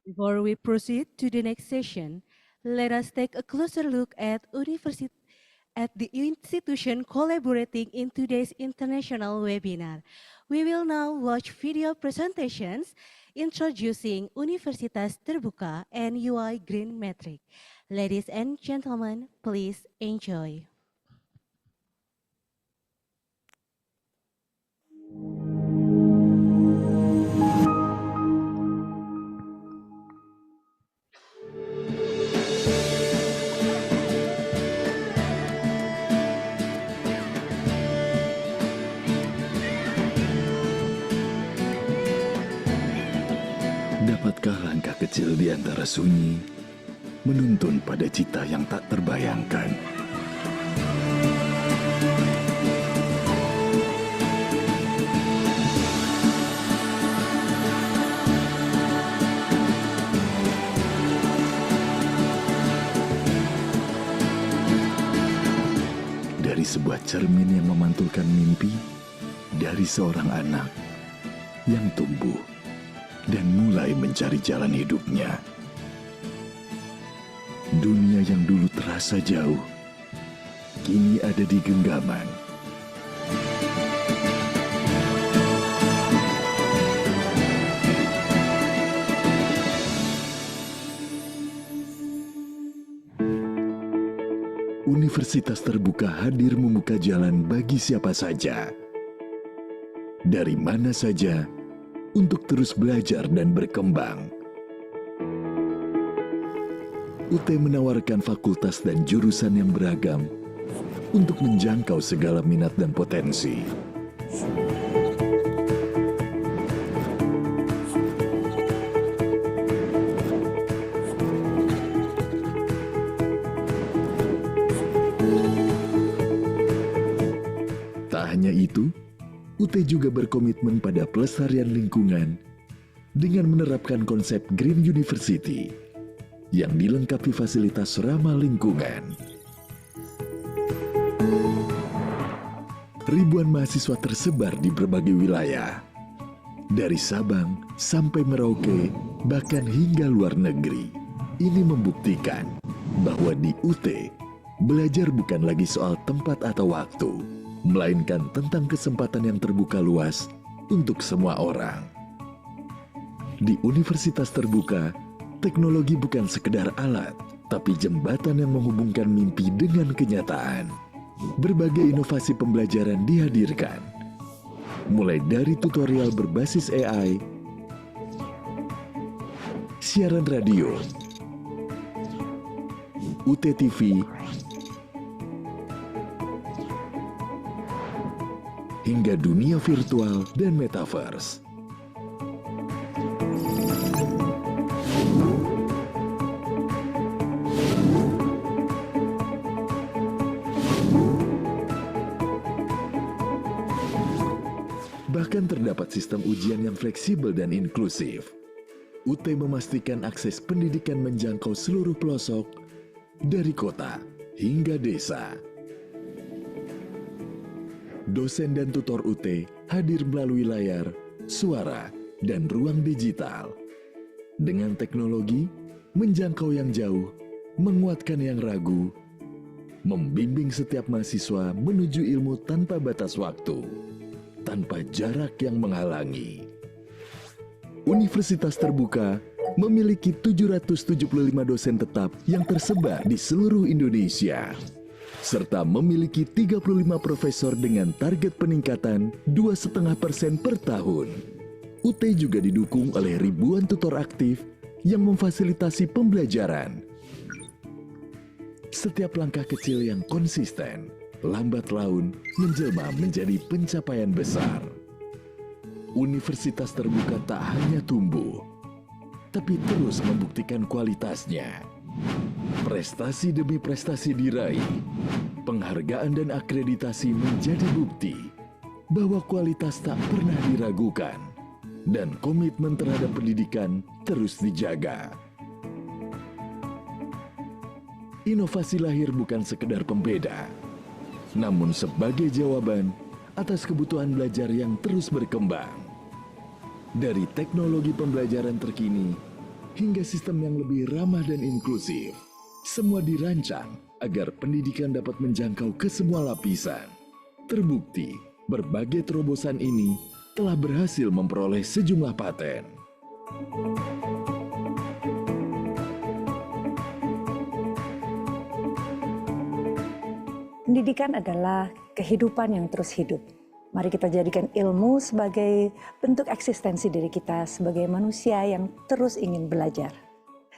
Before we proceed to the next session, let us take a closer look at the institution collaborating in today's international webinar. We will now watch video presentations introducing Universitas Terbuka and UI GreenMetric. Ladies and gentlemen, please enjoy. Dapatkah langkah kecil di antara sunyi menuntun pada cita yang tak terbayangkan? Dari sebuah cermin yang memantulkan mimpi dari seorang anak yang tumbuh dan mulai mencari jalan hidupnya. Dunia yang dulu terasa jauh, kini ada di genggaman. Universitas Terbuka hadir membuka jalan bagi siapa saja, dari mana saja, untuk terus belajar dan berkembang. UT menawarkan fakultas dan jurusan yang beragam untuk menjangkau segala minat dan potensi. Tak hanya itu, UT juga berkomitmen pada pelestarian lingkungan dengan menerapkan konsep Green University yang dilengkapi fasilitas ramah lingkungan. Ribuan mahasiswa tersebar di berbagai wilayah, dari Sabang sampai Merauke, bahkan hingga luar negeri. Ini membuktikan bahwa di UT, belajar bukan lagi soal tempat atau waktu, melainkan tentang kesempatan yang terbuka luas untuk semua orang. Di Universitas Terbuka, teknologi bukan sekedar alat, tapi jembatan yang menghubungkan mimpi dengan kenyataan. Berbagai inovasi pembelajaran dihadirkan, mulai dari tutorial berbasis AI, siaran radio, UT TV, hingga dunia virtual dan metaverse. Bahkan terdapat sistem ujian yang fleksibel dan inklusif. UT memastikan akses pendidikan menjangkau seluruh pelosok, dari kota hingga desa. Dosen dan tutor UT hadir melalui layar, suara, dan ruang digital. Dengan teknologi, menjangkau yang jauh, menguatkan yang ragu, membimbing setiap mahasiswa menuju ilmu tanpa batas waktu, tanpa jarak yang menghalangi. Universitas Terbuka memiliki 775 dosen tetap yang tersebar di seluruh Indonesia, serta memiliki 35 profesor dengan target peningkatan 2,5% per tahun. UT juga didukung oleh ribuan tutor aktif yang memfasilitasi pembelajaran. Setiap langkah kecil yang konsisten, lambat laun menjelma menjadi pencapaian besar. Universitas Terbuka tak hanya tumbuh, tapi terus membuktikan kualitasnya. Prestasi demi prestasi diraih, penghargaan dan akreditasi menjadi bukti bahwa kualitas tak pernah diragukan dan komitmen terhadap pendidikan terus dijaga. Inovasi lahir bukan sekedar pembeda, namun sebagai jawaban atas kebutuhan belajar yang terus berkembang. Dari teknologi pembelajaran terkini hingga sistem yang lebih ramah dan inklusif. Semua dirancang agar pendidikan dapat menjangkau ke semua lapisan. Terbukti, berbagai terobosan ini telah berhasil memperoleh sejumlah paten. Pendidikan adalah kehidupan yang terus hidup. Mari kita jadikan ilmu sebagai bentuk eksistensi diri kita sebagai manusia yang terus ingin belajar.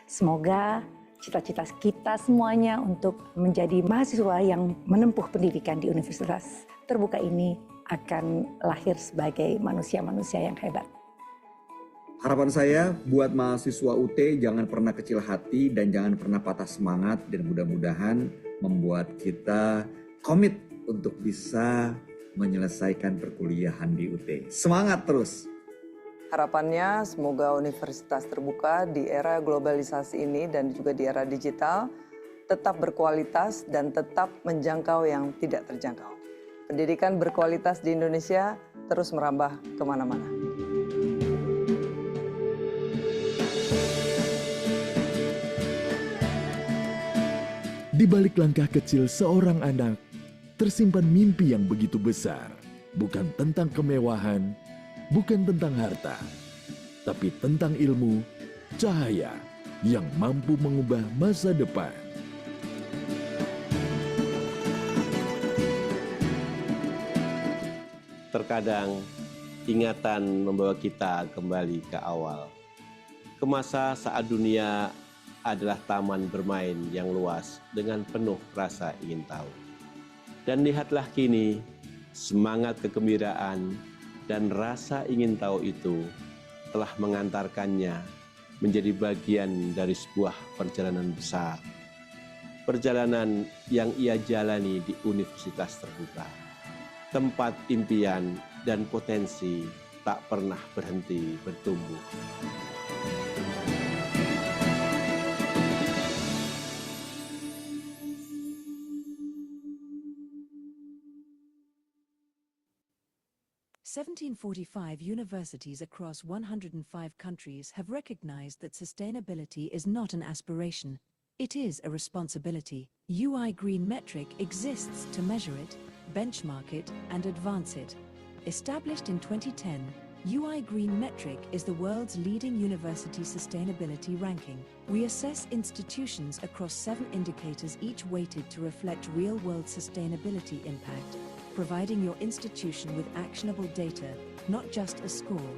Semoga cita-cita kita semuanya untuk menjadi mahasiswa yang menempuh pendidikan di Universitas Terbuka ini akan lahir sebagai manusia-manusia yang hebat. Harapan saya buat mahasiswa UT jangan pernah kecil hati dan jangan pernah patah semangat, dan mudah-mudahan membuat kita komit untuk bisa menyelesaikan perkuliahan di UT. Semangat terus! Harapannya semoga Universitas Terbuka di era globalisasi ini dan juga di era digital tetap berkualitas dan tetap menjangkau yang tidak terjangkau. Pendidikan berkualitas di Indonesia terus merambah kemana-mana. Di balik langkah kecil seorang anak, tersimpan mimpi yang begitu besar. Bukan tentang kemewahan, bukan tentang harta, tapi tentang ilmu, cahaya yang mampu mengubah masa depan. Terkadang ingatan membawa kita kembali ke awal, ke masa saat dunia adalah taman bermain yang luas dengan penuh rasa ingin tahu. Dan lihatlah kini, semangat kegembiraan dan rasa ingin tahu itu telah mengantarkannya menjadi bagian dari sebuah perjalanan besar. Perjalanan yang ia jalani di Universitas Terbuka. Tempat impian dan potensi tak pernah berhenti bertumbuh. In 1745, universities across 105 countries have recognized that sustainability is not an aspiration, it is a responsibility. UI GreenMetric exists to measure it, benchmark it, and advance it. Established in 2010, UI GreenMetric is the world's leading university sustainability ranking. We assess institutions across 7 indicators, each weighted to reflect real-world sustainability impact, providing your institution with actionable data, not just a score.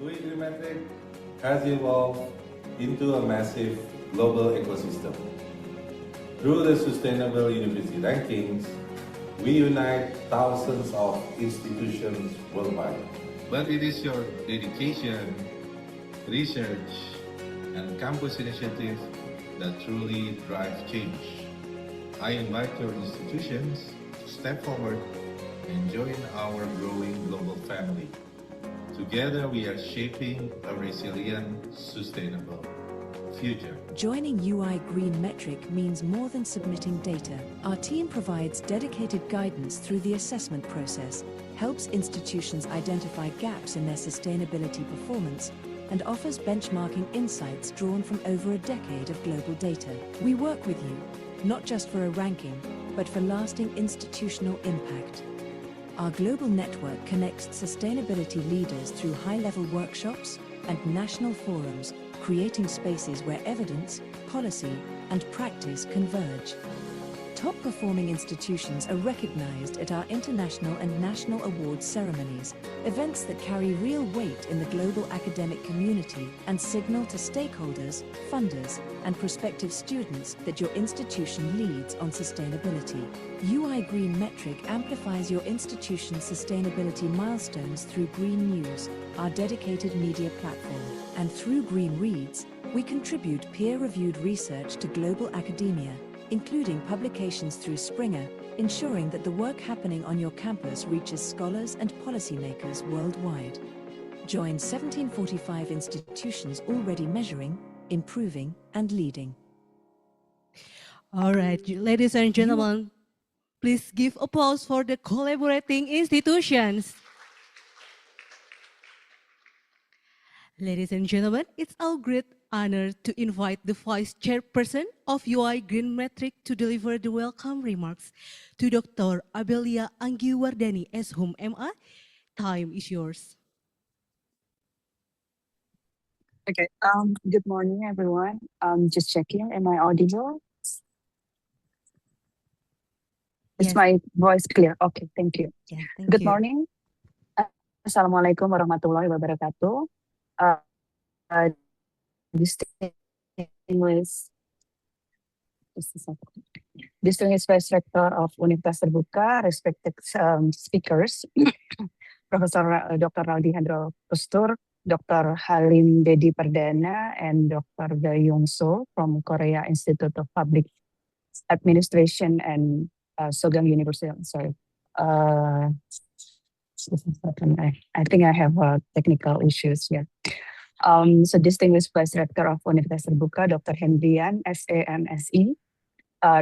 UI GreenMetric has evolved into a massive global ecosystem. Through the Sustainable University Rankings, we unite thousands of institutions worldwide. But it is your dedication, research, and campus initiatives that truly drive change. I invite your institutions to step forward and join our growing global family. Together we are shaping a resilient, sustainable future. Joining UI GreenMetric means more than submitting data. Our team provides dedicated guidance through the assessment process, helps institutions identify gaps in their sustainability performance, and offers benchmarking insights drawn from over a decade of global data. We work with you, not just for a ranking, but for lasting institutional impact. Our global network connects sustainability leaders through high-level workshops and national forums, creating spaces where evidence, policy, and practice converge. Top-performing institutions are recognized at our international and national awards ceremonies, events that carry real weight in the global academic community and signal to stakeholders, funders, and prospective students that your institution leads on sustainability. UI GreenMetric amplifies your institution's sustainability milestones through Green News, our dedicated media platform. And through Green Reads, we contribute peer-reviewed research to global academia, including publications through Springer, ensuring that the work happening on your campus reaches scholars and policymakers worldwide. Join 1745 institutions already measuring, improving, and leading. All right, ladies and gentlemen, please give applause for the collaborating institutions. Ladies and gentlemen, it's our great honor to invite the Vice Chairperson of UI GreenMetric to deliver the welcome remarks to Dr. Abelia Anggiwardani as Hum MA. Time is yours. Okay. Good morning, everyone. Just checking. Am I audible? Is Yes. my voice clear? Okay. Thank you. Yeah, thank Good you. morning. Assalamualaikum warahmatullahi wabarakatuh. Distinguished Distinguished Vice Rector of Universitas Terbuka, respected speakers, Professor Dr. Raldi Hendro Koestoer, Dr. Halim Dedy Perdana, and Dr. Gayung So from Korea Institute of Public Administration and Sogang University. Sorry. I think I have technical issues here. So distinguished Vice Rector of Universitas Terbuka, Dr. Hendrian, M.Sc,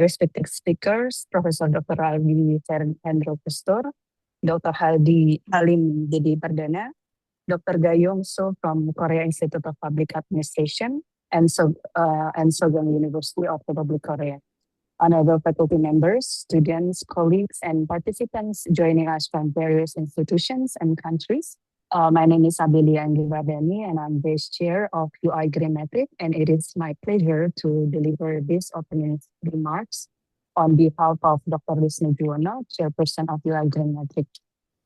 respected speakers, Professor Dr. Raldi Hendro Koestoer, Dr. Halim Dedy Perdana, Dr. Gayung So from Korea Institute of Public Administration and Sogang University of Republic Korea. Honorable faculty members, students, colleagues, and participants joining us from various institutions and countries. My name is Abelia Anggiwardani, and I'm Vice Chair of UI GreenMetric, and it is my pleasure to deliver these opening remarks on behalf of Dr. Wisnu Juwono, Chairperson of UI GreenMetric,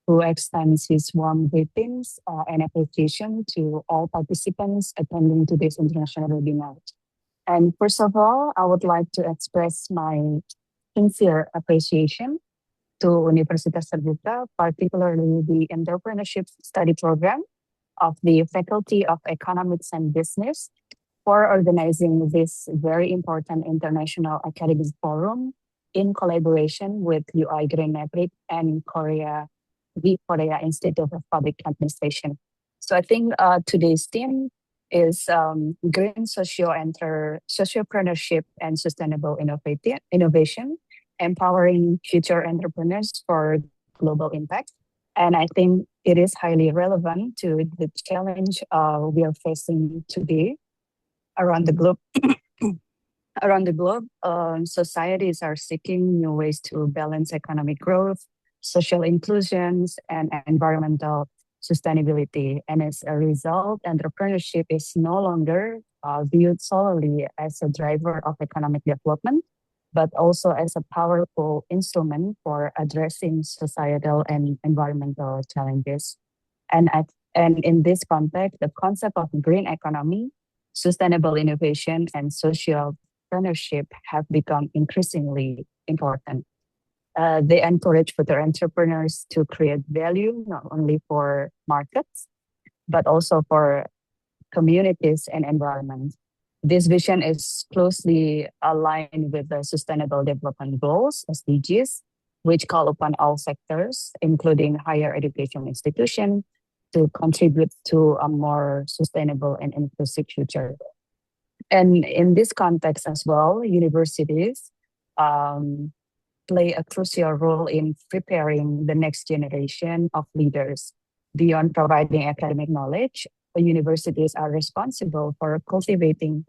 who extends his warm greetings and appreciation to all participants attending today's international webinar. And first of all, I would like to express my sincere appreciation to Universitas Terbuka, particularly the Entrepreneurship Study Program of the Faculty of Economics and Business for organizing this very important international academic forum in collaboration with UI GreenMetric and the Korea Institute of Public Administration. So I think today's theme is green sociopreneurship and sustainable innovation, empowering future entrepreneurs for global impact. And I think it is highly relevant to the challenge we are facing today around the globe. Around the globe, societies are seeking new ways to balance economic growth, social inclusions, and environmental sustainability. And as a result, entrepreneurship is no longer viewed solely as a driver of economic development, but also as a powerful instrument for addressing societal and environmental challenges. And in this context, the concept of green economy, sustainable innovation, and sociopreneurship have become increasingly important. They encourage further entrepreneurs to create value, not only for markets, but also for communities and environment. This vision is closely aligned with the Sustainable Development Goals, SDGs, which call upon all sectors, including higher education institutions, to contribute to a more sustainable and inclusive future. And in this context as well, universities play a crucial role in preparing the next generation of leaders. Beyond providing academic knowledge, universities are responsible for cultivating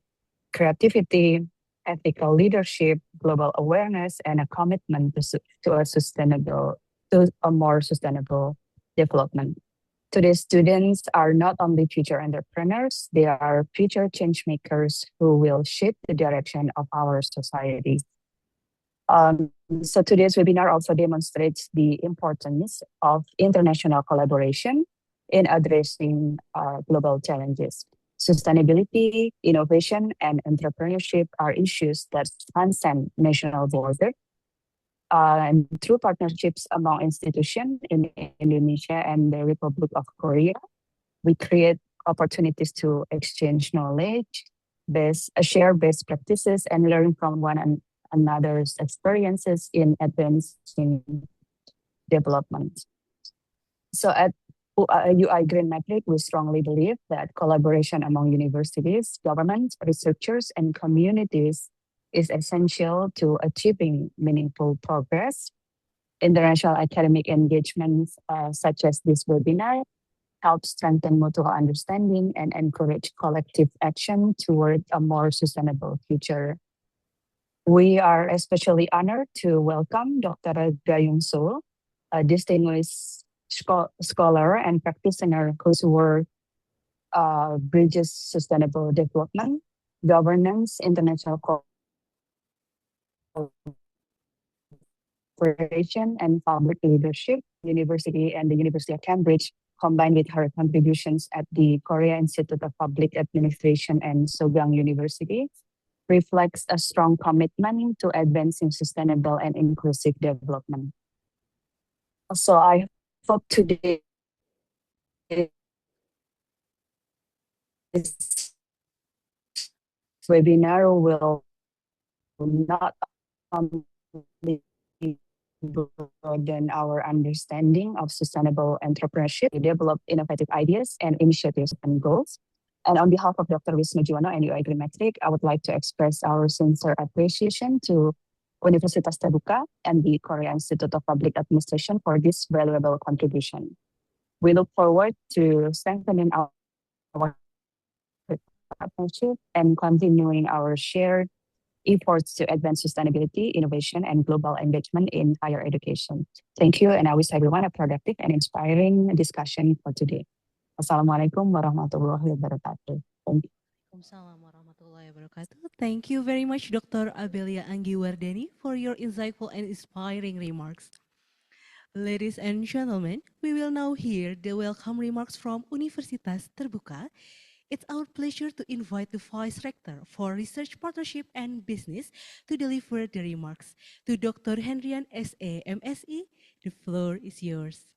creativity, ethical leadership, global awareness, and a commitment to a more sustainable development. Today's students are not only future entrepreneurs, they are future change makers who will shape the direction of our society. So today's webinar also demonstrates the importance of international collaboration in addressing global challenges. Sustainability, innovation, and entrepreneurship are issues that transcend national borders. And through partnerships among institutions in Indonesia and the Republic of Korea, we create opportunities to exchange knowledge, share best practices, and learn from one another's experiences in advancing development. So at UI GreenMetric, we strongly believe that collaboration among universities, governments, researchers, and communities is essential to achieving meaningful progress. International academic engagements such as this webinar help strengthen mutual understanding, and encourage collective action toward a more sustainable future. We are especially honored to welcome Dr. Gayung So, a distinguished scholar and practitioner whose work bridges sustainable development, governance, international cooperation, and public leadership. University and the University of Cambridge, combined with her contributions at the Korea Institute of Public Administration and Sogang University, reflects a strong commitment to advancing sustainable and inclusive development. So I hope today this webinar will not only broaden our understanding of sustainable entrepreneurship, develop innovative ideas and initiatives and goals. And on behalf of Dr. Wisnu Juwono and UI GreenMetric, I would like to express our sincere appreciation to Universitas Terbuka and the Korea Institute of Public Administration for this valuable contribution. We look forward to strengthening our partnership and continuing our shared efforts to advance sustainability, innovation, and global engagement in higher education. Thank you, and I wish everyone a productive and inspiring discussion for today. Assalamualaikum warahmatullahi wabarakatuh. Thank you. Waalaikumsalam warahmatullahi wabarakatuh. Thank you very much, Dr. Abelia Anggiwardeni, for your insightful and inspiring remarks. Ladies and gentlemen, we will now hear the welcome remarks from Universitas Terbuka. It's our pleasure to invite the Vice Rector for Research Partnership and Business to deliver the remarks. To Dr. Hendrian S.A. M.Sc, the floor is yours.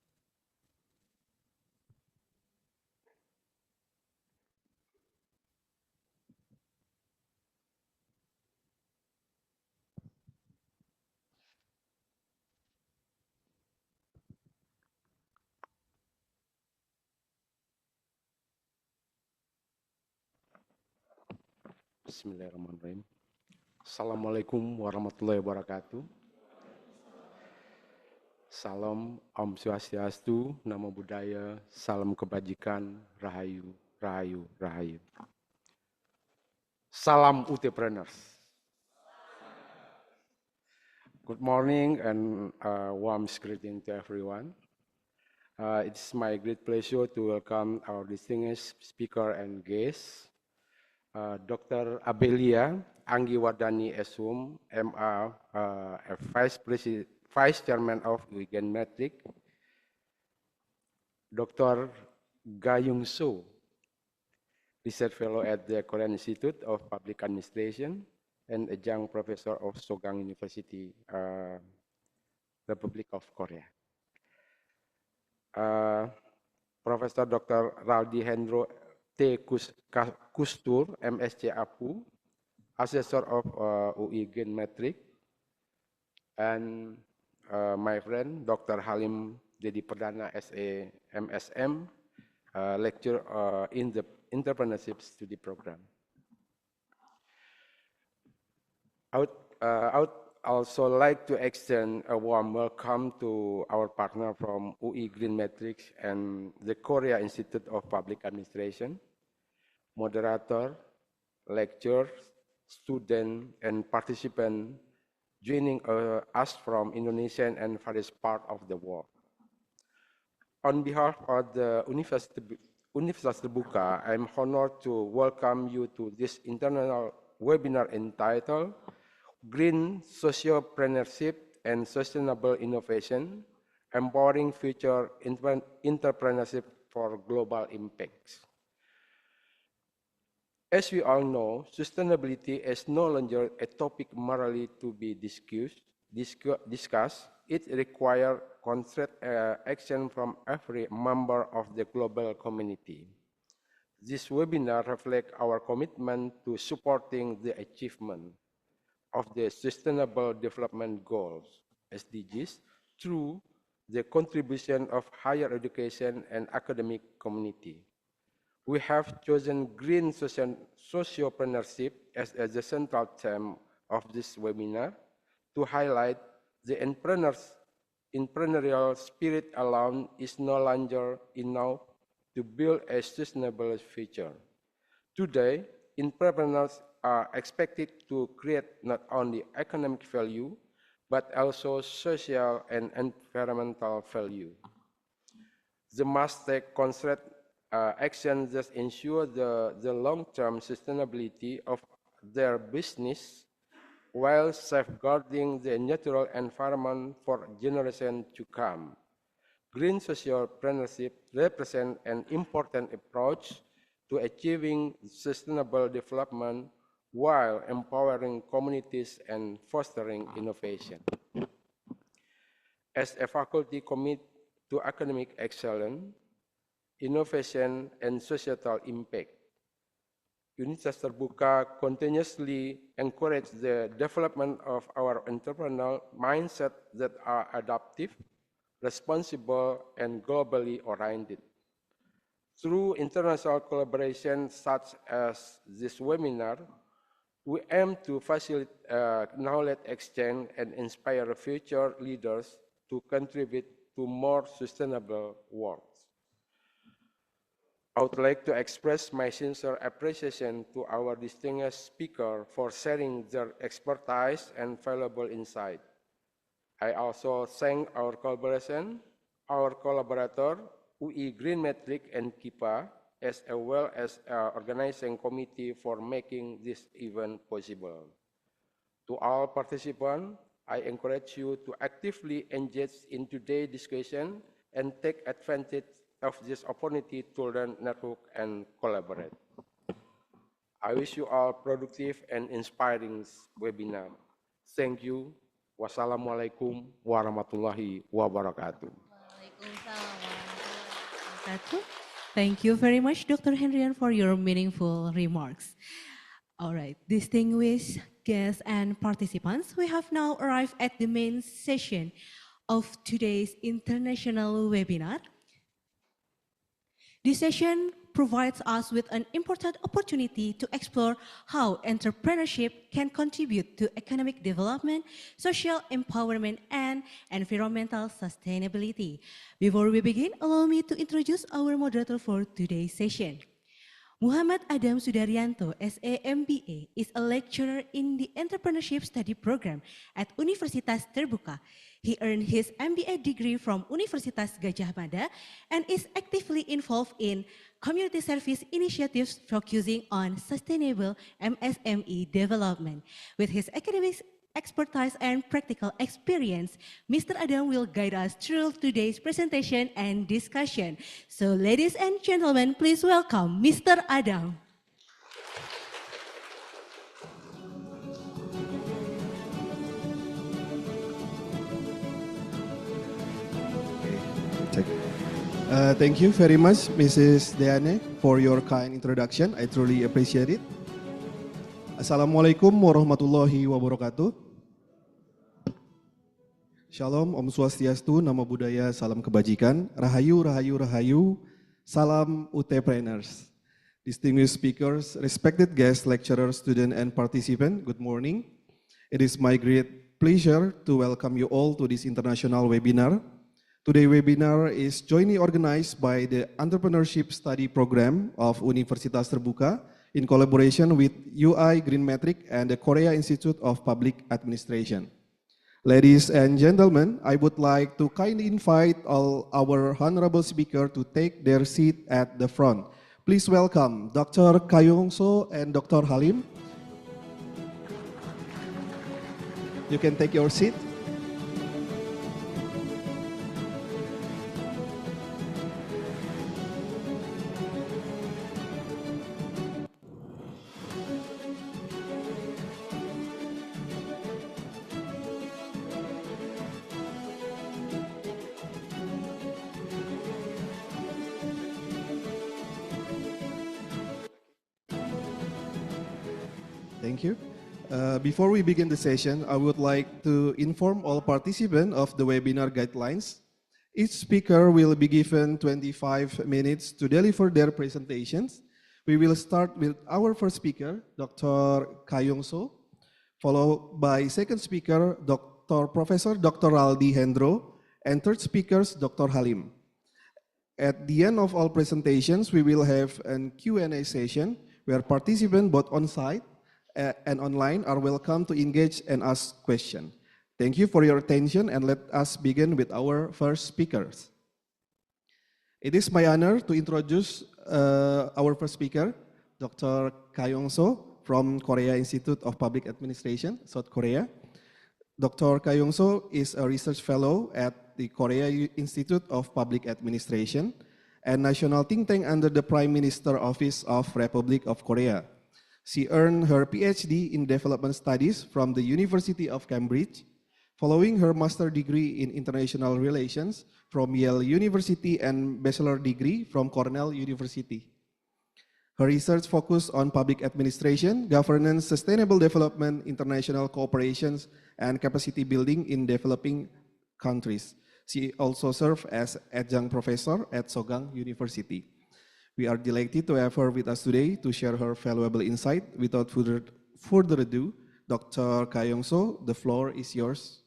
Bismillahirrahmanirrahim. Assalamualaikum warahmatullahi wabarakatuh. Salam Om Swastiastu, Namo Buddhaya, salam kebajikan, Rahayu, Rahayu, Rahayu. Salam Entrepreneurs. Good morning and warm greeting to everyone. It's my great pleasure to welcome our distinguished speaker and guests. Dr. Abelia Anggiwardeni SUM, MA, Vice Chairman of UI GreenMetric, Dr. Gayung So, Research Fellow at the Korean Institute of Public Administration, and Adjunct Professor of Sogang University, Republic of Korea. Professor Dr. Raldi Hendro Koestoer, M.Sc. APU, Assessor of UI GreenMetric, and my friend Dr. Halim Dedy Perdana S.A. M.SM, lecturer in the Entrepreneurship Study Program. I would also like to extend a warm welcome to our partner from UI GreenMetric and the Korea Institute of Public Administration, moderator, lecturers, students, and participants joining us from Indonesia and various parts of the world. On behalf of the Universitas Terbuka, I'm honored to welcome you to this international webinar entitled Green Sociopreneurship and Sustainable Innovation, Empowering Future Entrepreneurship for Global Impacts. As we all know, sustainability is no longer a topic merely to be discussed. It requires concrete action from every member of the global community. This webinar reflects our commitment to supporting the achievement of the Sustainable Development Goals, SDGs, through the contribution of higher education and academic community. We have chosen green sociopreneurship as the central theme of this webinar to highlight the entrepreneurial spirit alone is no longer enough to build a sustainable future. Today, entrepreneurs are expected to create not only economic value, but also social and environmental value. They must take concrete action that ensure the long-term sustainability of their business while safeguarding the natural environment for generations to come. Green sociopreneurship represents an important approach to achieving sustainable development while empowering communities and fostering innovation. As a faculty committed to academic excellence, innovation, and societal impact, Universitas Terbuka continuously encourages the development of our entrepreneurial mindset that are adaptive, responsible, and globally oriented. Through international collaboration such as this webinar, we aim to facilitate knowledge exchange and inspire future leaders to contribute to more sustainable world. I would like to express my sincere appreciation to our distinguished speaker for sharing their expertise and valuable insight. I also thank our collaborator, UI GreenMetric and KIPA, as well as our organizing committee for making this event possible. To all participants, I encourage you to actively engage in today's discussion and take advantage of this opportunity to learn, network, and collaborate. I wish you all productive and inspiring webinar. Thank you. Wassalamualaikum warahmatullahi wabarakatuh. Thank you very much, Dr. Hendrian, for your meaningful remarks. All right, distinguished guests and participants, we have now arrived at the main session of today's international webinar. This session provides us with an important opportunity to explore how entrepreneurship can contribute to economic development, social empowerment, and environmental sustainability. Before we begin, allow me to introduce our moderator for today's session. Muhammad Adam Sudaryanto, S.A. MBA, is a lecturer in the Entrepreneurship Study Program at Universitas Terbuka. He earned his MBA degree from Universitas Gadjah Mada and is actively involved in community service initiatives focusing on sustainable MSME development. With his academic expertise and practical experience, Mr. Adam will guide us through today's presentation and discussion. So ladies and gentlemen, please welcome Mr. Adam. Thank you very much, Mrs. Dedy, for your kind introduction. I truly appreciate it. Assalamualaikum warahmatullahi wabarakatuh. Shalom, Om Swastiastu, Namo Buddhaya, Salam Kebajikan, Rahayu, Rahayu, Rahayu, Salam Entrepreneurs. Distinguished speakers, respected guests, lecturers, students, and participants, good morning. It is my great pleasure to welcome you all to this international webinar. Today's webinar is jointly organized by the Entrepreneurship Study Program of Universitas Terbuka in collaboration with UI GreenMetric and the Korea Institute of Public Administration. Ladies and gentlemen, I would like to kindly invite all our honorable speakers to take their seat at the front. Please welcome Dr. Kayongso and Dr. Halim. You can take your seat. Thank you. Before we begin the session, I would like to inform all participants of the webinar guidelines. Each speaker will be given 25 minutes to deliver their presentations. We will start with our first speaker, Dr. Kayongso, followed by second speaker, Professor Dr. Raldi Hendro, and third speaker, Dr. Halim. At the end of all presentations, we will have a Q&A session where participants both on-site and online are welcome to engage and ask questions. Thank you for your attention, and let us begin with our first speakers. It is my honor to introduce our first speaker, Dr. Kayong-so from Korea Institute of Public Administration, South Korea. Dr. Kayong-so is a research fellow at the Korea Institute of Public Administration, a national think tank under the Prime Minister Office of Republic of Korea. She earned her PhD in Development Studies from the University of Cambridge, following her master's degree in International Relations from Yale University and bachelor degree from Cornell University. Her research focused on public administration, governance, sustainable development, international cooperations, and capacity building in developing countries. She also served as adjunct professor at Sogang University. We are delighted to have her with us today to share her valuable insight. Without further ado, Dr. Kayong-so, the floor is yours.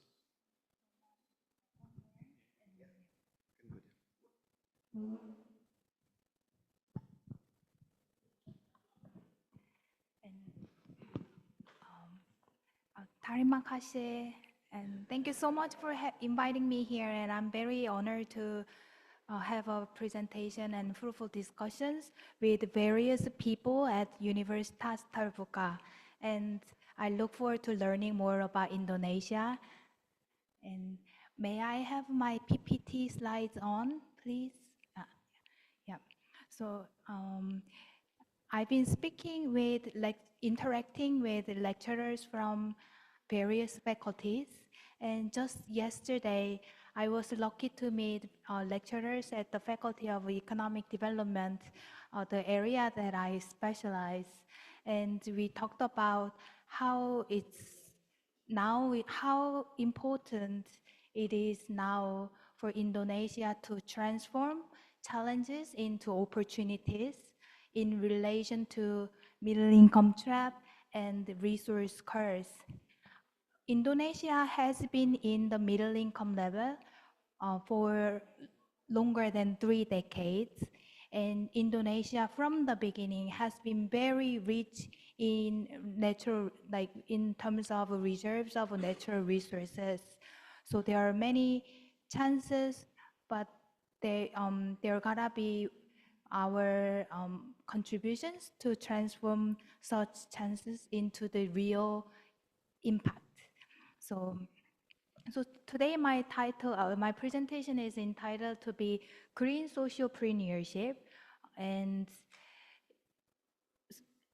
Terima kasih, and thank you so much for inviting me here, and I'm very honored to have a presentation and fruitful discussions with various people at Universitas Terbuka, and I look forward to learning more about Indonesia. And may I have my PPT slides on, please? Yeah, so I've been speaking with, interacting with lecturers from various faculties, and just yesterday I was lucky to meet lecturers at the Faculty of Economic Development, the area that I specialize, and we talked about how how important it is now for Indonesia to transform challenges into opportunities in relation to middle income trap and resource curse. Indonesia has been in the middle income level for longer than 3 decades, and Indonesia from the beginning has been very rich in natural, in terms of reserves of natural resources. So there are many chances, but there gotta be our contributions to transform such chances into the real impact. So today my title, my presentation is entitled to be Green Sociopreneurship, and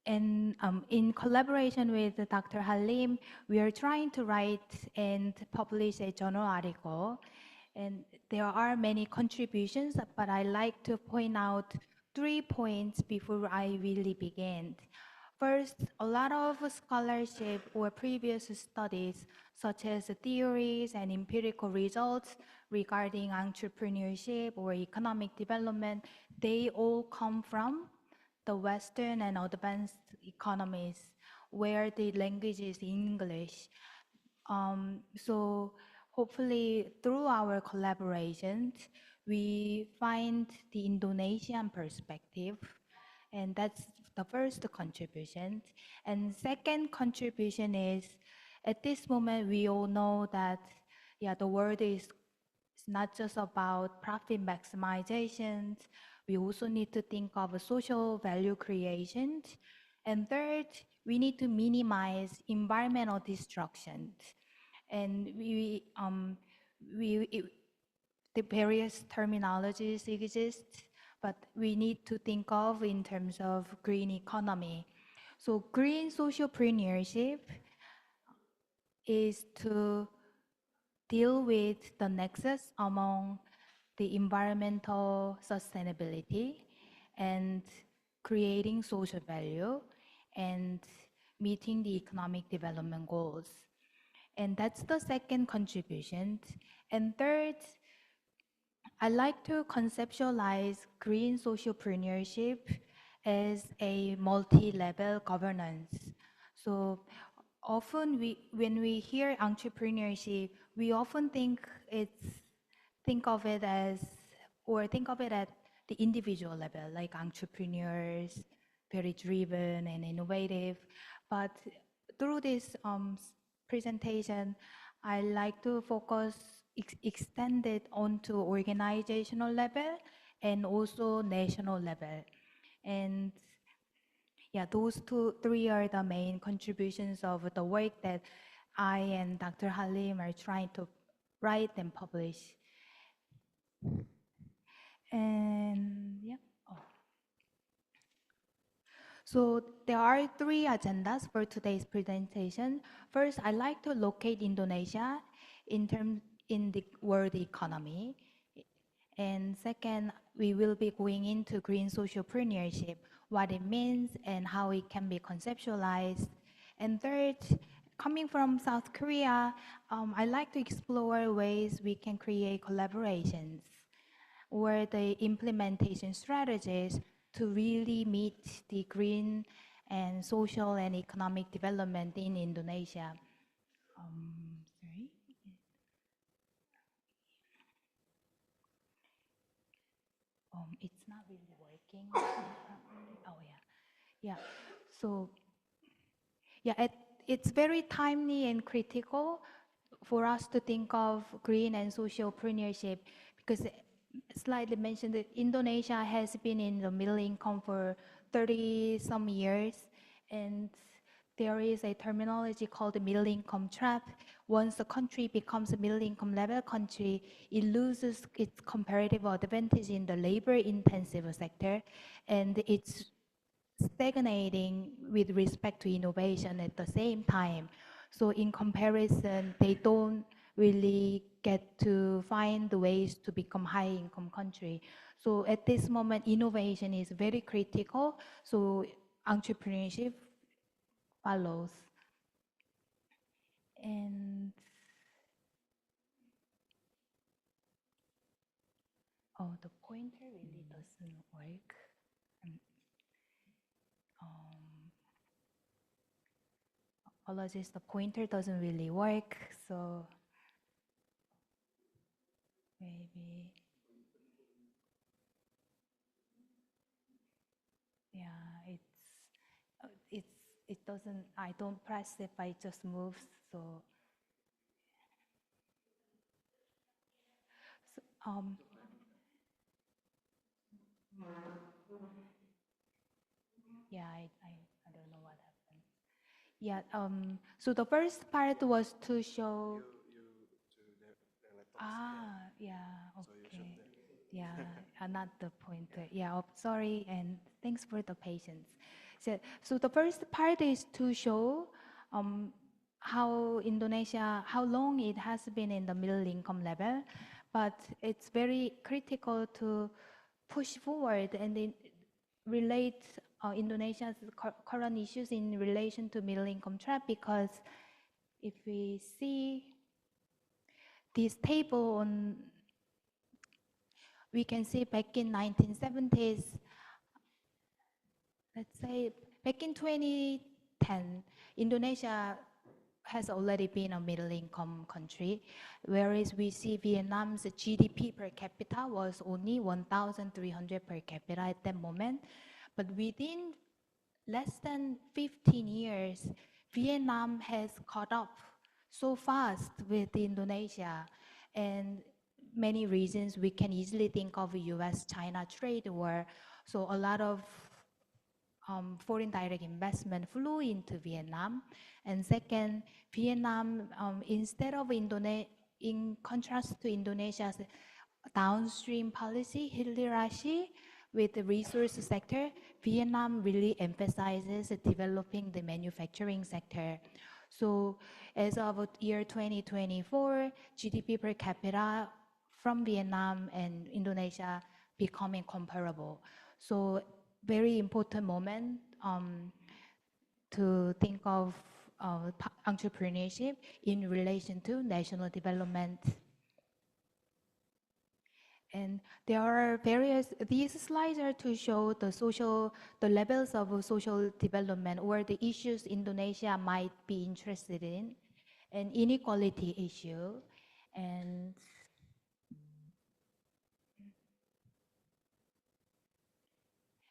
in collaboration with Dr. Halim, we are trying to write and publish a journal article, and there are many contributions, but I like to point out 3 points before I really begin. First, a lot of scholarship or previous studies, such as theories and empirical results regarding entrepreneurship or economic development, they all come from the Western and advanced economies where the language is English. So hopefully through our collaborations, we find the Indonesian perspective, and that's the first contribution. And second contribution is, at this moment, we all know that, the world is not just about profit maximization. We also need to think of social value creation. And third, we need to minimize environmental destruction. And the various terminologies exist, but we need to think of in terms of green economy. So green sociopreneurship is to deal with the nexus among the environmental sustainability and creating social value and meeting the economic development goals. And that's the second contribution. And third, I like to conceptualize green sociopreneurship as a multi-level governance. So often when we hear entrepreneurship, we often think of it as the individual level, like entrepreneurs, very driven and innovative. But through this presentation, I like to focus, extend it onto organizational level and also national level. And yeah, those three are the main contributions of the work that I and Dr. Halim are trying to write and publish. And yeah. Oh. So there are three agendas for today's presentation. First, I'd like to locate Indonesia in the world economy. And second, we will be going into green sociopreneurship, what it means and how it can be conceptualized. And third, coming from South Korea, I'd like to explore ways we can create collaborations or the implementation strategies to really meet the green and social and economic development in Indonesia. Sorry. It's not really working properly. Oh yeah, yeah. So yeah, it's very timely and critical for us to think of green and sociopreneurship because slightly mentioned that Indonesia has been in the middle income for 30 some years, and there is a terminology called the middle income trap. Once the country becomes a middle income level country, it loses its comparative advantage in the labor intensive sector, and it's stagnating with respect to innovation at the same time. So in comparison, they don't really get to find the ways to become high income country. So at this moment, innovation is very critical. So entrepreneurship follows. And oh, the pointer really doesn't work. Apologies, the pointer doesn't really work, so maybe, yeah, it doesn't, I don't press it, but it just moves, so yeah, I don't know what happened. Yeah, so the first part was to show. Yeah, okay. Yeah, not the pointer. Yeah, sorry, and thanks for the patience. So the first part is to show how Indonesia, how long it has been in the middle income level, but it's very critical to push forward and then relate Indonesia's current issues in relation to middle income trap, because if we see this table on, we can see back in 1970s, let's say back in 2010, Indonesia has already been a middle income country, whereas we see Vietnam's GDP per capita was only 1,300 per capita at that moment. But within less than 15 years, Vietnam has caught up so fast with Indonesia, and many reasons we can easily think of US-China trade war. So a lot of foreign direct investment flew into Vietnam. And second, Vietnam, instead of in contrast to Indonesia's downstream policy, hilirisasi with the resource sector, Vietnam really emphasizes developing the manufacturing sector. So as of year 2024, GDP per capita from Vietnam and Indonesia becoming comparable. So very important moment to think of entrepreneurship in relation to national development. And there are various, these slides are to show the levels of social development or the issues Indonesia might be interested in, an inequality issue, and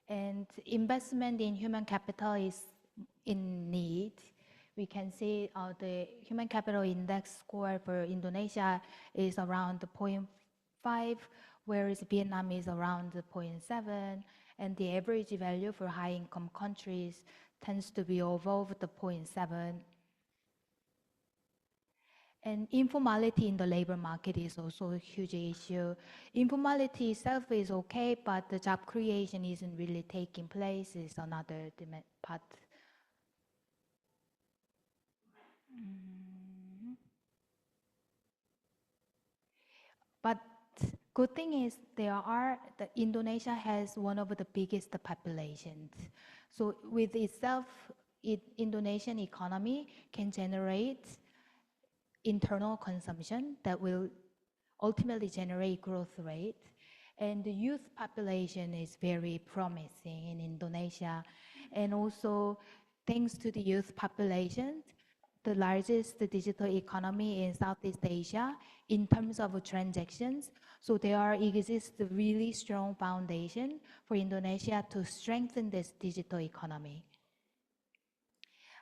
And investment in human capital is in need. We can see the human capital index score for Indonesia is around 0.5, whereas Vietnam is around 0.7, and the average value for high-income countries tends to be above the 0.7. And informality in the labor market is also a huge issue. Informality itself is okay, but the job creation isn't really taking place is another part. But good thing is Indonesia has one of the biggest populations. So with itself, Indonesian economy can generate internal consumption that will ultimately generate growth rate. And the youth population is very promising in Indonesia. And also, thanks to the youth population, the largest digital economy in Southeast Asia in terms of transactions. So there exists a really strong foundation for Indonesia to strengthen this digital economy.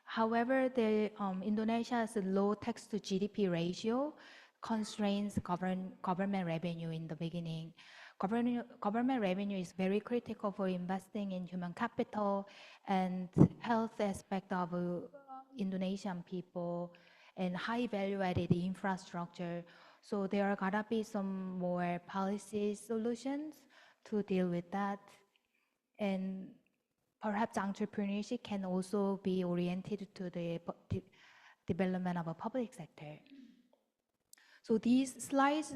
However, Indonesia's low tax to GDP ratio constrains government revenue in the beginning. Government revenue is very critical for investing in human capital and health aspect of Indonesian people and high value-added infrastructure. So there are gotta be some more policy solutions to deal with that. And perhaps entrepreneurship can also be oriented to the development of a public sector. So these slides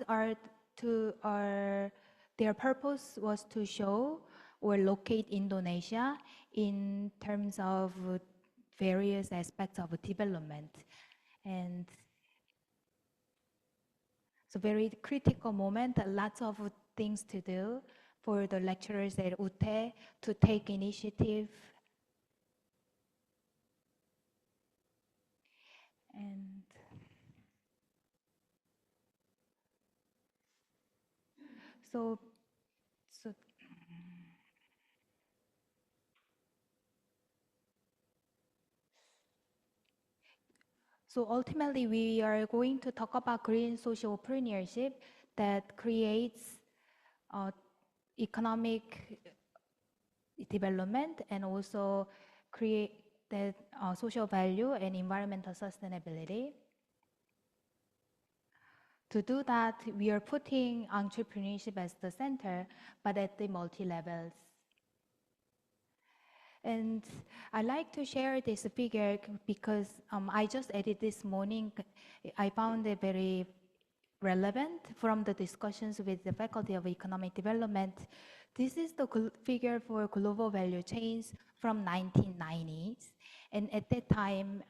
their purpose was to show or locate Indonesia in terms of various aspects of development. And it's a very critical moment, lots of things to do for the lecturers at UT to take initiative. And So ultimately, we are going to talk about green sociopreneurship that creates economic development and also create that social value and environmental sustainability. To do that, we are putting entrepreneurship as the center, but at the multi-levels. And I like to share this figure because I just edited this morning. I found it very relevant from the discussions with the Faculty of Economic Development. This is the figure for global value chains from 1990s. And at that time,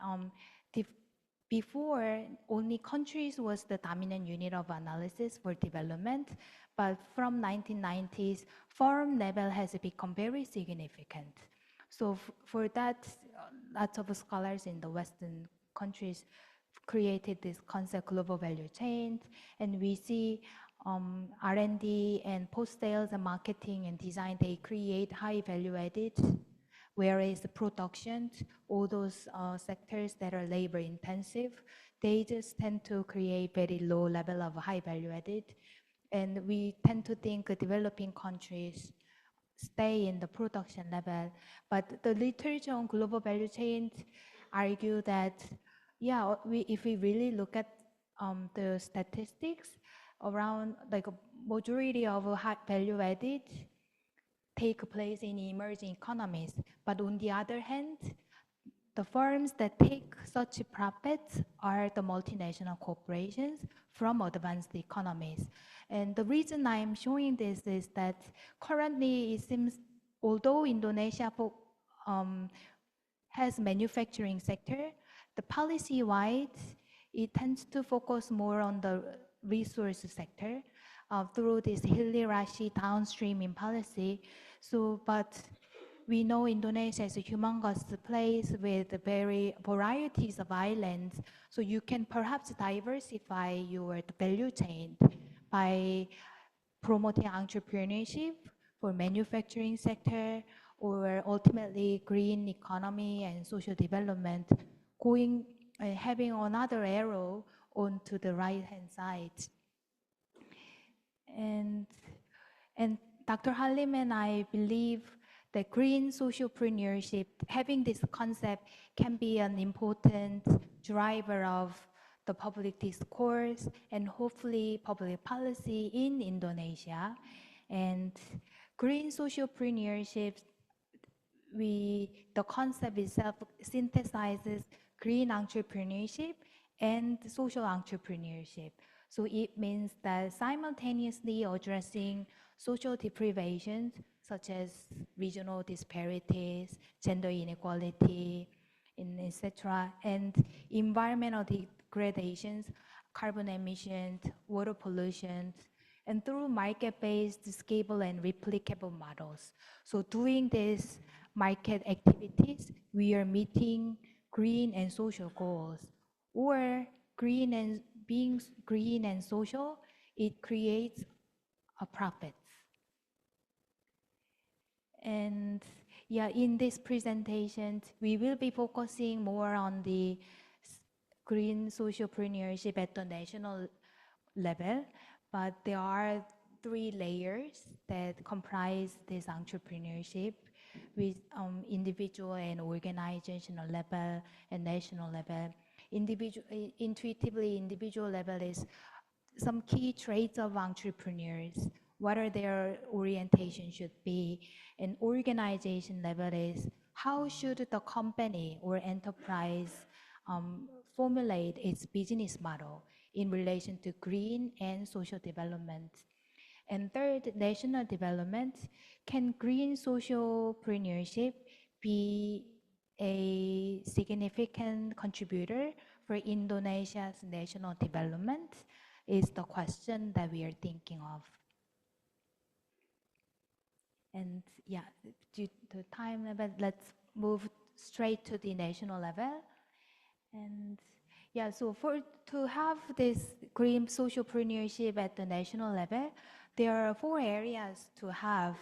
before, only countries was the dominant unit of analysis for development. But from 1990s, firm level has become very significant. So for that, lots of scholars in the Western countries created this concept global value chain, and we see R&D and post-sales and marketing and design, they create high value added, whereas the production, all those sectors that are labor intensive, they just tend to create very low level of high value added. And we tend to think developing countries stay in the production level. But the literature on global value chains argue that, yeah, if we really look at the statistics, around like a majority of high value added take place in emerging economies. But on the other hand, the firms that take such profits are the multinational corporations from advanced economies. And the reason I'm showing this is that currently it seems, although Indonesia has manufacturing sector, the policy-wise, it tends to focus more on the resource sector through this Hilirisasi downstreaming policy. So, but we know Indonesia is a humongous place with very varieties of islands. So you can perhaps diversify your value chain by promoting entrepreneurship for manufacturing sector or ultimately green economy and social development, having another arrow onto the right-hand side. And Dr. Halim and I believe that green sociopreneurship, having this concept, can be an important driver of the public discourse and hopefully public policy in Indonesia. And green sociopreneurship, the concept itself synthesizes green entrepreneurship and social entrepreneurship. So it means that simultaneously addressing social deprivations such as regional disparities, gender inequality, etc., and environmental degradations, carbon emissions, water pollution, and through market-based, scalable, and replicable models. So doing this market activities, we are meeting green and social goals. Or being green and social, it creates a profit. And yeah, in this presentation, we will be focusing more on the green sociopreneurship at the national level, but there are 3 layers that comprise this entrepreneurship with individual and organizational level and national level. Intuitively, individual level is some key traits of entrepreneurs, what are their orientation should be, and organization level is how should the company or enterprise formulate its business model in relation to green and social development. And third, national development. Can green sociopreneurship be a significant contributor for Indonesia's national development? Is the question that we are thinking of. And yeah, due to time limit, let's move straight to the national level. And yeah, so to have this green sociopreneurship at the national level, there are 4 areas to have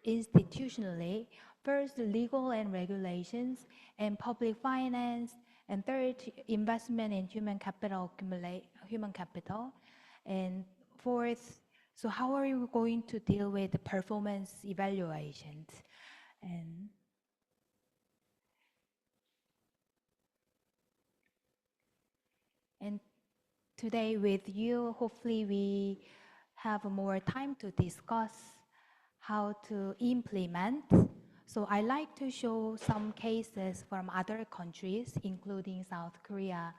institutionally. First, legal and regulations, and public finance, and third, investment in human capital, and fourth, so how are you going to deal with the performance evaluations? And today with you, hopefully we have more time to discuss how to implement. So I like to show some cases from other countries, including South Korea.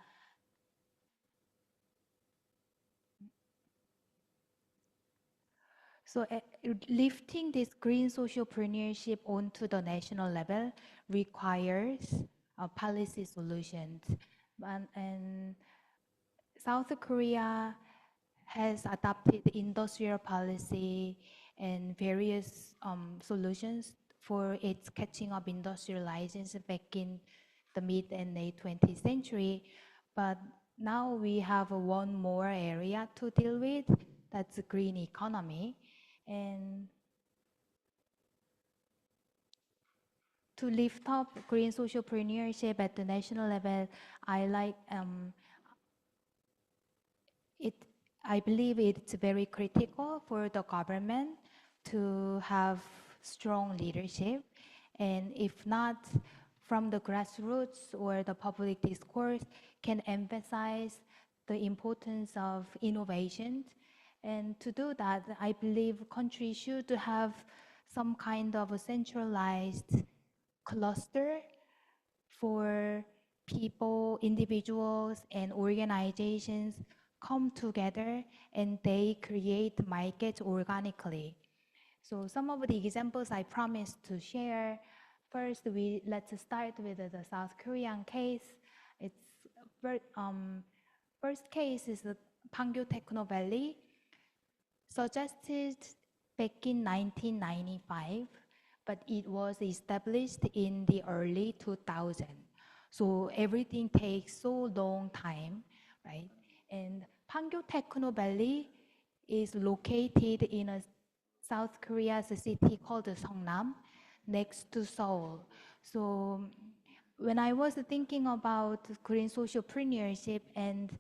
So lifting this green sociopreneurship onto the national level requires policy solutions. And South Korea has adopted industrial policy and various solutions for its catching up industrial license back in the mid and late 20th century. But now we have one more area to deal with, that's the green economy. And to lift up green sociopreneurship at the national level, I believe it's very critical for the government to have strong leadership, and if not, from the grassroots or the public discourse can emphasize the importance of innovation. And to do that, I believe countries should have some kind of a centralized cluster for people, individuals, and organizations come together and they create markets organically. So some of the examples I promised to share. First, let's start with the South Korean case. First case is the Pangyo Techno Valley, suggested back in 1995, but it was established in the early 2000s. So everything takes so long time, right? And Pangyo Techno Valley is located in a South Korea's city called Seongnam, next to Seoul. So when I was thinking about green sociopreneurship and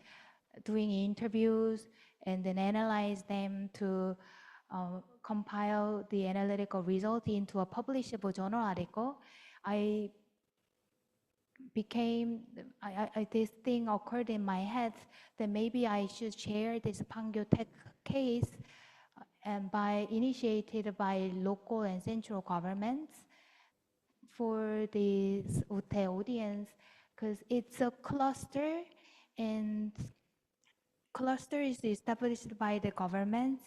doing interviews and then analyze them to compile the analytical result into a publishable journal article, this thing occurred in my head that maybe I should share this Pangyo Tech case and initiated by local and central governments for this UTE audience, because it's a cluster, and cluster is established by the government,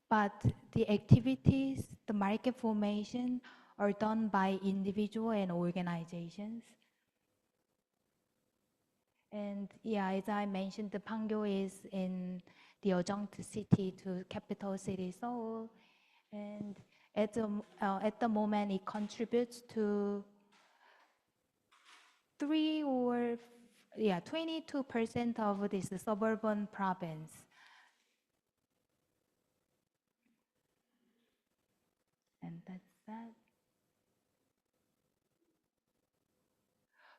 but the activities, the market formation are done by individual and organizations. And yeah, as I mentioned, the Pangyo is in the adjunct city to capital city Seoul, and at the moment it contributes to 22% of this suburban province. And that's that.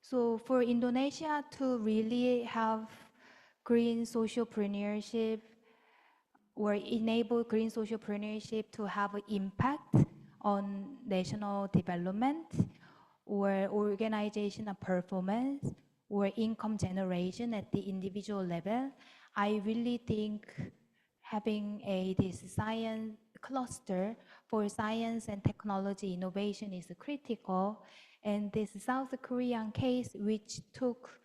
So for Indonesia to really have green sociopreneurship or enable green sociopreneurship to have an impact on national development or organizational performance or income generation at the individual level, I really think having this science cluster for science and technology innovation is critical. And this South Korean case, which took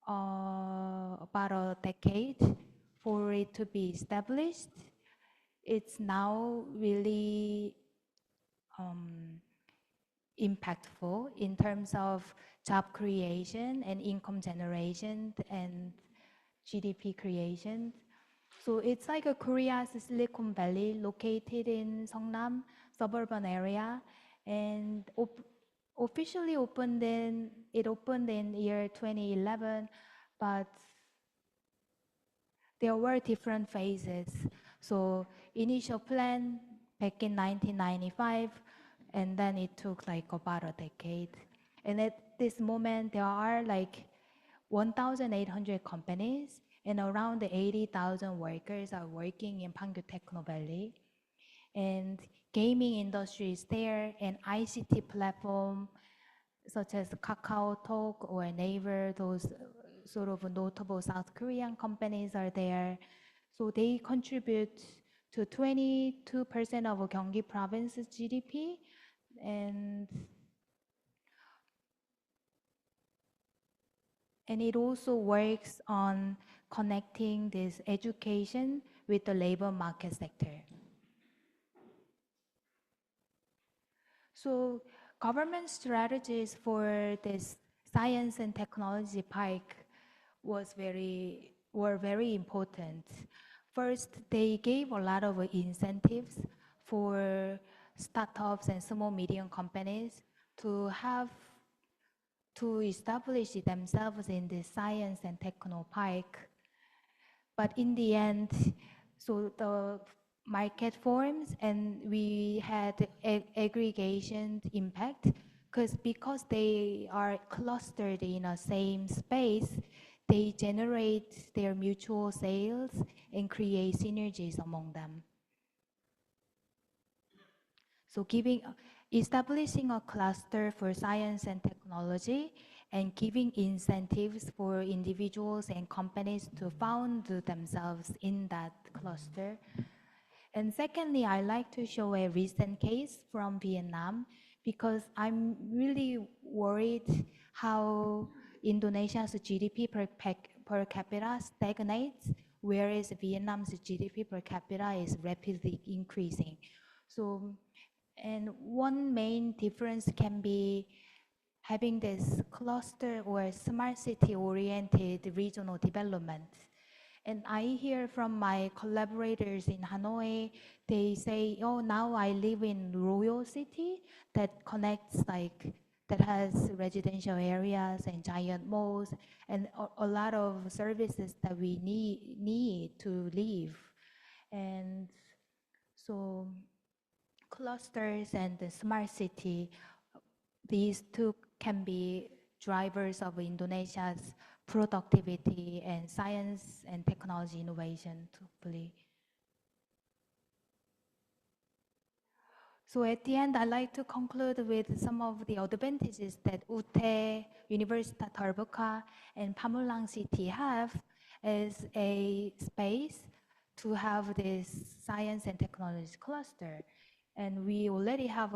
about a decade for it to be established, it's now really impactful in terms of job creation and income generation and GDP creation. So it's like a Korea's Silicon Valley located in Seongnam suburban area, and officially opened in year 2011, but there were different phases. So initial plan back in 1995, and then it took like about a decade. And at this moment, there are like 1,800 companies and around 80,000 workers are working in Pangyo Techno Valley. And gaming industry is there, and ICT platform such as KakaoTalk or Naver, those sort of notable South Korean companies are there. So they contribute to 22% of Gyeonggi province's GDP, and it also works on connecting this education with the labor market sector. So government strategies for this science and technology park were very important. First, they gave a lot of incentives for startups and small medium companies to establish themselves in the science and techno park. But in the end, so the market forms and we had aggregation impact because they are clustered in a same space, they generate their mutual sales and create synergies among them. So establishing a cluster for science and technology and giving incentives for individuals and companies to found themselves in that cluster. And secondly, I like to show a recent case from Vietnam because I'm really worried how Indonesia's GDP per capita stagnates, whereas Vietnam's GDP per capita is rapidly increasing. So, and one main difference can be having this cluster or smart city oriented regional development. And I hear from my collaborators in Hanoi, they say, oh, now I live in Royal City that connects that has residential areas and giant malls and a lot of services that we need to live. And so clusters and the smart city these two can be drivers of Indonesia's productivity and science and technology innovation, hopefully. So at the end, I'd like to conclude with some of the advantages that UT, Universitas Terbuka, and Pamulang City have as a space to have this science and technology cluster. And we already have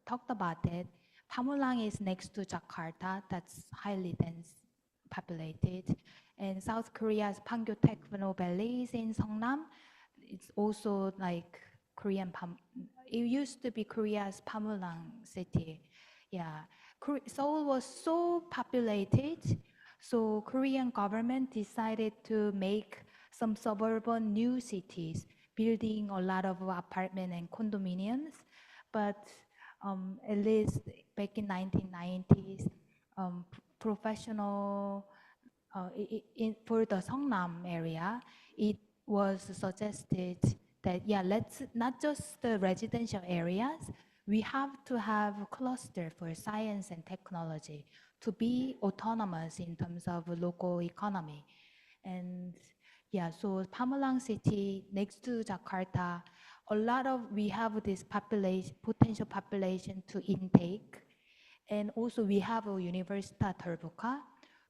talked about it. Pamulang is next to Jakarta, that's highly dense populated. And South Korea's Pangyo Techno Valley is in Seongnam. It's also like Korean it used to be Korea's Pamulang city. Yeah, Seoul was so populated, so Korean government decided to make some suburban new cities, building a lot of apartment and condominiums. But at least back in 1990s, professional for the Seongnam area, it was suggested that, yeah, let's not just the residential areas, we have to have a cluster for science and technology to be autonomous in terms of local economy. And yeah, so Pamulang city next to Jakarta, we have this potential population to intake. And also we have a Universitas Terbuka.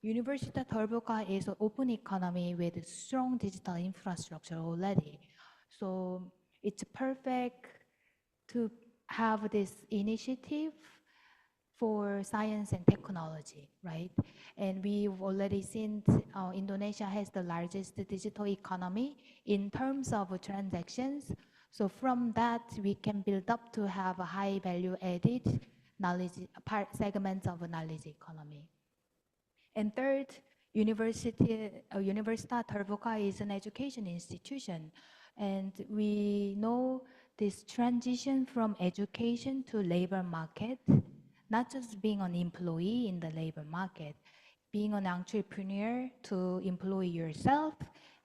Universitas Terbuka is an open economy with strong digital infrastructure already. So it's perfect to have this initiative for science and technology, right? And we've already seen Indonesia has the largest digital economy in terms of transactions. So from that, we can build up to have a high value added segments of a knowledge economy. And third, Universitas Terbuka is an education institution. And we know this transition from education to labor market, not just being an employee in the labor market, being an entrepreneur to employ yourself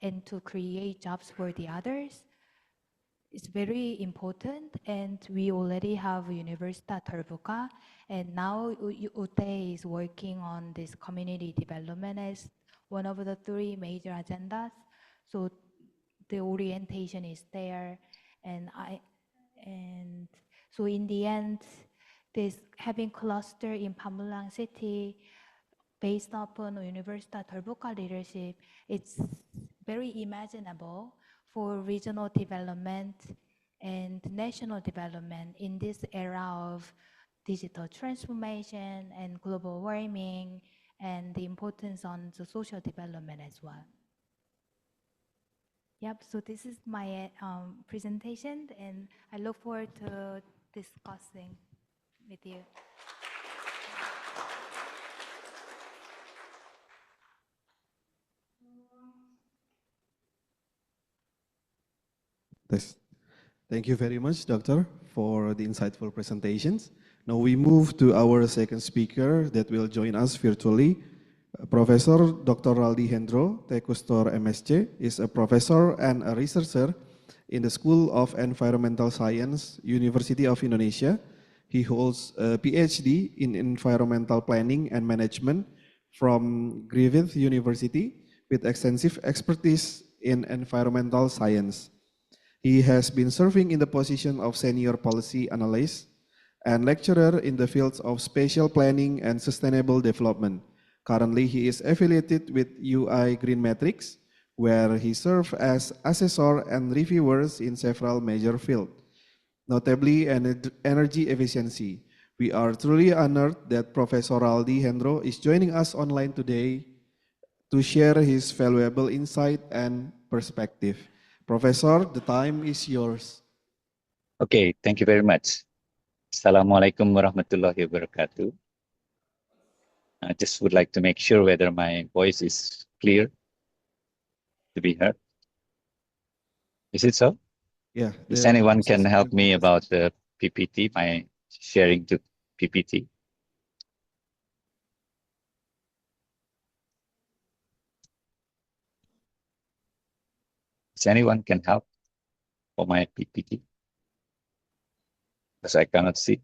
and to create jobs for the others. It's very important, and we already have Universitas Terbuka, and now UT is working on this community development as one of the 3 major agendas. So the orientation is there, and so in the end, this having cluster in Pamulang city based upon Universitas Terbuka leadership, it's very imaginable for regional development and national development in this era of digital transformation and global warming and the importance on the social development as well. Yep, so this is my presentation, and I look forward to discussing with you. Thank you very much, Doctor, for the insightful presentations. Now we move to our second speaker that will join us virtually. Professor Dr. Raldi Hendro, Koestoer M.Sc, is a professor and a researcher in the School of Environmental Science, University of Indonesia. He holds a PhD in Environmental Planning and Management from Griffith University with extensive expertise in environmental science. He has been serving in the position of Senior Policy Analyst and lecturer in the fields of spatial planning and sustainable development. Currently, he is affiliated with UI GreenMetric, where he serves as assessor and reviewers in several major fields, notably energy efficiency. We are truly honored that Professor Raldi Hendro is joining us online today to share his valuable insight and perspective. Professor, the time is yours. Okay, thank you very much. Assalamualaikum warahmatullahi wabarakatuh. I just would like to make sure whether my voice is clear to be heard. Is it so? Yeah. If anyone can help me about the PPT, my sharing to PPT. Does anyone can help for my PPT? Because I cannot see.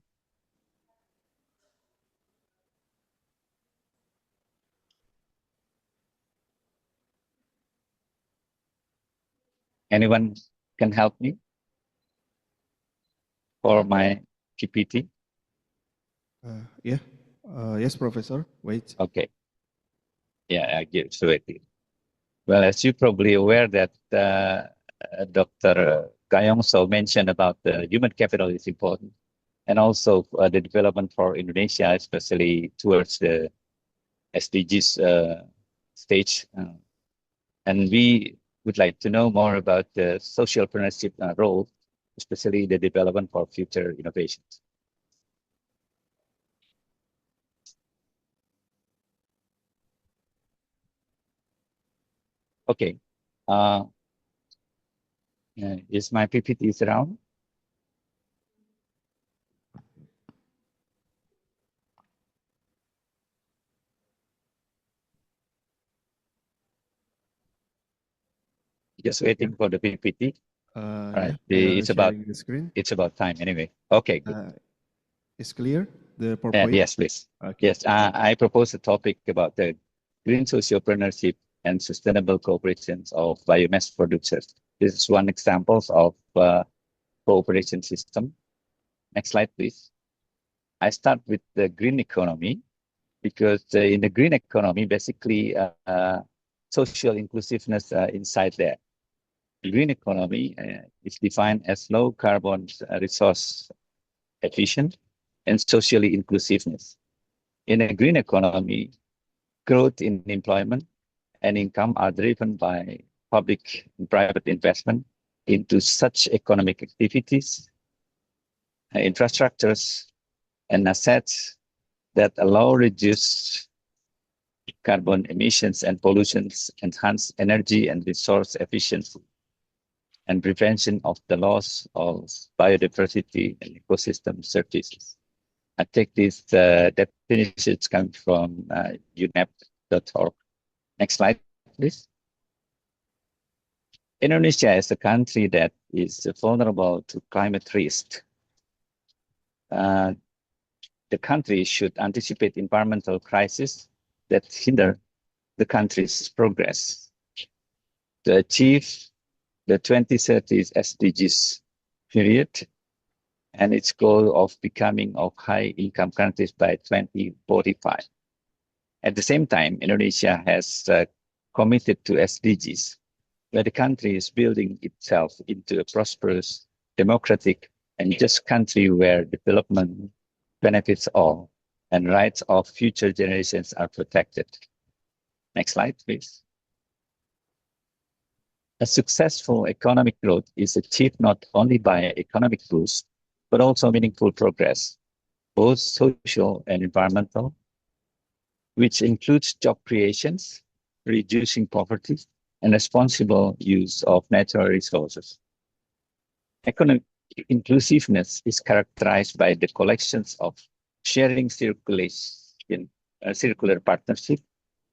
Anyone can help me for my PPT? Yeah. Yes, Professor. Wait. Okay. Yeah, I give to it. Well, as you're probably aware that Dr. Gayong So mentioned about the human capital is important, and also the development for Indonesia, especially towards the SDGs stage. And we would like to know more about the sociopreneurship role, especially the development for future innovations. Okay. Is my PPT around? Just waiting for the PPT. All right. Yeah, It's about sharing the screen. It's about time anyway. Okay. Good. It's clear, the PowerPoint? Yes, please. Okay. Yes, I propose a topic about the green sociopreneurship and sustainable cooperations of biomass producers. This is one example of cooperation system. Next slide, please. I start with the green economy because in the green economy, basically social inclusiveness inside there. The green economy is defined as low carbon resource efficient and socially inclusiveness. In a green economy, growth in employment and income are driven by public and private investment into such economic activities, infrastructures, and assets that allow reduced carbon emissions and pollutions, enhance energy and resource efficiency, and prevention of the loss of biodiversity and ecosystem services. I take these definitions come from UNEP.org. Next slide, please. Indonesia is a country that is vulnerable to climate risk. The country should anticipate environmental crises that hinder the country's progress. To achieve the 2030 SDGs period and its goal of becoming of high-income countries by 2045. At the same time, Indonesia has committed to SDGs, where the country is building itself into a prosperous, democratic, and just country where development benefits all and rights of future generations are protected. Next slide, please. A successful economic growth is achieved not only by economic boost, but also meaningful progress, both social and environmental, which includes job creations, reducing poverty, and responsible use of natural resources. Economic inclusiveness is characterized by the collections of sharing circulation, circular partnership,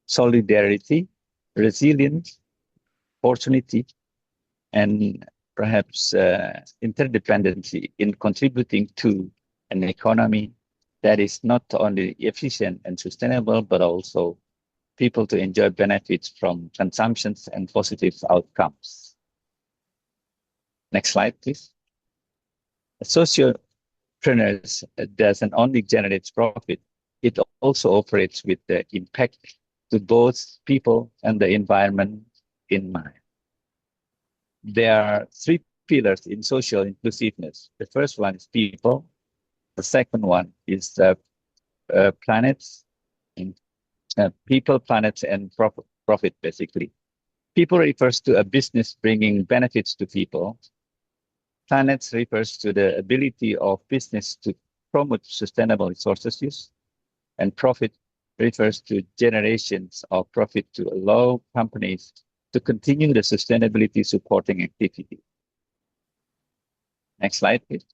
solidarity, resilience, opportunity, and perhaps interdependency in contributing to an economy that is not only efficient and sustainable, but also people to enjoy benefits from consumptions and positive outcomes. Next slide, please. Sociopreneurs doesn't only generate profit, it also operates with the impact to both people and the environment in mind. There are three pillars in social inclusiveness. The first one is people. The second one is planets, and people, planets, and profit, basically. People refers to a business bringing benefits to people. Planets refers to the ability of business to promote sustainable resources use. And profit refers to generations of profit to allow companies to continue the sustainability supporting activity. Next slide, please.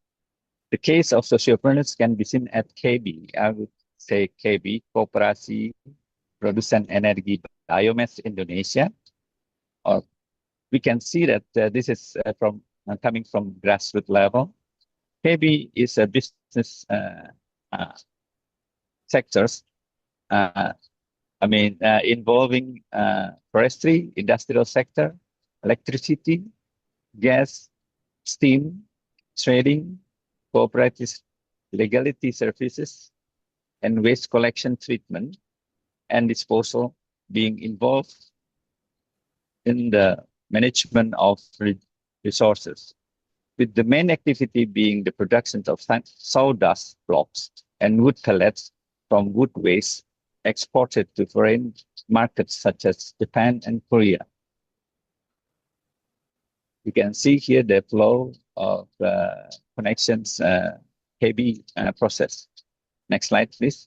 The case of sociopreneurs can be seen at KB. I would say KB, Koperasi Produsen Energi Biomass Indonesia. Or we can see that this is coming from grassroots level. KB is a business sectors. Involving forestry, industrial sector, electricity, gas, steam, trading, cooperative legality services, and waste collection, treatment, and disposal being involved in the management of resources, with the main activity being the production of sawdust blocks and wood pellets from wood waste exported to foreign markets such as Japan and Korea. You can see here the flow of connections KB process. Next slide, please.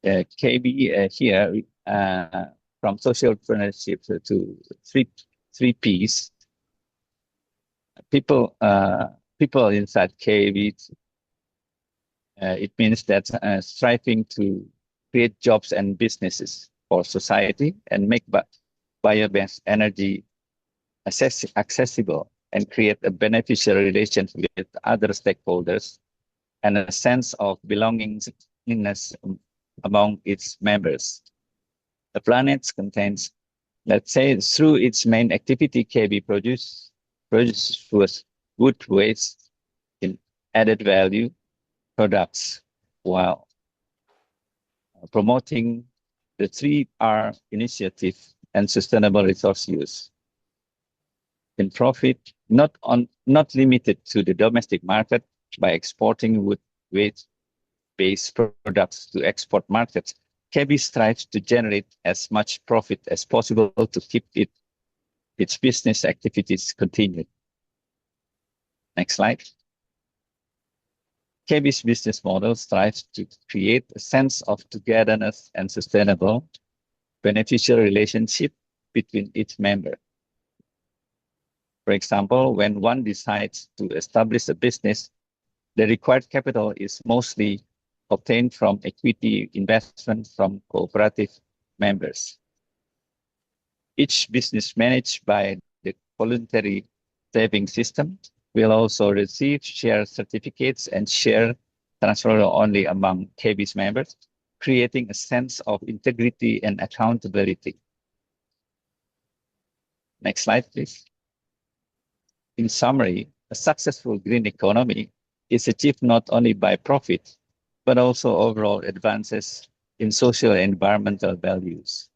KB here from sociopreneurship to three P's. People inside KB. It means that striving to create jobs and businesses for society and make biomass energy accessible and create a beneficial relation with other stakeholders and a sense of belongingness among its members. The planet contains, let's say, through its main activity, KB produces wood waste in added value products while promoting the 3R initiative and sustainable resource use. In profit, not limited to the domestic market by exporting wood waste-based products to export markets, KB strives to generate as much profit as possible to keep its business activities continued. Next slide. KB's business model strives to create a sense of togetherness and sustainable, beneficial relationship between each member. For example, when one decides to establish a business, the required capital is mostly obtained from equity investment from cooperative members. Each business managed by the voluntary saving system will also receive share certificates and share transfer only among KB's members, creating a sense of integrity and accountability. Next slide, please. In summary, a successful green economy is achieved not only by profit, but also overall advances in social and environmental values.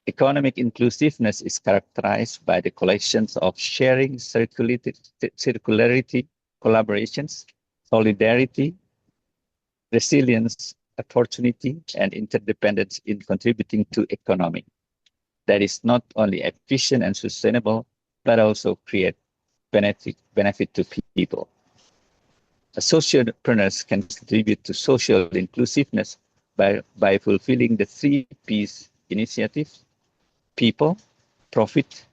Economic inclusiveness is characterized by the collections of sharing, circularity, collaborations, solidarity, resilience, opportunity, and interdependence in contributing to economy that is not only efficient and sustainable, but also create benefit to people. Sociopreneurs can contribute to social inclusiveness by fulfilling the 3 P's initiative: people, profit,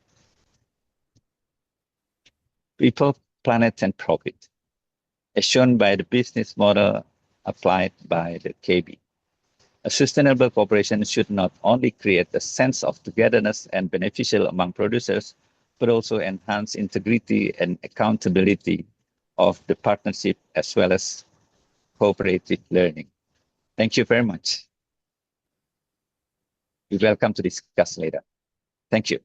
people, planet, and profit, as shown by the business model applied by the KB. A sustainable cooperation should not only create a sense of togetherness and beneficial among producers, but also enhance integrity and accountability of the partnership as well as cooperative learning. Thank you very much. You're welcome to discuss later. Thank you.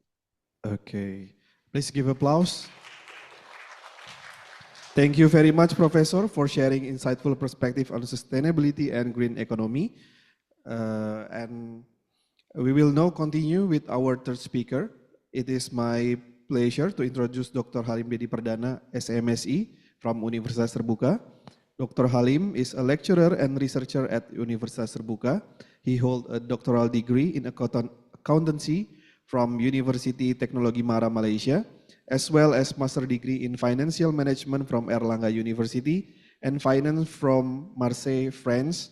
Okay, please give applause. Thank you very much, Professor, for sharing insightful perspective on sustainability and green economy. And we will now continue with our third speaker. It is my pleasure to introduce Dr. Halim Dedy Perdana, M.Sc. from Universitas Terbuka. Dr. Halim is a lecturer and researcher at Universitas Terbuka. He holds a doctoral degree in accountancy from University Teknologi Mara, Malaysia, as well as master degree in financial management from Erlangga University and finance from Marseille, France.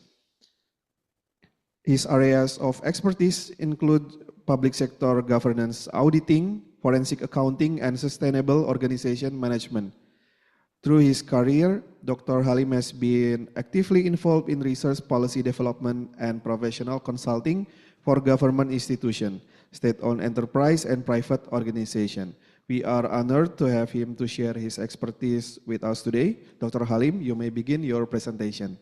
His areas of expertise include public sector governance auditing, forensic accounting, and sustainable organization management. Through his career, Dr. Halim has been actively involved in research, policy development, and professional consulting for government institutions, state-owned enterprise, and private organization. We are honored to have him to share his expertise with us today. Dr. Halim, you may begin your presentation.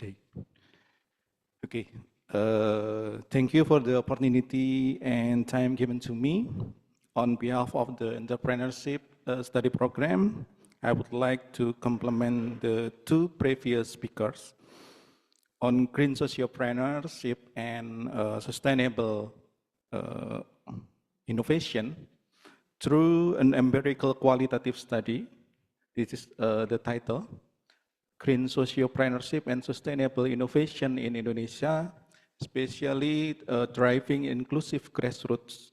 Jay. Okay, thank you for the opportunity and time given to me. On behalf of the Entrepreneurship Study Program, I would like to compliment the two previous speakers on green sociopreneurship and sustainable innovation through an empirical qualitative study. This is the title, Green Sociopreneurship and Sustainable Innovation in Indonesia, especially driving inclusive grassroots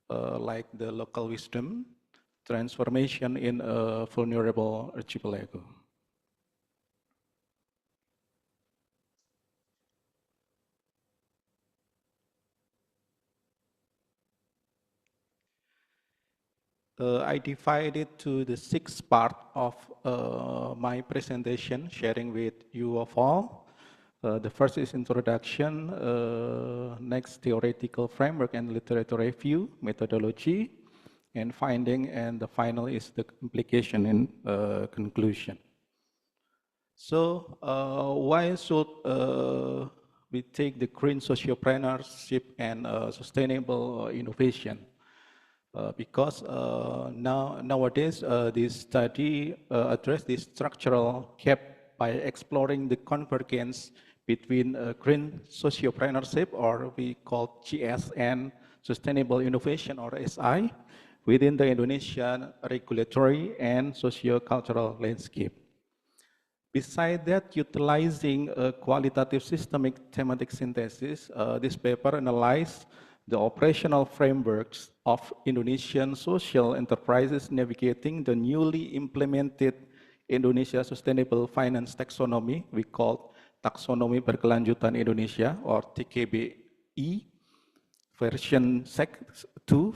like the local wisdom, transformation in a vulnerable archipelago. I divided to the 6th part of my presentation, sharing with you of all. The first is introduction, next theoretical framework and literature review, methodology, and finding, and the final is the implication and conclusion. So why should we take the green sociopreneurship and sustainable innovation? Because nowadays this study addressed this structural gap by exploring the convergence between green sociopreneurship, or we call GS, and sustainable innovation, or SI, within the Indonesian regulatory and socio-cultural landscape. Besides that, utilizing a qualitative systemic thematic synthesis, this paper analyzed the operational frameworks of Indonesian social enterprises navigating the newly implemented Indonesia Sustainable Finance Taxonomy, we call Taksonomi Berkelanjutan Indonesia, or TKBI, version 2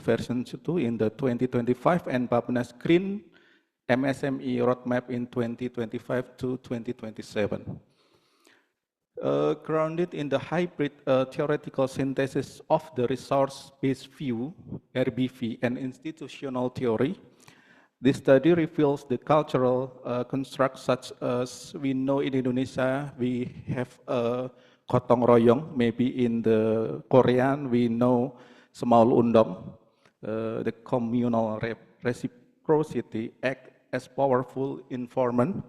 in the 2025, and Bappenas Green MSME roadmap in 2025 to 2027. Grounded in the hybrid theoretical synthesis of the resource-based view, RBV, and institutional theory, this study reveals the cultural constructs such as we know in Indonesia, we have gotong royong, maybe in the Korean, we know semal undang, the communal reciprocity act as powerful informant,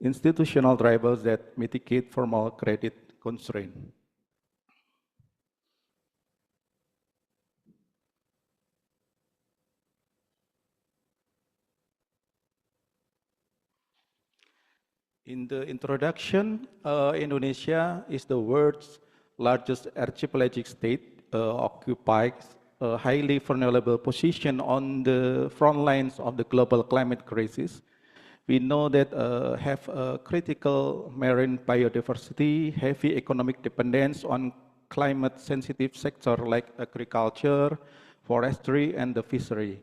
institutional drivers that mitigate formal credit constraint. In the introduction, Indonesia is the world's largest archipelagic state, occupies a highly vulnerable position on the front lines of the global climate crisis. We know that have a critical marine biodiversity, heavy economic dependence on climate-sensitive sector like agriculture, forestry, and the fishery.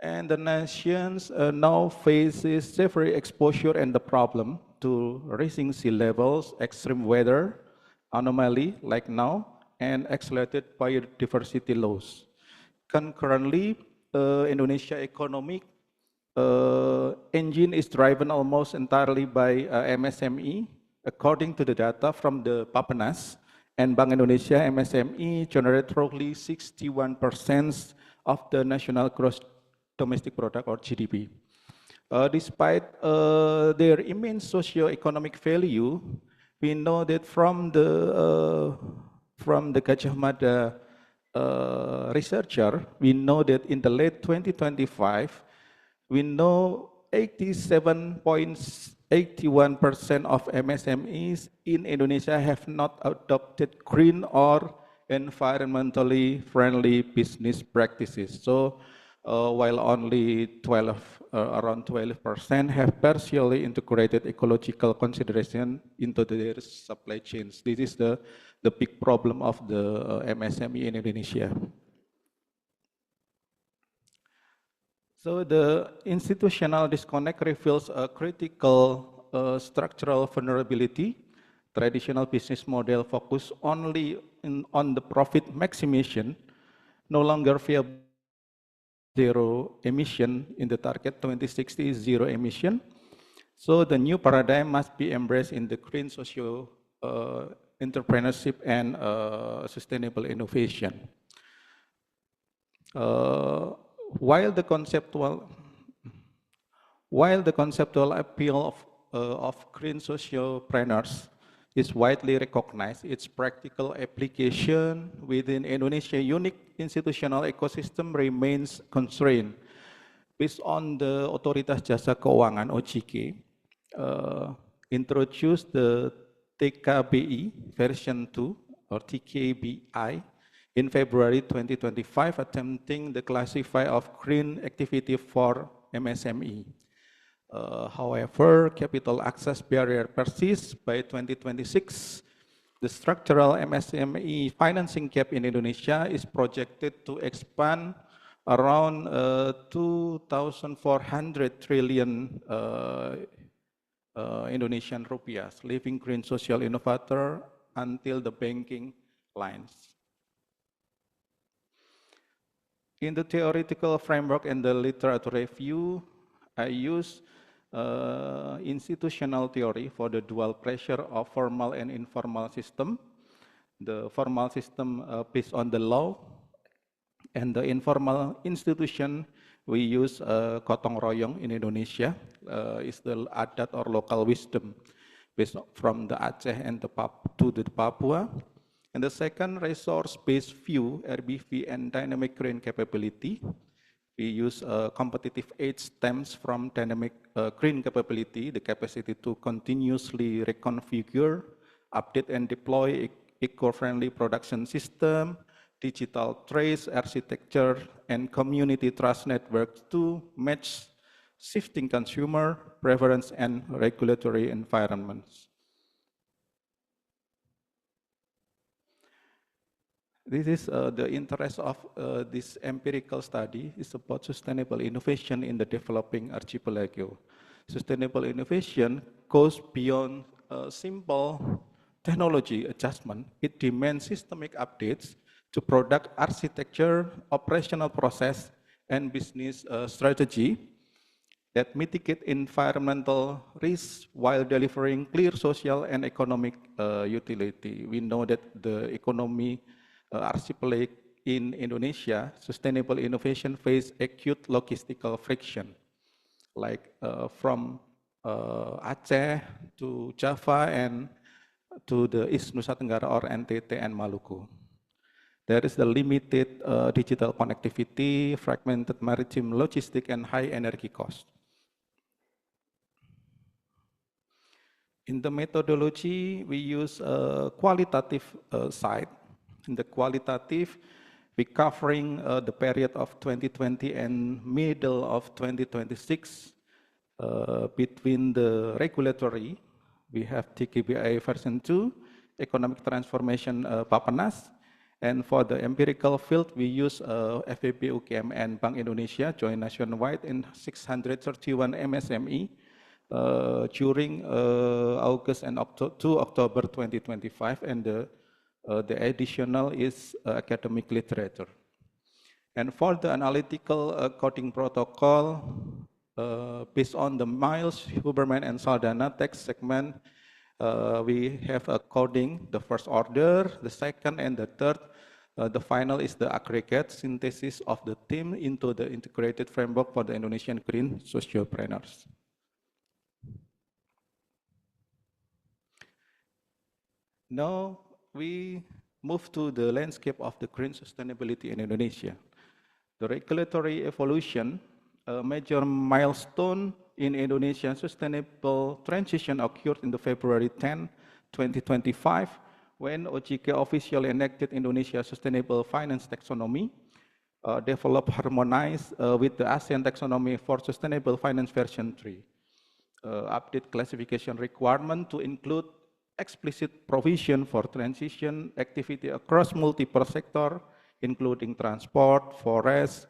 And the nations now faces severe exposure and the problem to rising sea levels, extreme weather, anomaly like now, and accelerated biodiversity loss. Concurrently, Indonesia economic engine is driven almost entirely by MSME. According to the data from the Bappenas and Bank Indonesia, MSME generate roughly 61% of the national gross domestic product, or GDP. Despite their immense socio-economic value, we know that from the Gajah Mada researcher, we know that in the late 2025, we know 87.81% of MSMEs in Indonesia have not adopted green or environmentally friendly business practices. So while only around 12% have partially integrated ecological consideration into their supply chains. This is the big problem of the MSME in Indonesia. So the institutional disconnect reveals a critical structural vulnerability. Traditional business model focus only on the profit maximization, no longer viable. Zero emission in the target 2060 is zero emission. So the new paradigm must be embraced in the green socio entrepreneurship and sustainable innovation. While the conceptual appeal of green sociopreneurs is widely recognized, its practical application within Indonesia's unique institutional ecosystem remains constrained. Based on the Otoritas Jasa Keuangan (OJK), introduced the TKBI version 2 or TKBI in February 2025, attempting the classify of green activity for MSME. However, capital access barrier persists. By 2026, the structural MSME financing gap in Indonesia is projected to expand around 2,400 trillion Indonesian rupiahs, leaving green social innovator until the banking lines. In the theoretical framework and the literature review, I use institutional theory for the dual pressure of formal and informal system. The formal system based on the law, and the informal institution we use gotong royong in Indonesia is the adat or local wisdom based from the Aceh and to the Papua. And the second, resource-based view, RBV, and dynamic green capability. We use competitive aid stems from dynamic green capability, the capacity to continuously reconfigure, update, and deploy eco-friendly production system, digital trace architecture, and community trust networks to match shifting consumer preference and regulatory environments. This is the interest of this empirical study is about sustainable innovation in the developing archipelago. Sustainable innovation goes beyond simple technology adjustment. It demands systemic updates to product architecture, operational process, and business strategy that mitigate environmental risks while delivering clear social and economic utility. We know that the economy archipelago in Indonesia, sustainable innovation face acute logistical friction, like from Aceh to Java and to the East Nusa Tenggara or NTT and Maluku. There is the limited digital connectivity, fragmented maritime logistics, and high energy cost. In the methodology, we use a qualitative side. In the qualitative, we covering the period of 2020 and middle of 2026 between the regulatory. We have TKBI version 2, economic transformation Bapenas, and for the empirical field, we use FEB UT and Bank Indonesia joint nationwide in 631 MSME during August and to October 2025, and the additional is academic literature. And for the analytical coding protocol, based on the Miles, Huberman, and Saldana text segment, we have a coding, the first order, the second, and the third. The final is the aggregate synthesis of the theme into the integrated framework for the Indonesian green sociopreneurs. Now we move to the landscape of the green sustainability in Indonesia. The regulatory evolution, a major milestone in Indonesian sustainable transition occurred in the February 10, 2025, when OJK officially enacted Indonesia Sustainable Finance Taxonomy, developed harmonized with the ASEAN Taxonomy for Sustainable Finance version 3. Update classification requirement to include explicit provision for transition activity across multiple sectors, including transport, forest,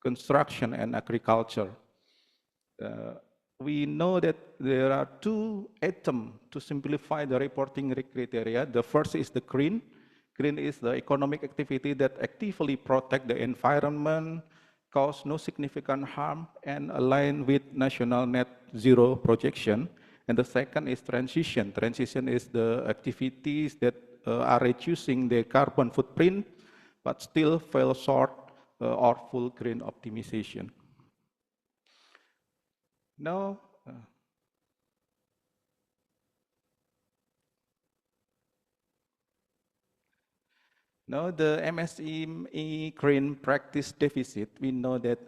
construction, and agriculture. We know that there are two attempts to simplify the reporting criteria. The first is the green. Green is the economic activity that actively protect the environment, cause no significant harm, and align with national net zero projection. And the second is transition. Transition is the activities that are reducing their carbon footprint, but still fall short or full green optimization. Now, now the M.SC green practice deficit, we know that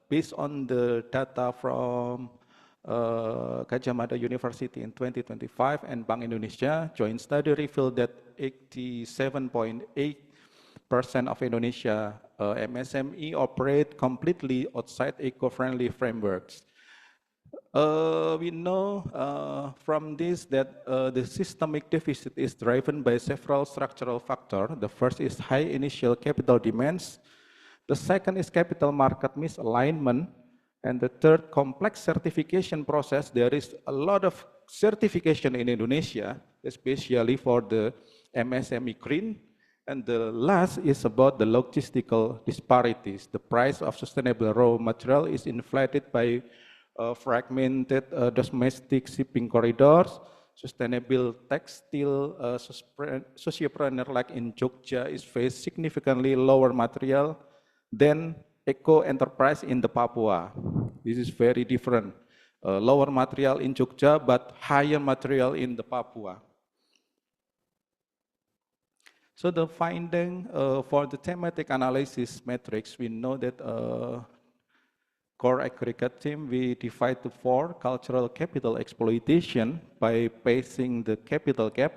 based on the data from Gadjah Mada University in 2025 and Bank Indonesia joint study revealed that 87.8% of Indonesia MSME operate completely outside eco-friendly frameworks. We know from this that the systemic deficit is driven by several structural factors. The first is high initial capital demands. The second is capital market misalignment. And the third, complex certification process. There is a lot of certification in Indonesia, especially for the MSME green. And the last is about the logistical disparities. The price of sustainable raw material is inflated by fragmented domestic shipping corridors. Sustainable textile sociopreneur like in Jogja is face significantly lower material than eco enterprise in the Papua. This is very different. Lower material in Jogja, but higher material in the Papua. So the finding for the thematic analysis matrix, we know that core aggregate team, we divide to 4: cultural capital exploitation by pacing the capital gap,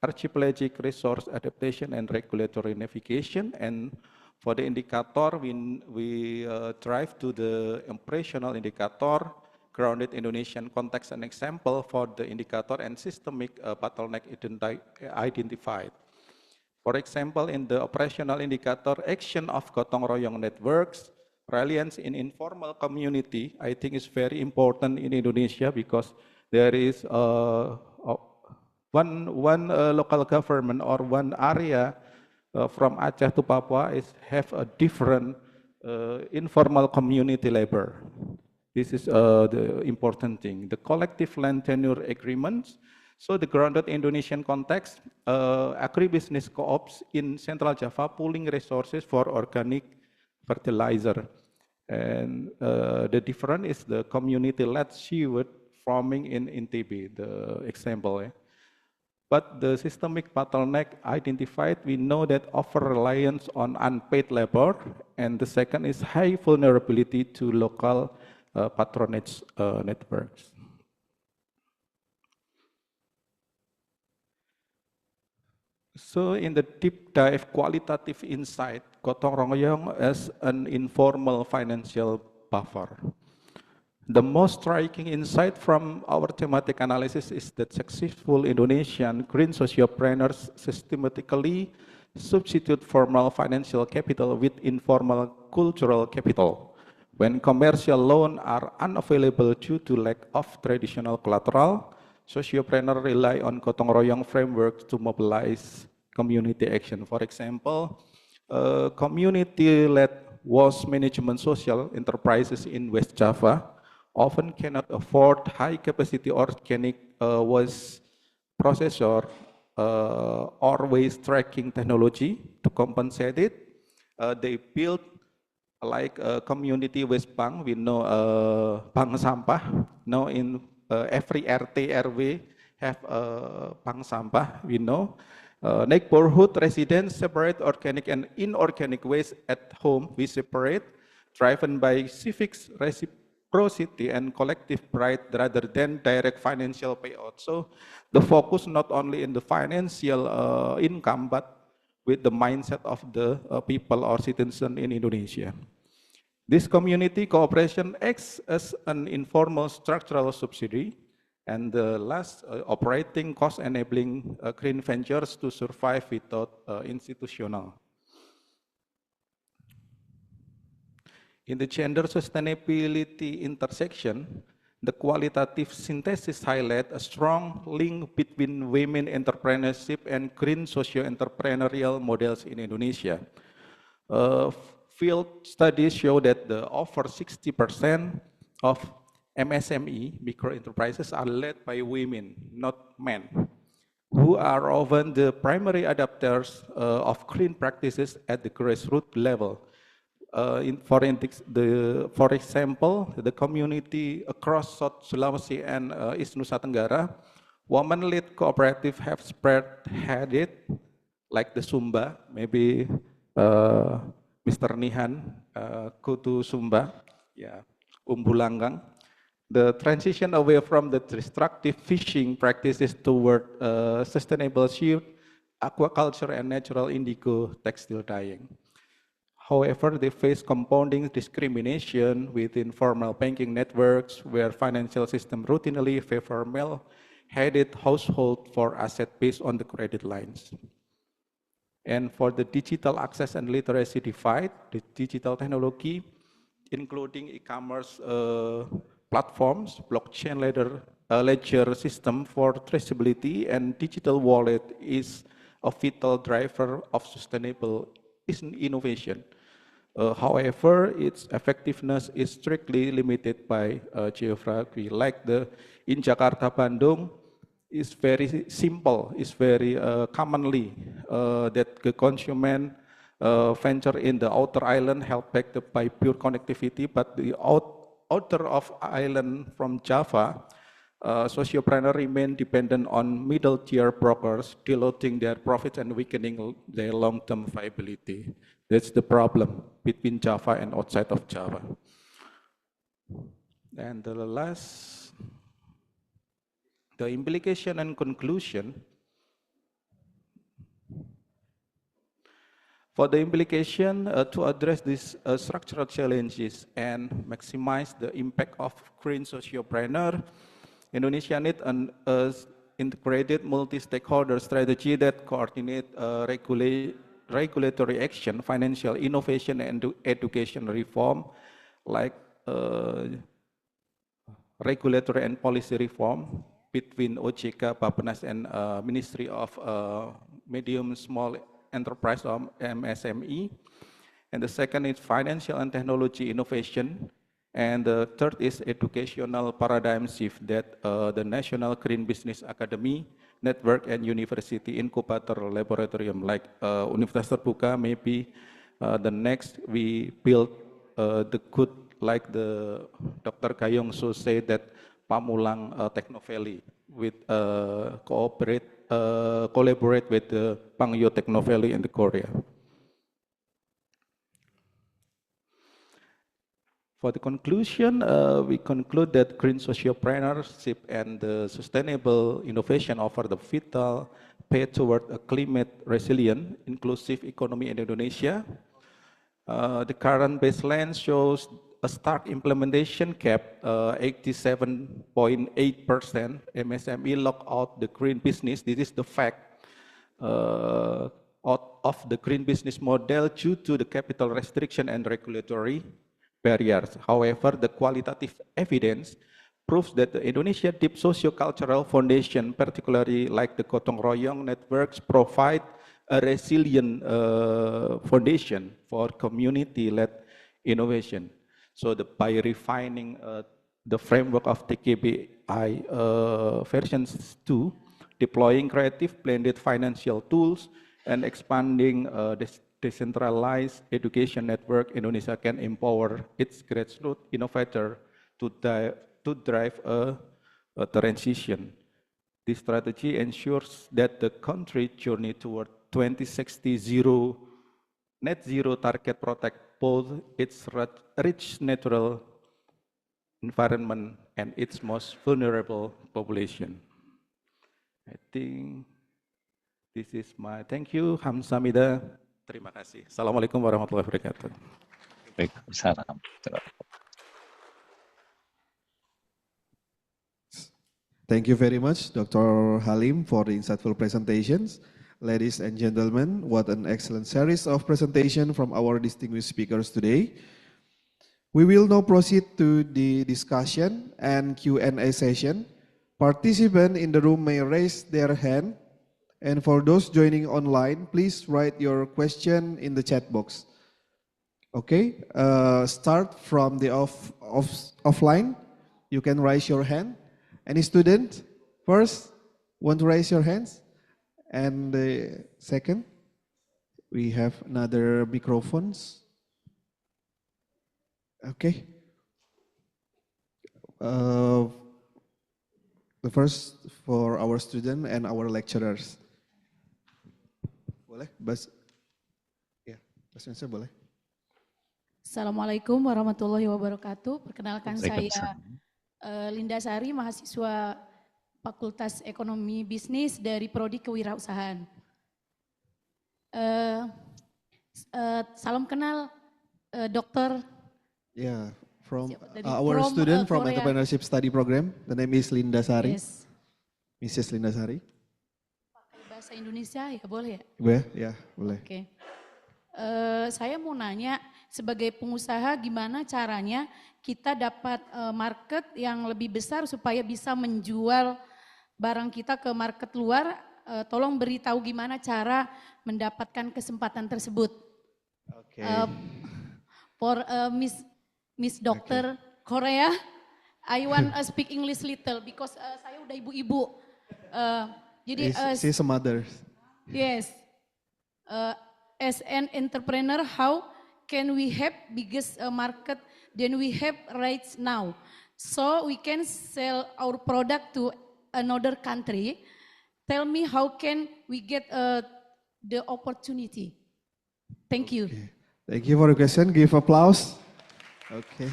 archipelagic resource adaptation and regulatory navigation, and for the indicator, we drive to the operational indicator, grounded Indonesian context and example for the indicator and systemic bottleneck identified. For example, in the operational indicator, action of gotong royong networks, reliance in informal community, I think is very important in Indonesia because there is one local government or one area from Aceh to Papua have a different informal community labor. This is the important thing. The collective land tenure agreements. So the grounded Indonesian context, agribusiness co-ops in Central Java pooling resources for organic fertilizer. And the difference is the community-led seaweed farming in NTB, the example. But the systemic bottleneck identified, we know that over-reliance on unpaid labor, and the second is high vulnerability to local patronage networks. So in the deep dive qualitative insight, gotong royong as an informal financial buffer. The most striking insight from our thematic analysis is that successful Indonesian green sociopreneurs systematically substitute formal financial capital with informal cultural capital. When commercial loans are unavailable due to lack of traditional collateral, sociopreneurs rely on gotong royong framework to mobilize community action. For example, community-led waste management social enterprises in West Java often cannot afford high-capacity organic waste processor or waste tracking technology to compensate it. They build like a community waste bank. We know bank sampah. Now in every RT, RW have a bank sampah, we know. Neighborhood residents separate organic and inorganic waste at home. We separate, driven by civics reciprocity and collective pride rather than direct financial payout. So the focus not only in the financial income, but with the mindset of the people or citizens in Indonesia. This community cooperation acts as an informal structural subsidy, and the last, operating cost enabling green ventures to survive without institutional. In the gender sustainability intersection, the qualitative synthesis highlight a strong link between women entrepreneurship and green socio-entrepreneurial models in Indonesia. field studies show that the over 60% of MSME, micro enterprises, are led by women, not men, who are often the primary adapters of clean practices at the grassroots level. For example, the community across South Sulawesi and East Nusa Tenggara, women-led cooperative have spearheaded, like the Sumba, maybe Mr. Nihan, Kutu Sumba, yeah, Umbulanggang. The transition away from the destructive fishing practices toward sustainable sheep, aquaculture, and natural indigo textile dyeing. However, they face compounding discrimination within formal banking networks where financial systems routinely favor male-headed households for assets based on the credit lines. And for the digital access and literacy divide, the digital technology, including e-commerce platforms, blockchain ledger system for traceability, and digital wallet is a vital driver of sustainable innovation. However, its effectiveness is strictly limited by geography. Like in Jakarta, Bandung, is very simple, is very commonly that the consumer venture in the outer island held back by pure connectivity, but the outer of island from Java, sociopreneur remain dependent on middle-tier brokers, diluting their profits and weakening their long-term viability. That's the problem between Java and outside of Java. And the last, the implication and conclusion. For the implication to address these structural challenges and maximize the impact of green sociopreneur, Indonesia needs an integrated multi-stakeholder strategy that coordinates regulatory action, financial innovation, and education reform, like regulatory and policy reform between OJK, Bappenas, and Ministry of Medium Small Enterprise or MSME. And the second is financial and technology innovation. And the third is educational paradigm shift that the National Green Business Academy Network and University Incubator Laboratorium like Universitas Terbuka, maybe the next we build the good, like the Dr. Gayong So say that Pamulang Techno Valley with collaborate with the Pangyo Techno Valley in the Korea. For the conclusion, we conclude that green sociopreneurship and the sustainable innovation offer the vital path toward a climate resilient, inclusive economy in Indonesia. The current baseline shows a stark implementation gap, 87.8%. MSME lock out the green business. This is the fact out of the green business model due to the capital restriction and regulatory barriers. However, the qualitative evidence proves that the Indonesia deep socio-cultural foundation, particularly like the Gotong Royong networks, provide a resilient foundation for community-led innovation. So by refining the framework of TKBI version 2, deploying creative blended financial tools, and expanding this decentralized education network, Indonesia can empower its grassroots innovator to drive a transition. This strategy ensures that the country journey toward 2060 net zero target protect both its rich natural environment and its most vulnerable population. I think this is my thank you. Hamsamida. Terima kasih. Assalamualaikum warahmatullahi wabarakatuh. Waalaikumsalam. Thank you very much, Dr. Halim, for the insightful presentations. Ladies and gentlemen, what an excellent series of presentation from our distinguished speakers today. We will now proceed to the discussion and Q&A session. Participants in the room may raise their hand. And for those joining online, please write your question in the chat box. Okay, start from the offline. You can raise your hand. Any student first want to raise your hands? And the second, we have another microphones. Okay. The first for our student and our lecturers. Boleh, ya, bahasa Indonesia boleh. Assalamualaikum warahmatullahi wabarakatuh. Perkenalkan saya Linda Sari, mahasiswa Fakultas Ekonomi Bisnis dari Prodi Kewirausahaan. Salam kenal Dokter. Yeah, from our student from Entrepreneurship Study Program. The name is Linda Sari. Yes. Mrs. Linda Sari. Pakai bahasa Indonesia ya boleh ya? Boleh, ya boleh. Oke. Saya mau nanya sebagai pengusaha gimana caranya kita dapat market yang lebih besar supaya bisa menjual barang kita ke market luar. Tolong beritahu gimana cara mendapatkan kesempatan tersebut. Oke. For Miss Dokter Korea, I want speak English little because saya udah ibu-ibu. Jadi she's a mother. Yes. As an entrepreneur, how can we have biggest market than we have right now? So we can sell our product to another country. Tell me how can we get the opportunity? Thank you. Okay. Thank you for the question. Give applause. Okay.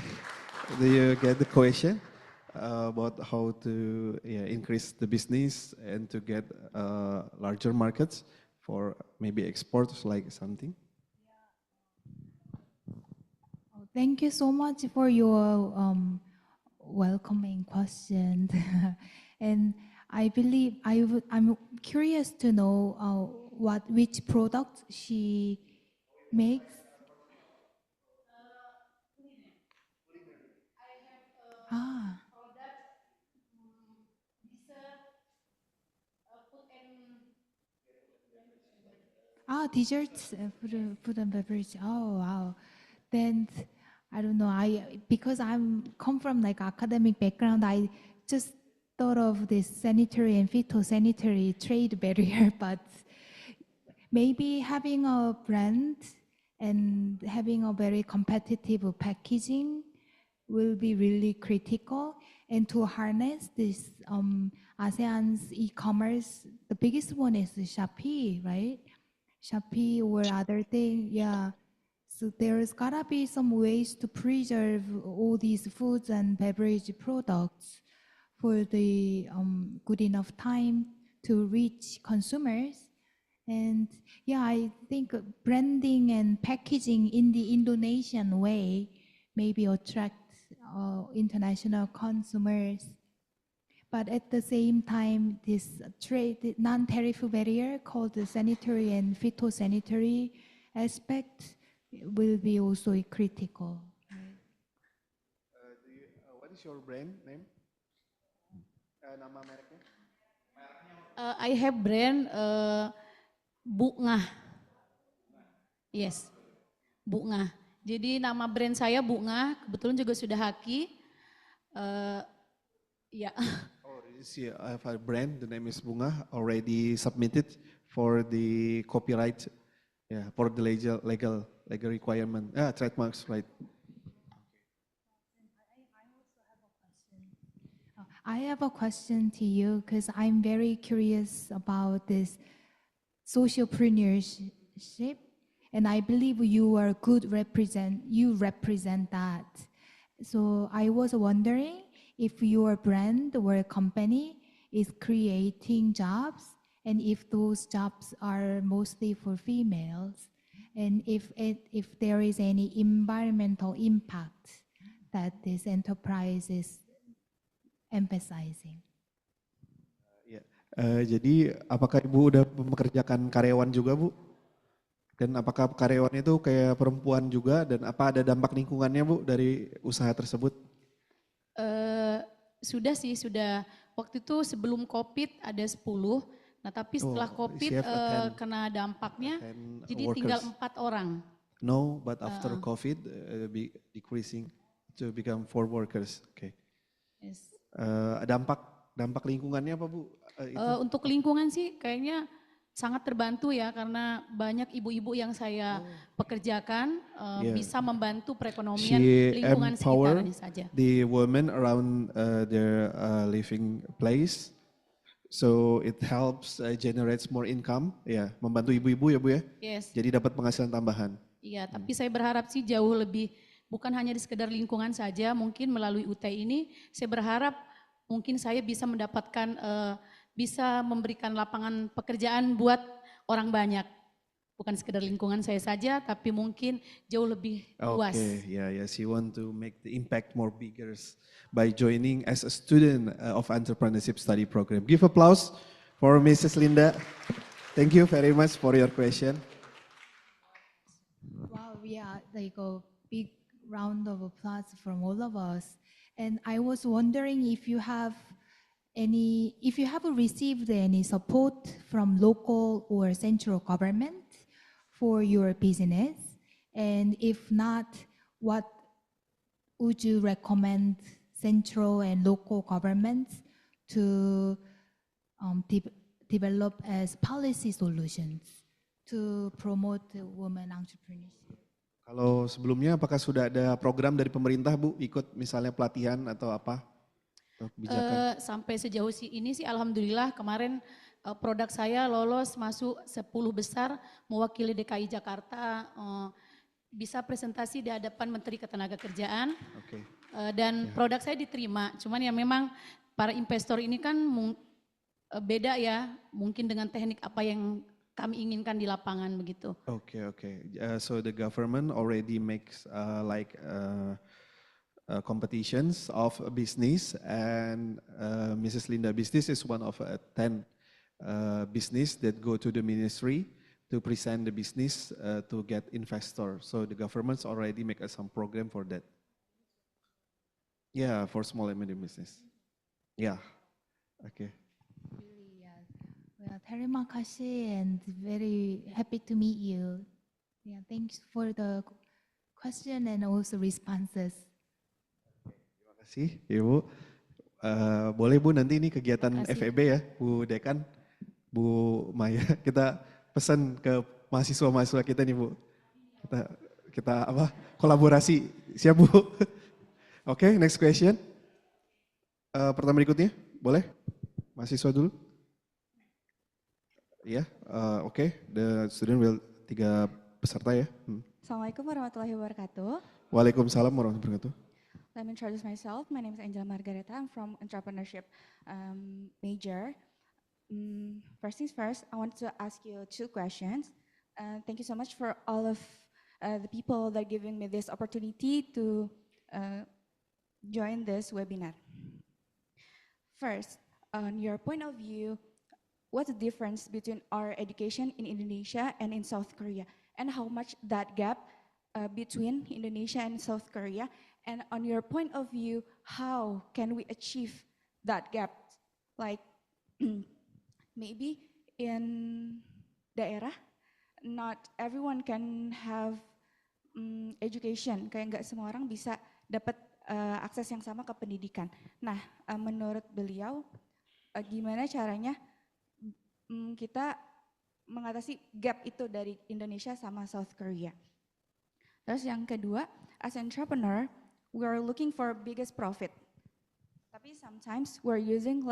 Do you get the question about how to increase the business and to get larger markets for maybe exports like something? Thank you so much for your welcoming question. And I believe I'm curious to know which product she makes. Desserts, food and beverage. Oh wow. Then I don't know. Because I'm come from like academic background, I just thought of this sanitary and phytosanitary trade barrier, but maybe having a brand and having a very competitive packaging will be really critical. And to harness this ASEAN's e-commerce, the biggest one is Shopee, right? Shopee or other thing, yeah. So there's gotta be some ways to preserve all these foods and beverage products for the good enough time to reach consumers. And yeah, I think branding and packaging in the Indonesian way maybe attract international consumers. But at the same time, this trade non-tariff barrier called the sanitary and phytosanitary aspect will be also critical. What is your brand name? Nama mereknya? I have brand Bunga. Yes, Bunga. Jadi nama brand saya Bunga, kebetulan juga sudah haki. Ya. Oh, I have a brand, the name is Bunga, already submitted for the copyright, for the legal requirement, trademarks, right? I have a question to you because I'm very curious about this sociopreneurship, and I believe you are you represent that. So I was wondering if your brand or company is creating jobs, and if those jobs are mostly for females, and if there is any environmental impact that this enterprise is emphasizing. Jadi apakah Ibu udah mempekerjakan karyawan juga, Bu? Dan apakah karyawan itu kayak perempuan juga, dan apa ada dampak lingkungannya, Bu, dari usaha tersebut? Sudah sih, sudah. Waktu itu sebelum COVID ada 10, nah tapi setelah COVID kena dampaknya, jadi tinggal 4 orang. No, but after COVID, decreasing to become 4 workers. Okay. Yes. Dampak lingkungannya apa Bu? Untuk lingkungan sih kayaknya sangat terbantu ya karena banyak ibu-ibu yang saya pekerjakan bisa membantu perekonomian lingkungan sekitarnya saja. The women around their living place, so it helps generates more income, ya, membantu ibu-ibu ya Bu ya. Yes. Jadi dapat penghasilan tambahan. Iya, tapi saya berharap sih jauh lebih bukan hanya di sekedar lingkungan saja, mungkin melalui UT ini saya berharap mungkin saya bisa mendapatkan bisa memberikan lapangan pekerjaan buat orang banyak. Bukan sekedar lingkungan saya saja, tapi mungkin jauh lebih luas. Okay, yes, you want to make the impact more bigger by joining as a student of Entrepreneurship Study Program. Give applause for Mrs. Linda. Thank you very much for your question. Wow, yeah, like a big round of applause from all of us. And I was wondering if you have received any support from local or central government for your business, and if not, what would you recommend central and local governments to develop as policy solutions to promote women entrepreneurship? Kalau sebelumnya apakah sudah ada program dari pemerintah Bu ikut misalnya pelatihan atau apa? Sampai sejauh ini sih alhamdulillah kemarin produk saya lolos masuk 10 besar mewakili DKI Jakarta, bisa presentasi di hadapan Menteri Ketenagakerjaan. Okay. Dan produk saya diterima, cuman ya memang para investor ini kan beda ya mungkin dengan teknik apa yang kami inginkan di lapangan begitu. Okay. So the government already makes competitions of business, and Mrs. Linda Business is one of 10 business that go to the ministry to present the business to get investor. So the government's already make some program for that. Yeah, for small and medium business. Yeah, okay. Well, terima kasih and very happy to meet you. Yeah, thanks for the question and also responses. Terima kasih Ibu. Boleh Bu nanti ini kegiatan FEB ya, Bu Dekan, Bu Maya, kita pesan ke mahasiswa-mahasiswa kita nih Bu. Kita kolaborasi, siap Bu? Oke, next question. Pertanyaan berikutnya, boleh? Mahasiswa dulu. Ya, oke. The student will 3 peserta ya. Assalamualaikum warahmatullahi wabarakatuh. Waalaikumsalam warahmatullahi wabarakatuh. Let me introduce myself. My name is Angela Margareta. I'm from Entrepreneurship major. First things first, I want to ask you 2 questions. Thank you so much for all of the people that are giving me this opportunity to join this webinar. First, on your point of view, what's the difference between our education in Indonesia and in South Korea? And how much that gap between Indonesia and South Korea? And on your point of view, how can we achieve that gap? Like maybe in daerah, not everyone can have education. Kayak nggak semua orang bisa dapat akses yang sama ke pendidikan. Nah, menurut beliau, gimana caranya kita mengatasi gap itu dari Indonesia sama South Korea. Terus yang kedua, as an entrepreneur, we are looking for biggest profit. Tapi sometimes we're using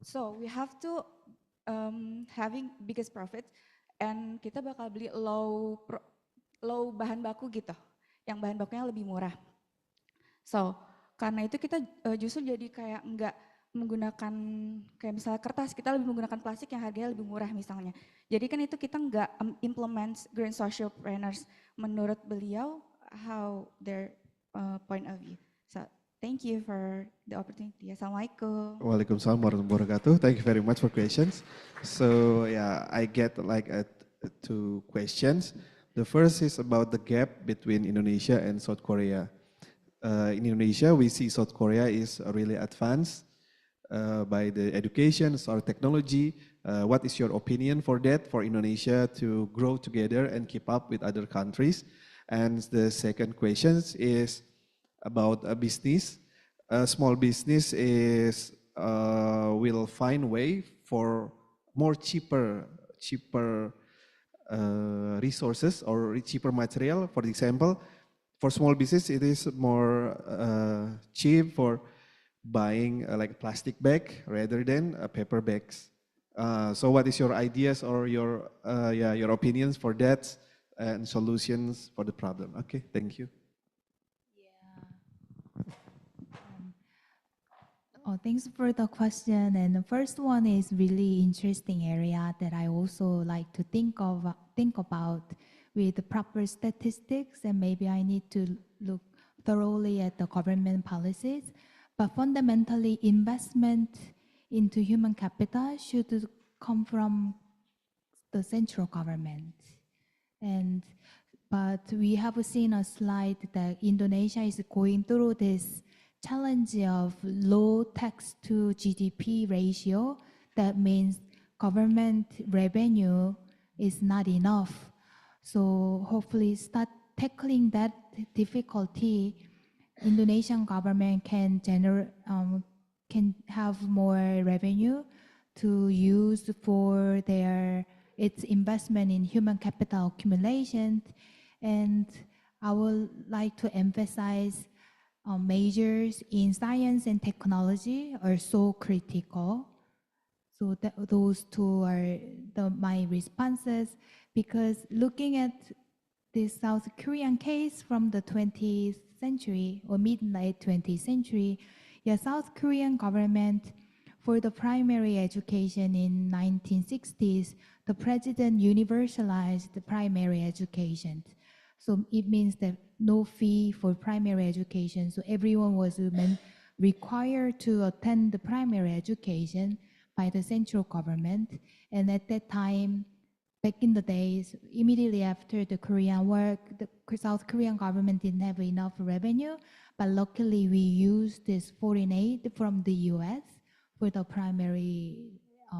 so we have to having biggest profit, and kita bakal beli low bahan baku gitu, yang bahan bakunya lebih murah. So karena itu kita justru jadi kayak enggak menggunakan kayak misalnya kertas, kita lebih menggunakan plastik yang harganya lebih murah misalnya. Jadi kan itu kita nggak implement green sociopreneurship menurut beliau, how their point of view. So thank you for the opportunity. Assalamualaikum. Waalaikumsalam warahmatullahi wabarakatuh. Thank you very much for questions. So yeah, I get 2 questions. The first is about the gap between Indonesia and South Korea. In Indonesia, we see South Korea is really advanced by the educations or technology. What is your opinion for that, for Indonesia to grow together and keep up with other countries? And the second question is about a business. A small business is will find way for more cheaper resources or cheaper material. For example, for small business, it is more cheap for buying like plastic bag rather than paper bags. So what is your ideas or your opinions for that and solutions for the problem? Okay, thank you. Oh, thanks for the question. And the first one is really interesting area that I also like to think about with the proper statistics, and maybe I need to look thoroughly at the government policies. But fundamentally, investment into human capital should come from the central government. But we have seen a slide that Indonesia is going through this challenge of low tax to GDP ratio. That means government revenue is not enough. So hopefully start tackling that difficulty. Indonesian government can have more revenue to use for its investment in human capital accumulation. And I would like to emphasize majors in science and technology are so critical. So those two are my responses, because looking at the South Korean case from the 20th century or mid-late 20th century, South Korean government for the primary education in 1960s, the president universalized the primary education. So it means that no fee for primary education. So everyone was required to attend the primary education by the central government. And at that time, back in the days, immediately after the Korean War, the South Korean government didn't have enough revenue, but luckily we used this foreign aid from the US for the primary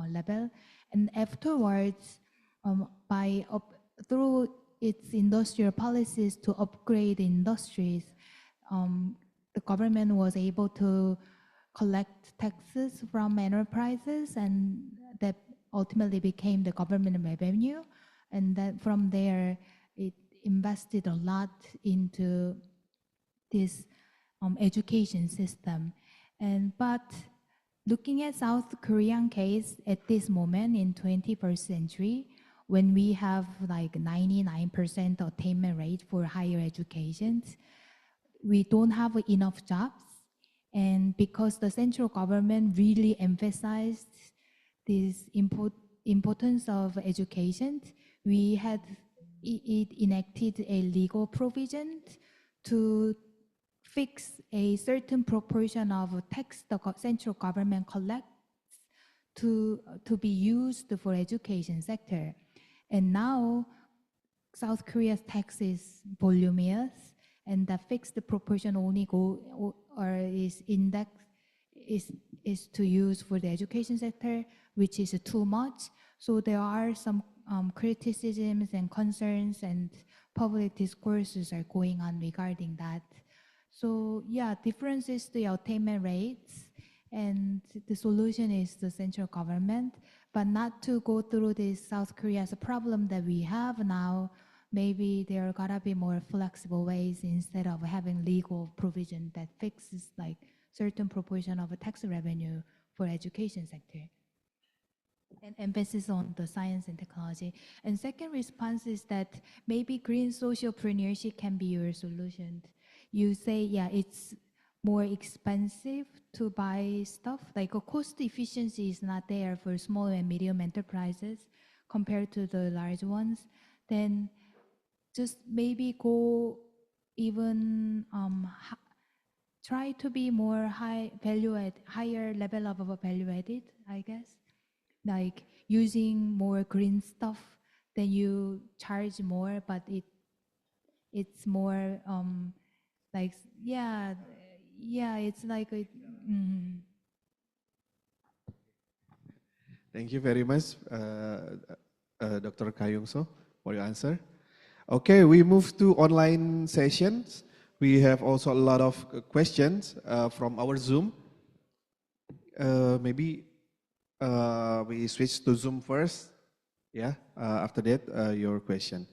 level. And afterwards, through its industrial policies to upgrade industries, the government was able to collect taxes from enterprises, and that ultimately became the government revenue. And that from there, it invested a lot into this education system. But looking at South Korean case at this moment in 21st century, when we have like 99% attainment rate for higher education, we don't have enough jobs. And because the central government really emphasized this importance of education, it enacted a legal provision to fix a certain proportion of tax the central government collects to be used for education sector. And now South Korea's tax is voluminous, and the fixed proportion only is to use for the education sector, which is too much. So there are some criticisms and concerns, and public discourses are going on regarding that. So difference is the attainment rates, and the solution is the central government, but not to go through this South Korea's problem that we have now. Maybe there gotta be more flexible ways instead of having legal provision that fixes like certain proportion of a tax revenue for education sector. And emphasis on the science and technology. And second response is that maybe green sociopreneurship can be your solution. You say, it's more expensive to buy stuff, like a cost efficiency is not there for small and medium enterprises compared to the large ones, then just maybe go even try to be more higher level of value added, I guess. Like using more green stuff, then you charge more, but it's more like it's like Thank you very much, Dr. Kayungso, for your answer. Okay, we move to online sessions. We have also a lot of questions from our Zoom. Maybe we switch to Zoom first. Yeah, after that, your question.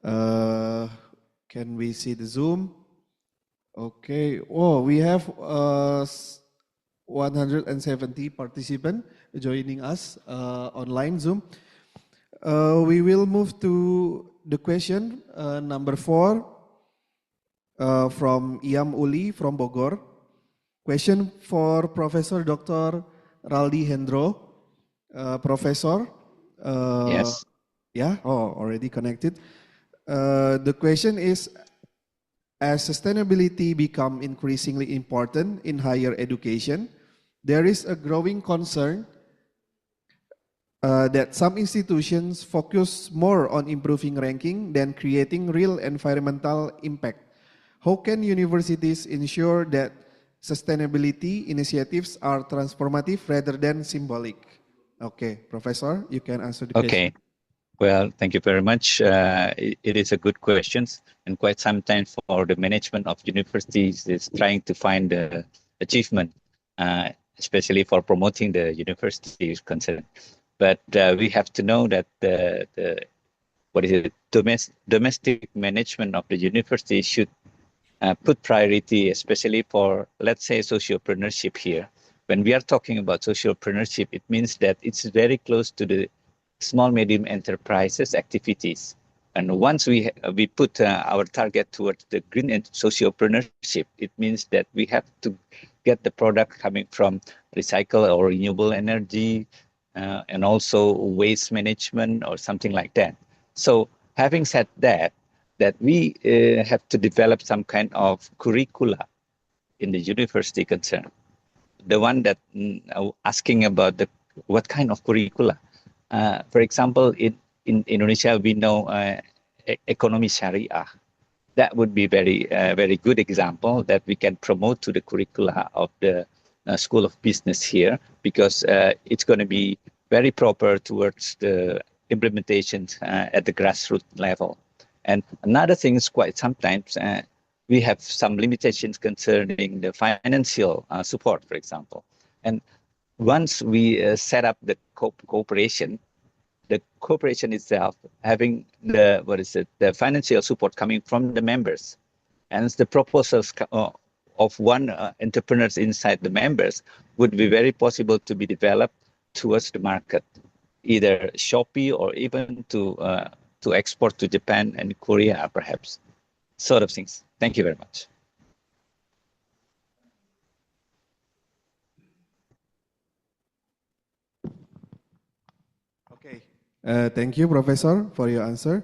Can we see the Zoom? Okay, oh, we have 170 participants joining us online Zoom. We will move to the question number 4 from Iam Uli from Bogor. Question for Professor Dr. Raldi Hendro. Professor. Yes. Yeah, oh, already connected. The question is, as sustainability become increasingly important in higher education, there is a growing concern that some institutions focus more on improving ranking than creating real environmental impact. How can universities ensure that sustainability initiatives are transformative rather than symbolic? Okay, Professor, you can answer the question. Okay. Well, thank you very much. It is a good question, and quite some time for the management of universities is trying to find the achievement, especially for promoting the university is concerned. But we have to know that domestic management of the university should put priority, especially for, let's say, sociopreneurship here. When we are talking about sociopreneurship, it means that it's very close to the small medium enterprises activities, and once we put our target towards the green and sociopreneurship, it means that we have to get the product coming from recycle or renewable energy, and also waste management or something like that. So having said that we have to develop some kind of curricula in the university concern. The one that asking about what kind of curricula. For example, in Indonesia, we know economy Syariah. That would be very good example that we can promote to the curricula of the School of Business here, because it's going to be very proper towards the implementation at the grassroots level. And another thing is quite sometimes we have some limitations concerning the financial support, for example. And once we set up the cooperation itself having the financial support coming from the members, and the proposals of one entrepreneurs inside the members would be very possible to be developed towards the market, either Shopee or even to export to Japan and Korea, perhaps, sort of things. Thank you very much. Okay, thank you, Professor, for your answer.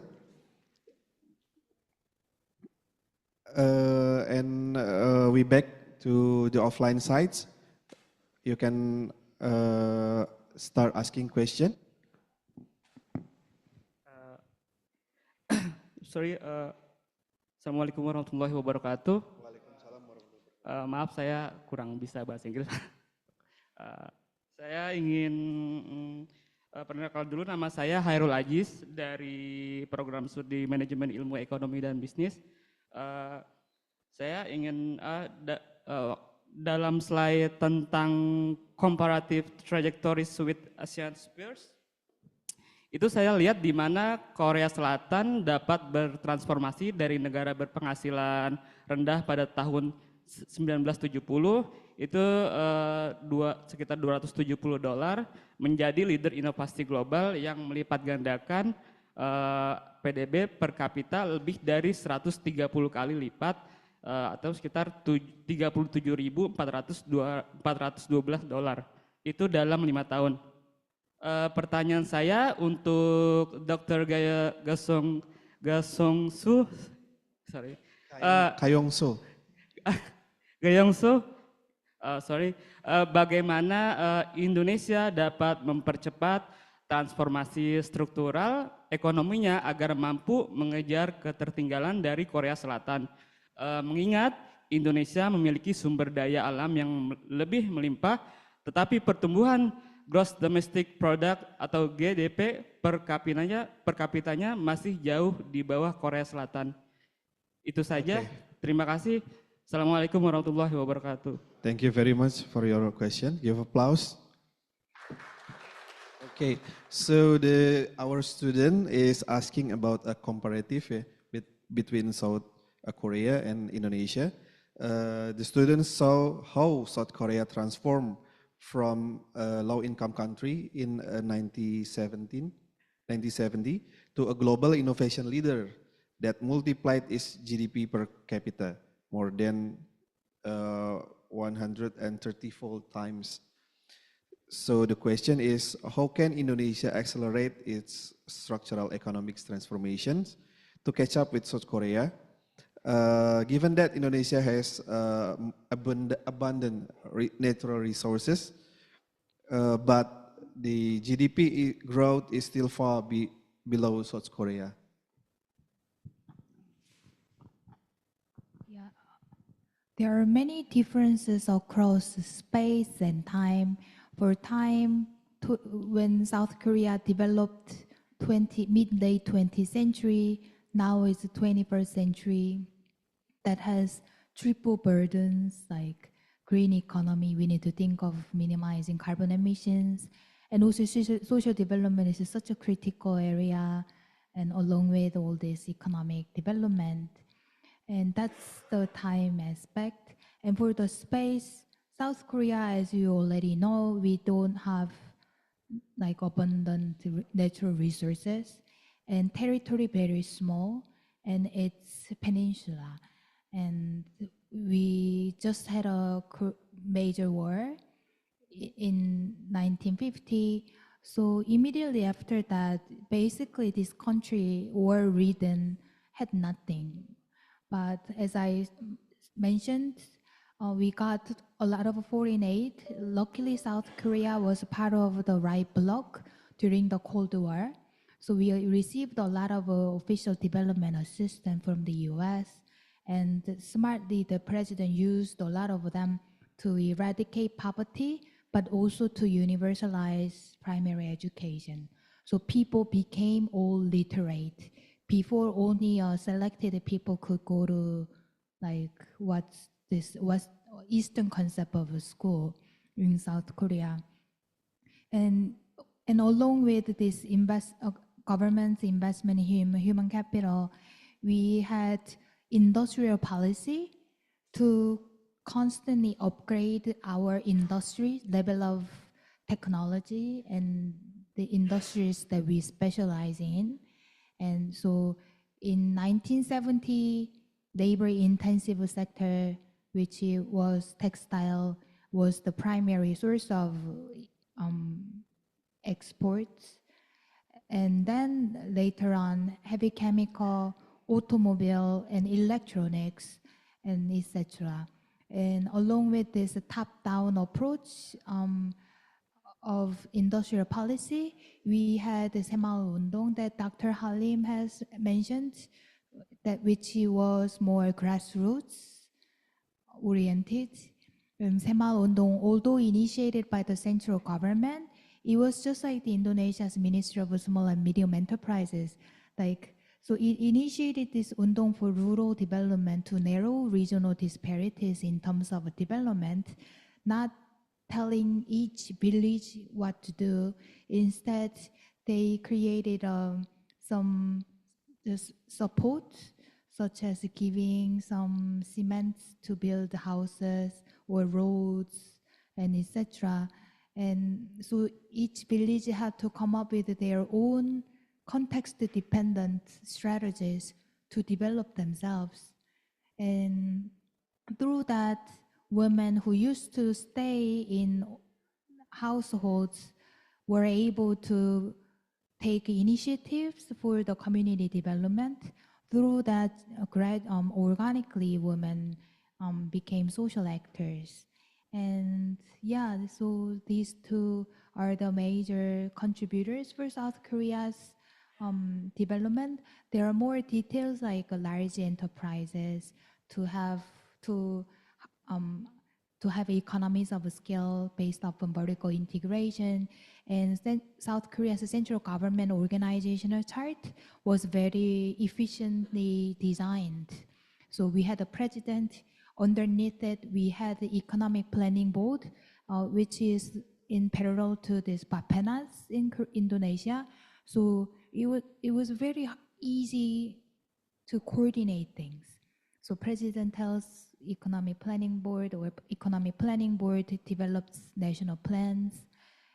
And we back to the offline sites. You can start asking question. Sorry, Assalamualaikum warahmatullahi wabarakatuh. Waalaikumsalam warahmatullahi Maaf, saya kurang bisa bahasa Inggris. Saya ingin perkenalkan dulu, nama saya Hairul Aziz dari program studi manajemen ilmu ekonomi dan bisnis. Saya ingin dalam slide tentang comparative trajectories with Asian peers, itu saya lihat di mana Korea Selatan dapat bertransformasi dari negara berpenghasilan rendah pada tahun 1970 itu sekitar $270 menjadi leader inovasi global yang melipat gandakan PDB per kapita lebih dari 130 kali lipat atau sekitar $37.412 itu dalam 5 tahun. Pertanyaan saya untuk Dr. Gayongsu, bagaimana Indonesia dapat mempercepat transformasi struktural ekonominya agar mampu mengejar ketertinggalan dari Korea Selatan, mengingat Indonesia memiliki sumber daya alam yang lebih melimpah, tetapi pertumbuhan Gross Domestic Product atau GDP per kapitanya masih jauh di bawah Korea Selatan. Itu saja. Terima kasih. Assalamualaikum warahmatullahi wabarakatuh. Thank you very much for your question. Give applause. Okay, so our student is asking about a comparative between South Korea and Indonesia. The students saw how South Korea transformed from a low-income country in 1970 to a global innovation leader that multiplied its GDP per capita more than 130-fold times. So the question is, how can Indonesia accelerate its structural economics transformations to catch up with South Korea? Given that Indonesia has abundant natural resources, but the GDP growth is still far below South Korea. Yeah. There are many differences across space and time. For time, when South Korea developed mid-late 20th century, now it's the 21st century, that has triple burdens like green economy. We need to think of minimizing carbon emissions, and also social development is such a critical area, and along with all this economic development. And that's the time aspect. And for the space, South Korea, as you already know, we don't have like abundant natural resources, and territory very small, and it's peninsula. And we just had a major war in 1950. So immediately after that, basically this country, war-ridden, had nothing. But as I mentioned, we got a lot of foreign aid. Luckily, South Korea was part of the right bloc during the Cold War. So we received a lot of official development assistance from the US. And smartly, the president used a lot of them to eradicate poverty, but also to universalize primary education. So people became all literate. Before, only selected people could go to like what's Eastern concept of a school in South Korea. And along with this government's investment in human capital, we had industrial policy to constantly upgrade our industry level of technology and the industries that we specialize in. And so in 1970, labor-intensive sector, which was textile, was the primary source of exports. And then later on, heavy chemical, automobile, and electronics, and etc. And along with this top-down approach of industrial policy, we had the Undong that Dr. Halim has mentioned, that which was more grassroots oriented. Undong, although initiated by the central government, it was just like the Indonesia's Ministry of Small and Medium Enterprises. So it initiated this Undong for rural development to narrow regional disparities in terms of development, not telling each village what to do. Instead, they created some support, such as giving some cement to build houses or roads and etc. And so each village had to come up with their own context-dependent strategies to develop themselves. And through that, women who used to stay in households were able to take initiatives for the community development. Through that, organically, women became social actors. And yeah, so these two are the major contributors for South Korea's development. There are more details like large enterprises to to have economies of scale based upon vertical integration. And South Korea's central government organizational chart was very efficiently designed. So we had a president. Underneath it, we had the economic planning board, which is in parallel to this Bapenas in Indonesia. So it was very easy to coordinate things. So president tells economic planning board, or economic planning board develops national plans,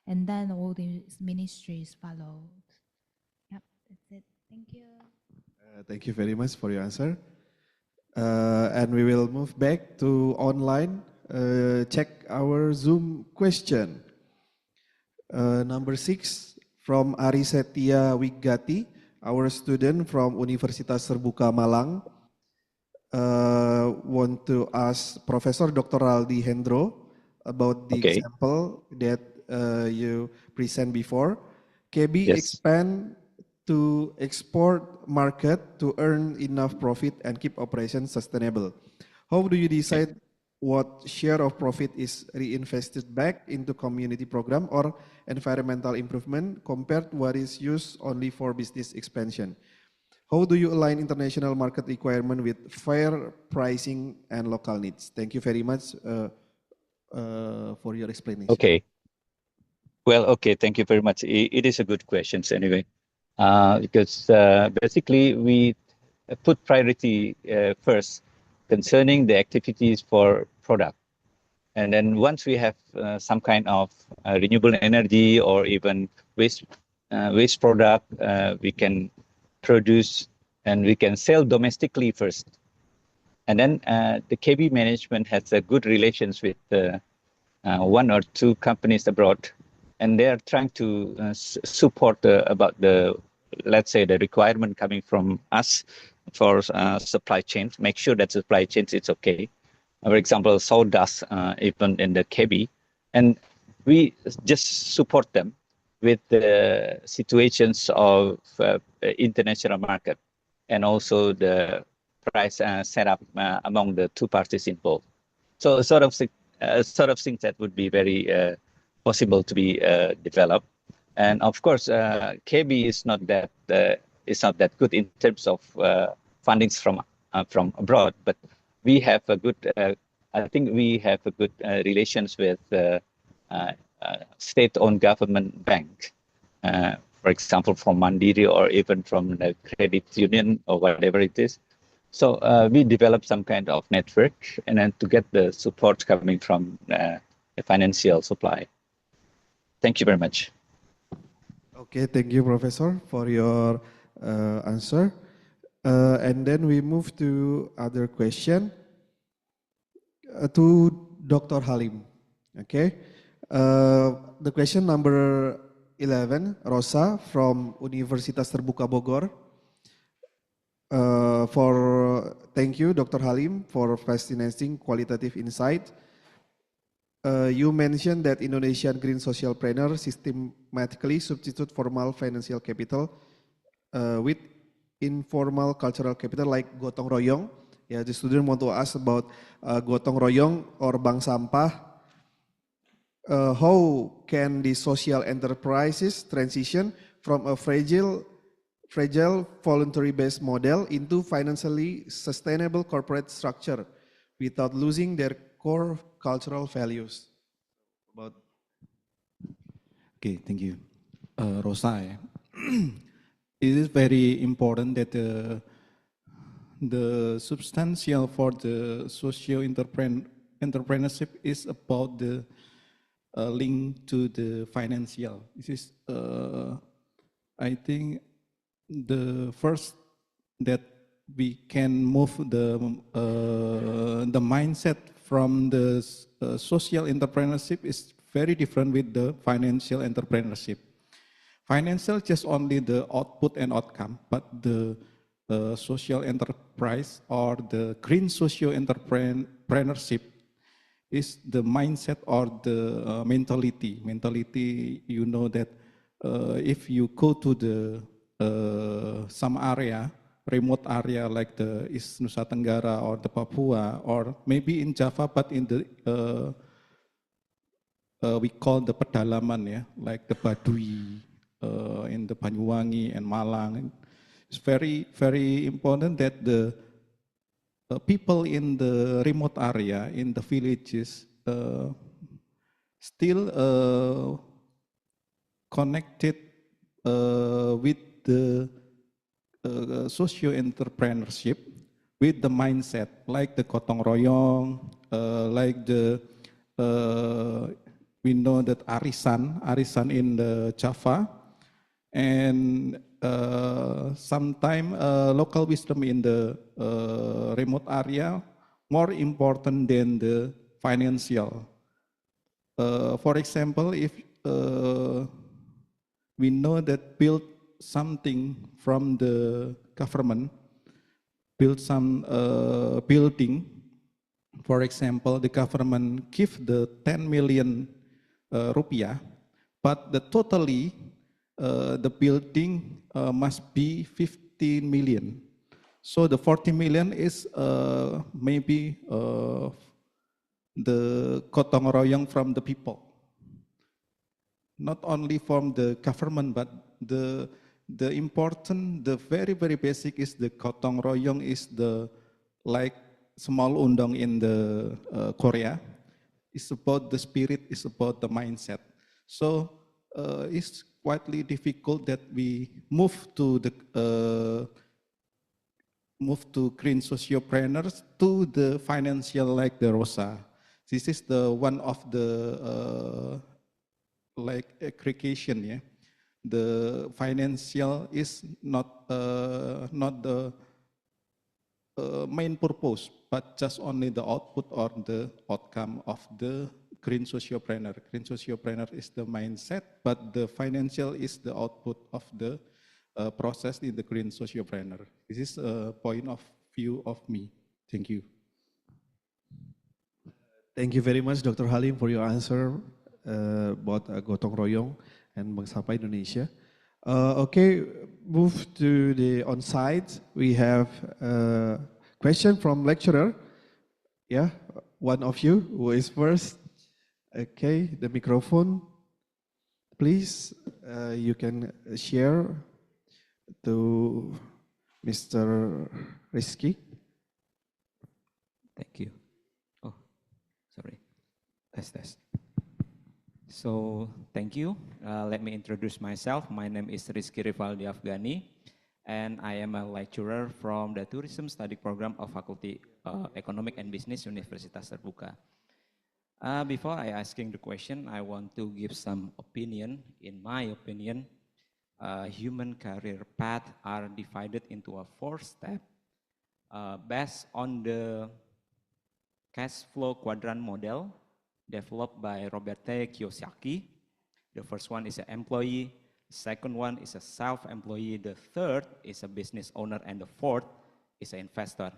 and then all these ministries followed. Yep, that's it. Thank you. Thank you very much for your answer. And we will move back to online. Check our Zoom question. Number 6 from Arisetia Wigati, our student from Universitas Terbuka Malang, want to ask Professor Dr. Raldi Hendro about the example that you present before. KB expand to export market to earn enough profit and keep operations sustainable. How do you decide what share of profit is reinvested back into community program or environmental improvement compared to what is used only for business expansion? How do you align international market requirement with fair pricing and local needs? Thank you very much for your explanation. Okay. Well, okay, thank you very much. It is a good question anyway, because basically we put priority first concerning the activities for product. And then once we have some kind of renewable energy or even waste product, we can produce and we can sell domestically first. And then the KB management has a good relations with 1 or 2 companies abroad, and they are trying to support about the, let's say, the requirement coming from us for supply chain, make sure that supply chain is okay. For example, sawdust, even in the KB, and we just support them with the situations of international market and also the price setup among the 2 parties involved. So sort of things that would be very possible to be developed. And of course, KB is not that good in terms of fundings from abroad, but we have a good. I think we have a good relations with state-owned government bank, for example, from Mandiri or even from the credit union or whatever it is. So we develop some kind of network, and then to get the support coming from the financial supply. Thank you very much. Okay, thank you, Professor, for your answer. And then we move to other question to Dr. Halim. Okay, the question number 11, Rosa from Universitas Terbuka Bogor. Thank you, Dr. Halim, for fascinating qualitative insight. You mentioned that Indonesian green socialpreneur systematically substitute formal financial capital with informal cultural capital like gotong royong. Yeah, the student want to ask about gotong royong or bank sampah. How can the social enterprises transition from a fragile voluntary-based model into financially sustainable corporate structure without losing their core cultural values? Okay, thank you. Rosa, it is very important that the substantial for the socio-entrepreneurship is about the link to the financial. This is, I think, the first that we can move the mindset from the social entrepreneurship is very different with the financial entrepreneurship. Financial just only the output and outcome, but the social enterprise or the green socio entrepreneurship is the mindset or the mentality. Mentality, you know that if you go to the some area remote area like the East Nusa Tenggara or the Papua, or maybe in Java, but in the we call the pedalaman, yeah, like the Baduy in the Banyuwangi and Malang. It's very, very important that the people in the remote area, in the villages, still connected with the socio-entrepreneurship, with the mindset, like the gotong royong, like the we know that arisan in the Java, and sometimes local wisdom in the remote area more important than the financial. For example, if we know that build something from the government, build some building, for example, the government give the 10 million rupiah, but the totally the building must be 15 million. So the 40 million is maybe the gotong royong from the people. Not only from the government, but the important, the very, very basic is the gotong royong is the like small undang in the Korea. It's about the spirit, it's about the mindset. So it's quite difficult that we move to the green sociopreneurs to the financial like the Rosa. This is the one of the like aggregation, yeah. The financial is not the main purpose, but just only the output or the outcome of the green sociopreneur. Green sociopreneur is the mindset, but the financial is the output of the process in the green sociopreneur. This is a point of view of me. Thank you. Thank you very much, Dr. Halim, for your answer about gotong royong and Bank Sampah Indonesia. Okay, move to the on-site. We have a question from lecturer. Yeah, one of you who is first. Okay, the microphone, please. You can share to Mr. Rizky. Thank you. Oh, sorry. Test. So, thank you. Let me introduce myself. My name is Rizky Rivaldi Afghani, and I am a lecturer from the Tourism Study Program of Faculty Economic and Business, Universitas Terbuka. Before I asking the question, I want to give some opinion. In my opinion, human career path are divided into a 4-step based on the cash flow quadrant model developed by Robert Kiyosaki. The first one is an employee, the second one is a self-employee, the third is a business owner, and the fourth is an investor.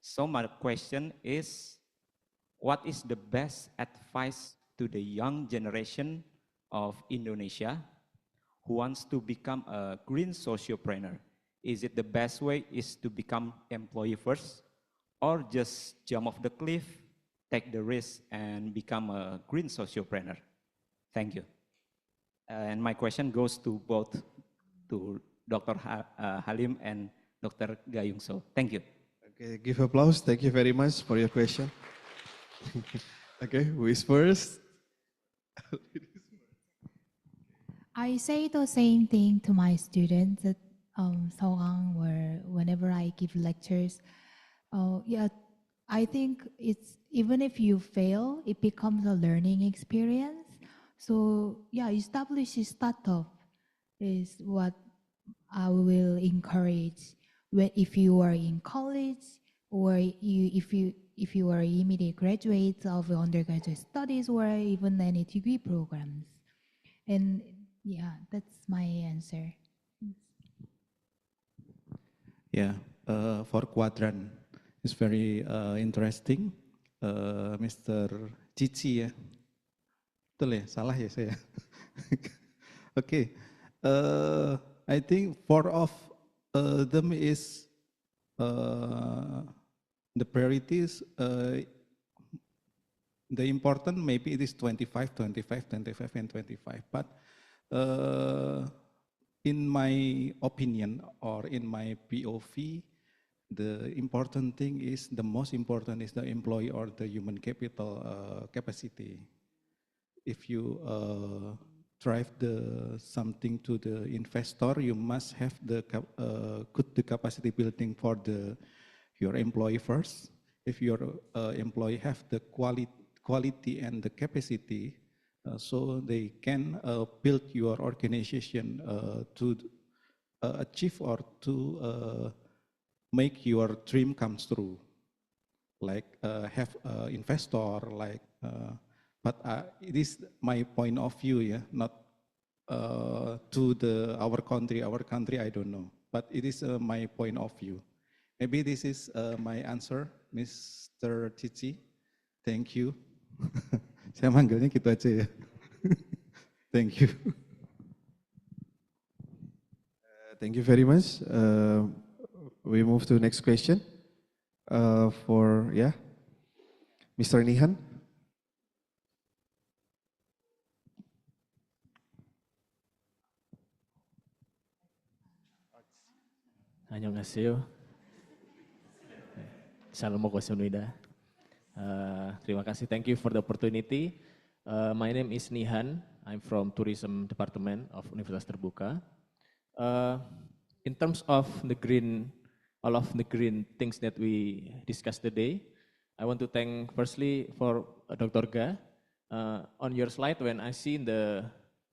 So my question is, what is the best advice to the young generation of Indonesia who wants to become a green sociopreneur? Is it the best way is to become employee first, or just jump off the cliff, take the risk, and become a green sociopreneur? Thank you. And my question goes to both to Dr. Halim and Dr. Gayung So. Thank you. Okay, give applause. Thank you very much for your question. Okay, who is first? I say the same thing to my students that whenever I give lectures. Yeah, I think it's even if you fail, it becomes a learning experience. So yeah, establish a startup is what I will encourage. If you are in college or if you are immediate graduates of undergraduate studies or even any degree programs. And yeah, that's my answer. Yeah, for quadrant, it's very interesting. Mr. Cici ya, betul ya? Salah ya saya? Okay, I think 4 of them is the priorities, the important maybe it is 25, 25, 25, and 25. But in my opinion or in my POV, the important thing is, the most important is the employee or the human capital capacity. If you drive something to the investor, you must have the capacity building for your employee first. If your employee have the quality and the capacity, so they can build your organization to achieve or to make your dream comes true. Like have investor, like. But it is my point of view, yeah, not to our country. Our country, I don't know. But it is my point of view. Maybe this is my answer, Mr. Cici. Thank you. Saya manggilnya gitu aja ya. Thank you. Thank you very much. We move to the next question. Mr. Nihan. Annyeonghaseyo. Salam Koestoer. Terima kasih. Thank you for the opportunity. My name is Nihan. I'm from Tourism Department of Universitas Terbuka. In terms of all of the green things that we discussed today, I want to thank firstly for Dr. Ga. On your slide, when I see the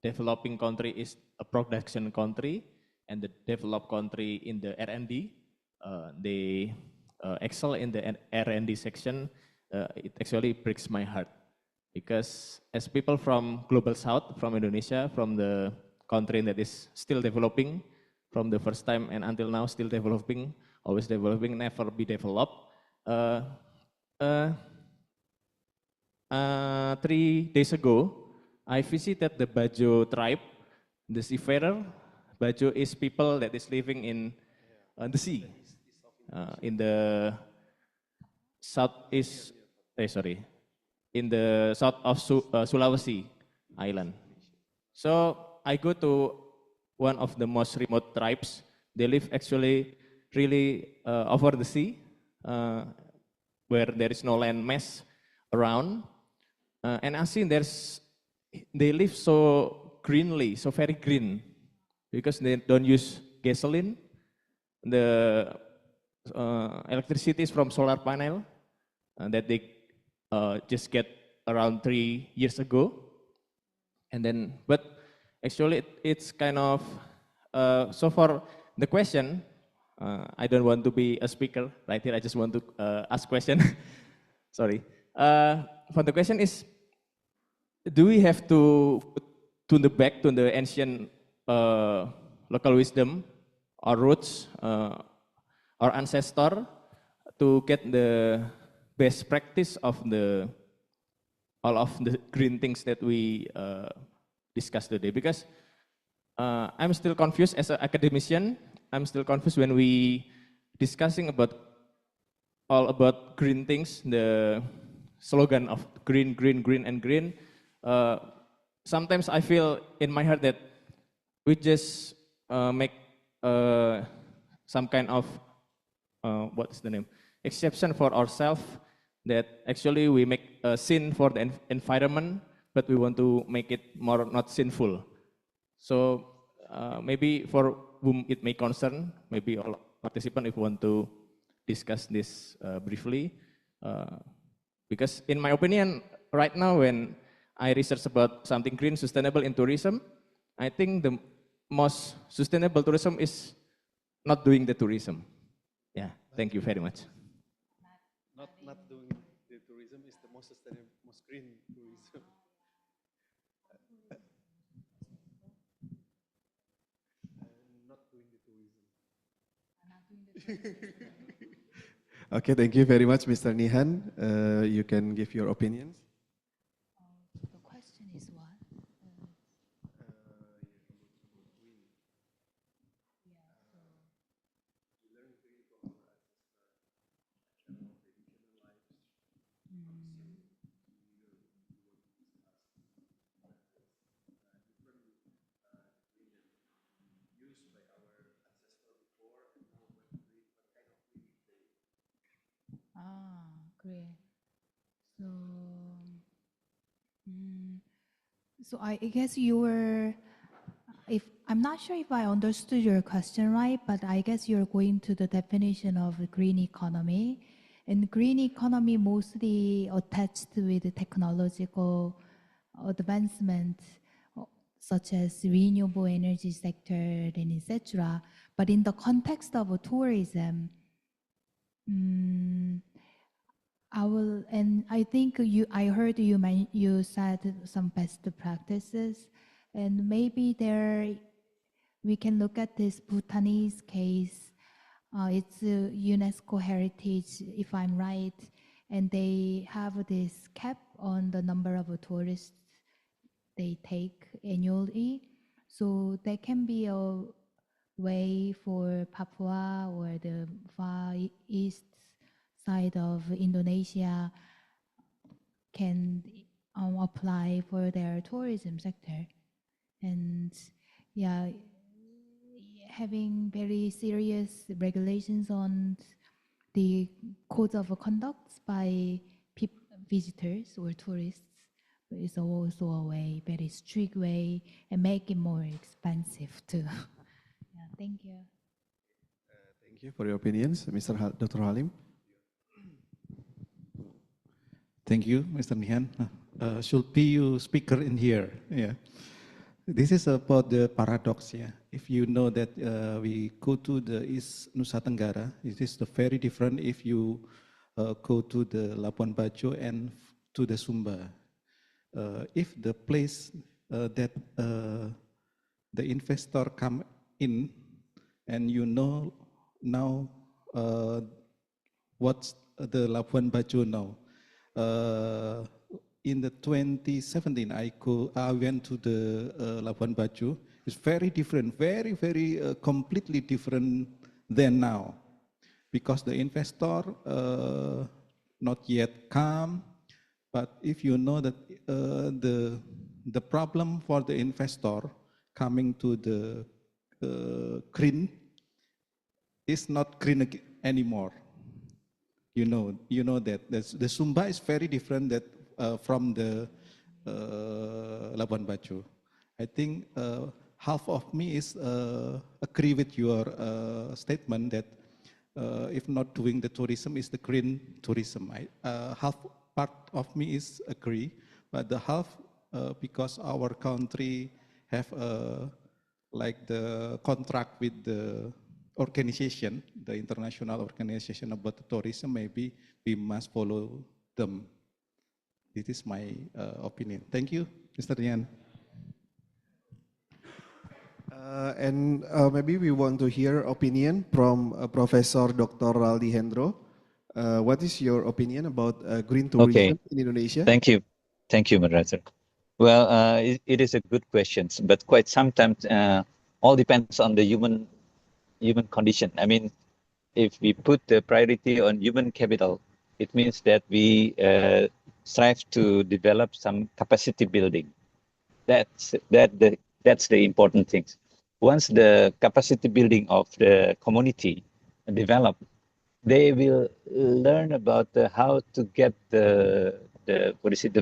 developing country is a production country, and the developed country in the R&D, they excel in the R&D section. It actually breaks my heart, because as people from Global South, from Indonesia, from the country that is still developing, from the first time and until now still developing, always developing, never be developed. 3 days ago, I visited the Bajo tribe, the seafarer. Bajo is people that is living in the sea, in the in the south of Sulawesi Island. So I go to one of the most remote tribes. They live actually really over the sea, where there is no land mass around, and I see they live so greenly, so very green. Because they don't use gasoline, the electricity is from solar panel that they just get around 3 years ago. And then, but actually it's kind of, so for the question, I don't want to be a speaker right here, I just want to ask question. Sorry. For the question is, do we have to tune back to the ancient local wisdom or roots or ancestor to get the best practice of all of the green things that we discussed today? Because I'm still confused as an academician. I'm still confused when we discussing all about green things, the slogan of green, green, green, and green. Sometimes I feel in my heart that we just make some kind of, what's the name, exception for ourselves, that actually we make a sin for the environment, but we want to make it more not sinful. So maybe for whom it may concern, maybe all participants if want to discuss this briefly. Because in my opinion, right now when I research about something green, sustainable in tourism, I think the most sustainable tourism is not doing the tourism. Yeah, thank you very much. Not doing the tourism is the most sustainable, most green tourism. Not doing the tourism. Okay, thank you very much, Mr. Nihan. You can give your opinions. The question is what? So I guess you were, if I'm not sure if I understood your question right, but I guess you're going to the definition of green economy. And green economy mostly attached with technological advancement, such as renewable energy sector and etc. But in the context of tourism, I think I heard you said some best practices, and maybe we can look at this Bhutanese case. It's a UNESCO heritage, if I'm right, and they have this cap on the number of tourists they take annually. So that can be a way for Papua or the Far East side of Indonesia can apply for their tourism sector. And yeah, having very serious regulations on the code of conduct by visitors or tourists is also a way, very strict way, and make it more expensive too. Yeah, thank you. Thank you for your opinions, Dr. Halim. Thank you, Mr. Nihan. Should be you speaker in here. Yeah. This is about the paradox. Yeah. If you know that we go to the East Nusa Tenggara, it is very different if you go to the Labuan Bajo and to the Sumba. If the place that the investor come in, and you know now what's the Labuan Bajo now. In the 2017, I went to the Labuan Bajo. It's very different, very completely different than now, because the investor not yet come. But if you know that the problem for the investor coming to the green is not green anymore. You know that the Sumba is very different that from the Labuan Bajo. I think half of me is agree with your statement that if not doing the tourism is the green tourism. Half part of me is agree, but the half because our country have like the contract with the organization, the international organization about the tourism, maybe we must follow them. This is my opinion. Thank you, Mr. Nihan. And maybe we want to hear opinion from Professor Dr. Raldi Hendro. What is your opinion about green tourism in Indonesia? Thank you, moderator. Well, it is a good question, but quite sometimes all depends on the human condition. I mean, if we put the priority on human capital, it means that we strive to develop some capacity building. That's the important thing. Once the capacity building of the community develop, they will learn about how to get the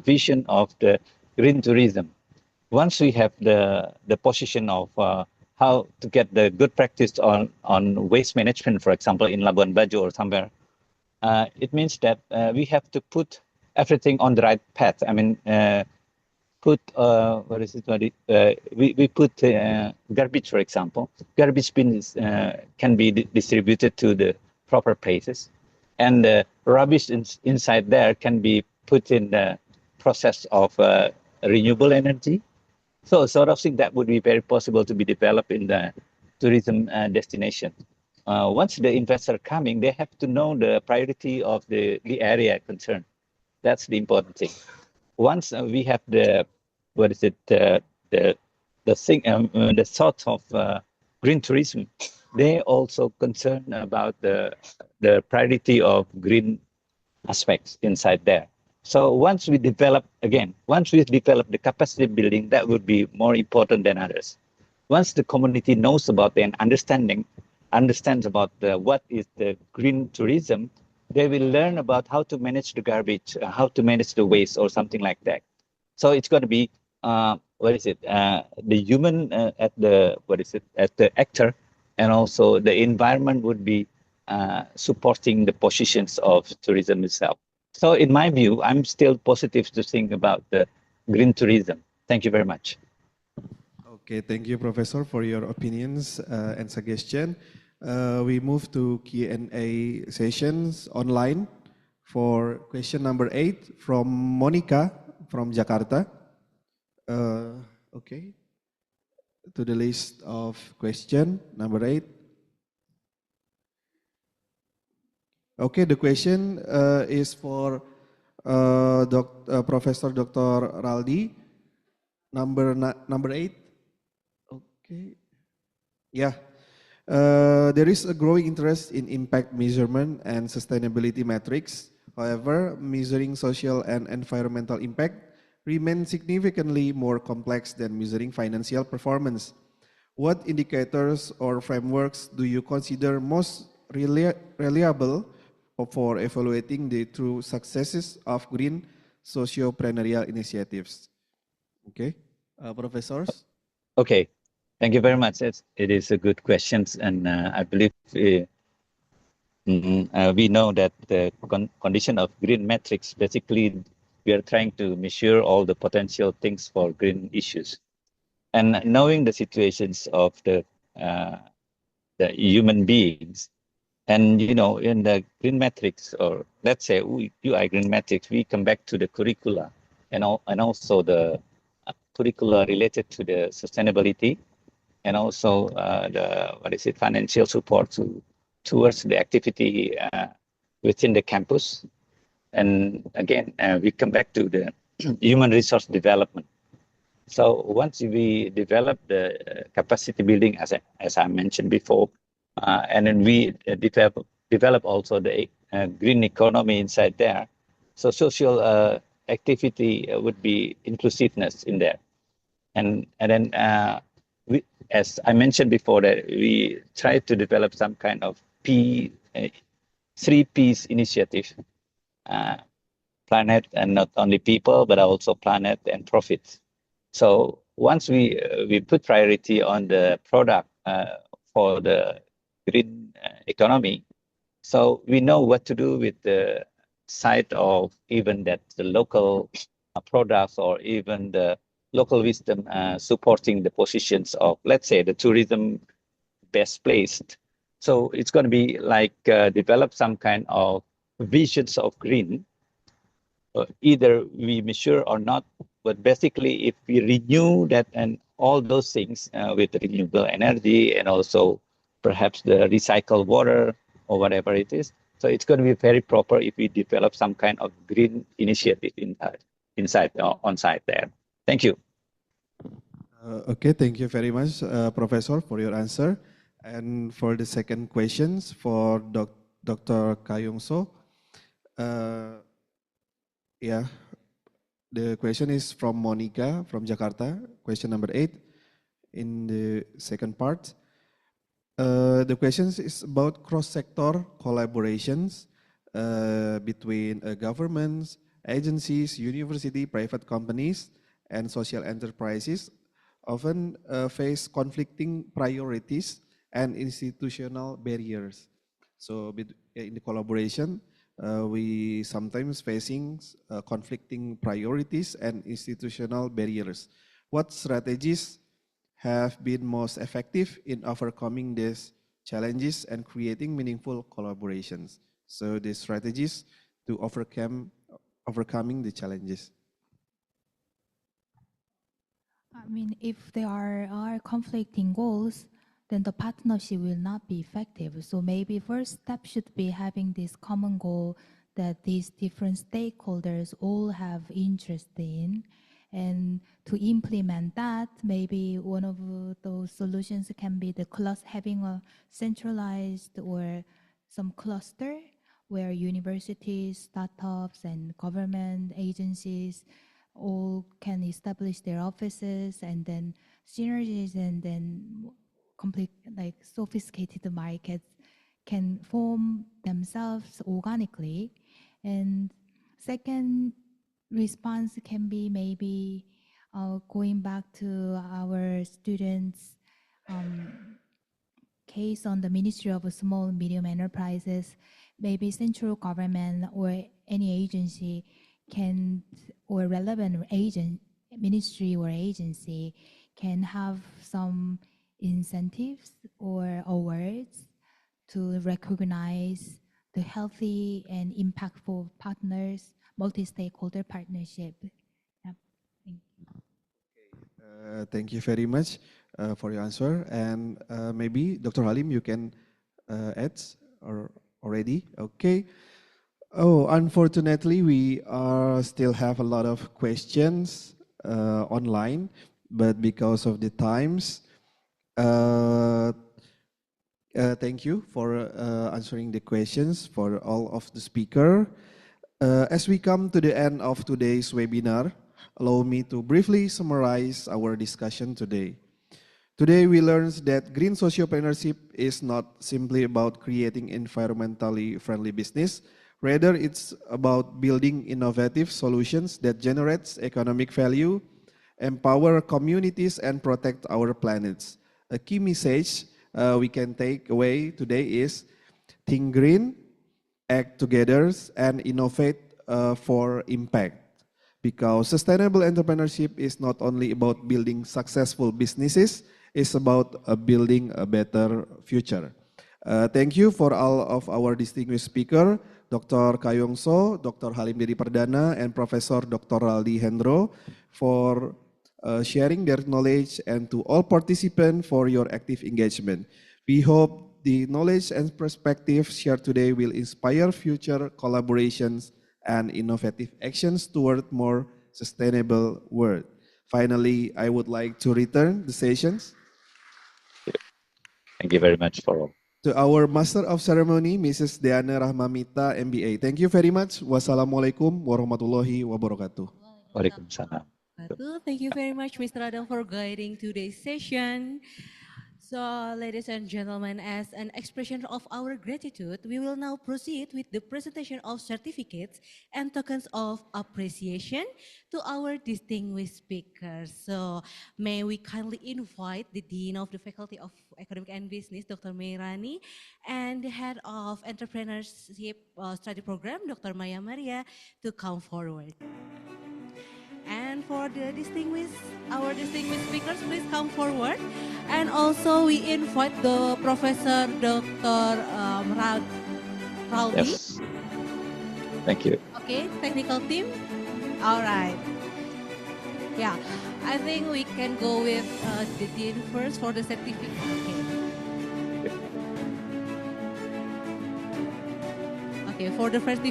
vision of the green tourism. Once we have the position of how to get the good practice on waste management, for example, in Labuan Bajo or somewhere, it means that we have to put everything on the right path. I mean, we put garbage, for example. Garbage bins can be distributed to the proper places, and the rubbish inside there can be put in the process of renewable energy. So sort of thing that would be very possible to be developed in the tourism destination. Once the investor coming, they have to know the priority of the area concerned. That's the important thing. Once we have the thought of green tourism, they also concerned about the priority of green aspects inside there. So once we develop the capacity building, that would be more important than others. Once the community knows about and understands about what is the green tourism, they will learn about how to manage the garbage, how to manage the waste or something like that. So it's going to be what is it? The human at the at the actor, and also the environment would be supporting the positions of tourism itself. So in my view, I'm still positive to think about the green tourism. Thank you very much. Okay, thank you, Professor, for your opinions and suggestion. We move to Q&A sessions online for question number 8 from Monica from Jakarta. Okay, to the list of question number 8. Okay, the question is for Professor Dr. Raldi, number 8. Okay, yeah. There is a growing interest in impact measurement and sustainability metrics. However, measuring social and environmental impact remains significantly more complex than measuring financial performance. What indicators or frameworks do you consider most reliable for evaluating the true successes of green sociopreneurial initiatives? Okay, professors. Okay, thank you very much. It is a good question, and I believe we know that the condition of green metrics, basically we are trying to measure all the potential things for green issues. And knowing the situations of the human beings, and you know, in the green metrics, or let's say UI GreenMetric, we come back to the curricula and also the curricula related to the sustainability, and also the financial support towards the activity within the campus. And again, we come back to the human resource development. So once we develop the capacity building, as I mentioned before, and then we develop also the green economy inside there. So social activity would be inclusiveness in there. And then as I mentioned before, that we try to develop some kind of 3 Ps initiative, planet, and not only people, but also planet and profit. So once we put priority on the product for the green economy, so we know what to do with the side of even that the local products, or even the local wisdom supporting the positions of, let's say, the tourism best placed. So it's going to be like develop some kind of visions of green. Either we measure or not, but basically if we renew that and all those things with renewable energy, and also perhaps the recycled water or whatever it is, so it's going to be very proper if we develop some kind of green initiative on site there. Thank you. Okay, thank you very much, Professor, for your answer. And for the second questions for Dr. Kayungso, yeah, the question is from Monica from Jakarta, question number 8 in the second part. The question is about cross-sector collaborations between governments, agencies, university, private companies, and social enterprises often face conflicting priorities and institutional barriers. So in the collaboration, we sometimes facing conflicting priorities and institutional barriers. What strategies have been most effective in overcoming these challenges and creating meaningful collaborations? So the strategies to overcoming the challenges. I mean, if there are conflicting goals, then the partnership will not be effective. So maybe first step should be having this common goal that these different stakeholders all have interest in. And to implement that, maybe one of those solutions can be having a centralized or some cluster where universities, startups, and government agencies all can establish their offices, and then synergies, and then complete like sophisticated markets can form themselves organically. And second response can be maybe Going back to our students' case on the Ministry of Small and Medium Enterprises, maybe central government or any agency can, or relevant ministry or agency can have some incentives or awards to recognize the healthy and impactful partners, multi-stakeholder partnership. Yep. Thank you. Thank you very much for your answer. And maybe Dr. Halim, you can add or already? Okay. Oh, unfortunately, we still have a lot of questions online, but because of the times, thank you for answering the questions for all of the speaker. As we come to the end of today's webinar, allow me to briefly summarize our discussion today. Today we learned that green sociopreneurship is not simply about creating environmentally friendly business. Rather, it's about building innovative solutions that generates economic value, empower communities, and protect our planets. A key message we can take away today is think green, act together, and innovate for impact. Because sustainable entrepreneurship is not only about building successful businesses, it's about building a better future. Thank you for all of our distinguished speakers, Dr. Kayong So, Dr. Halim Dedy Perdana, and Professor Dr. Raldi Hendro for sharing their knowledge, and to all participants for your active engagement. We hope the knowledge and perspective shared today will inspire future collaborations and innovative actions toward more sustainable world. Finally, I would like to return the sessions. Thank you very much for all. To our Master of Ceremony, Mrs. Deana Rahmamita, MBA. Thank you very much. Wassalamualaikum warahmatullahi wabarakatuh. Waalaikumsalam. Thank you very much, Mr. Adam, for guiding today's session. So, ladies and gentlemen, as an expression of our gratitude, we will now proceed with the presentation of certificates and tokens of appreciation to our distinguished speakers. So, may we kindly invite the Dean of the Faculty of Economic and Business, Dr. Meirani, and the Head of Entrepreneurship Study Program, Dr. Maya Maria, to come forward. And for the our distinguished speakers, please come forward. And also we invite the Professor Dr. Raldi. Yes. Thank you. Okay, technical team. All right. Yeah, I think we can go with the Dean first for the certificate. Okay, for the first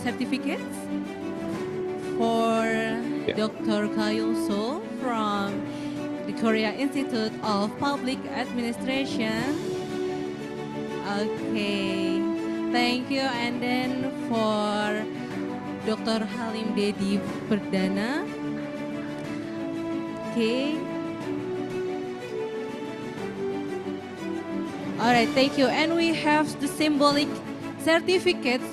certificates. For Dr. Kayong So from the Korea Institute of Public Administration. Okay, thank you. And then for Dr. Halim Dedy Perdana. Okay. All right, thank you. And we have the symbolic certificates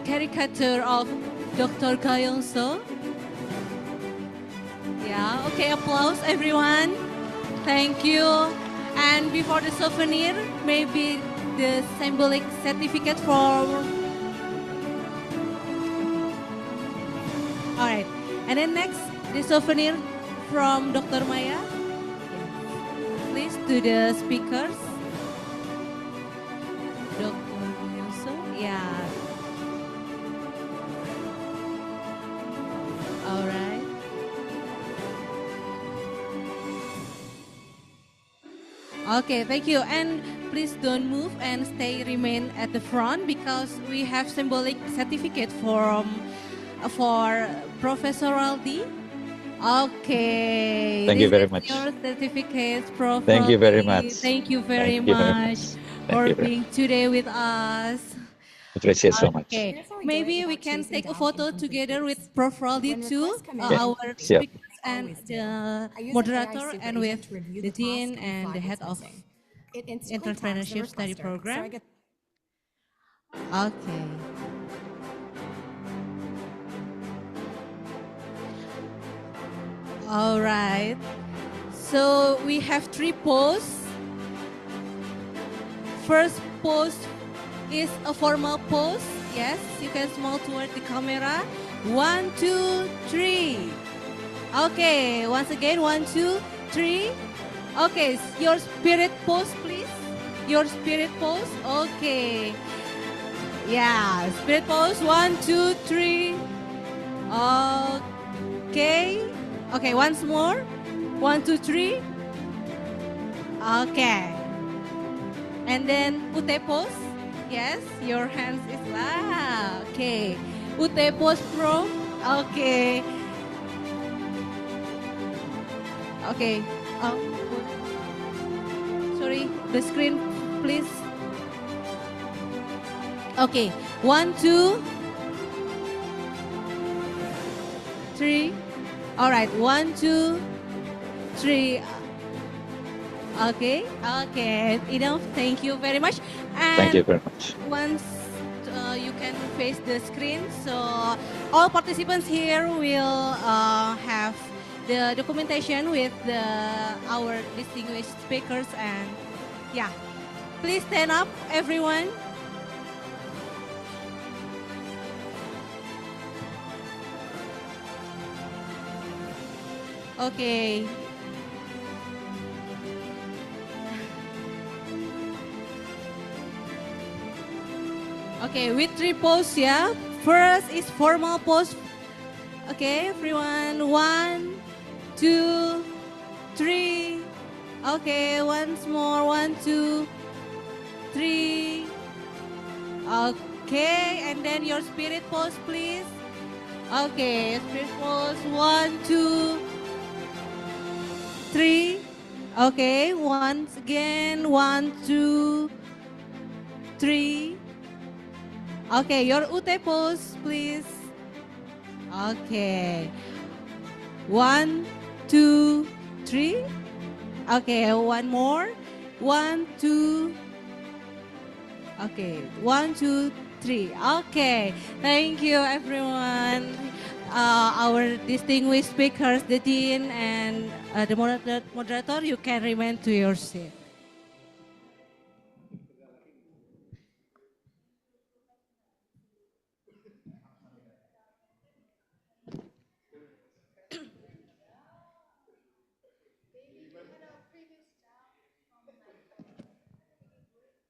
caricature of Dr. Kayong So. Yeah, okay, applause everyone. Thank you. And before the souvenir, maybe the symbolic certificate for... All right, and then next, the souvenir from Dr. Maya. Please to the speakers. Dr. Kayong So, yeah. All right. Okay, thank you. And please don't move and remain at the front because we have symbolic certificate for Professor Raldi. Okay. Thank you very much. Your certificates, Prof. Thank you very much. Thank you very much for being today with us. Appreciate so much. Okay, maybe we can take a photo together with Prof. Raldi too, our Sure. speakers and the moderator, and with the Dean and the Head of Entrepreneurship Study Program. Okay. All right. So we have 3 posts. First pose is a formal pose. Yes, you can smile toward the camera. 1, 2, 3. Okay, once again, 1, 2, 3. Okay, your spirit pose, please. Your spirit pose. Okay. Yeah, spirit pose. 1, 2, 3. Okay. Okay, once more. 1, 2, 3. Okay. And then UT pose. Yes, your hands is okay. UT pose, Prof. Okay. Okay. Sorry, the screen, please. Okay. 1, 2, 3. All right. 1, 2, 3. Okay. Okay. Enough. Thank you very much. And Thank you very much. once you can face the screen, so all participants here will have the documentation with our distinguished speakers, and yeah, please stand up, everyone. Okay. Okay, with 3 pose, yeah. First is formal pose. Okay, everyone. 1, 2, 3. Okay, once more. 1, 2, 3. Okay, and then your spirit pose, please. Okay, spirit pose. 1, 2, 3. Okay, once again. 1, 2, 3. Okay, your UT pose, please. Okay. 1, 2, 3. Okay, one more. 1, 2. Okay, 1, 2, 3. Okay, thank you, everyone. Our distinguished speakers, the dean and the moderator, you can remain to your seat.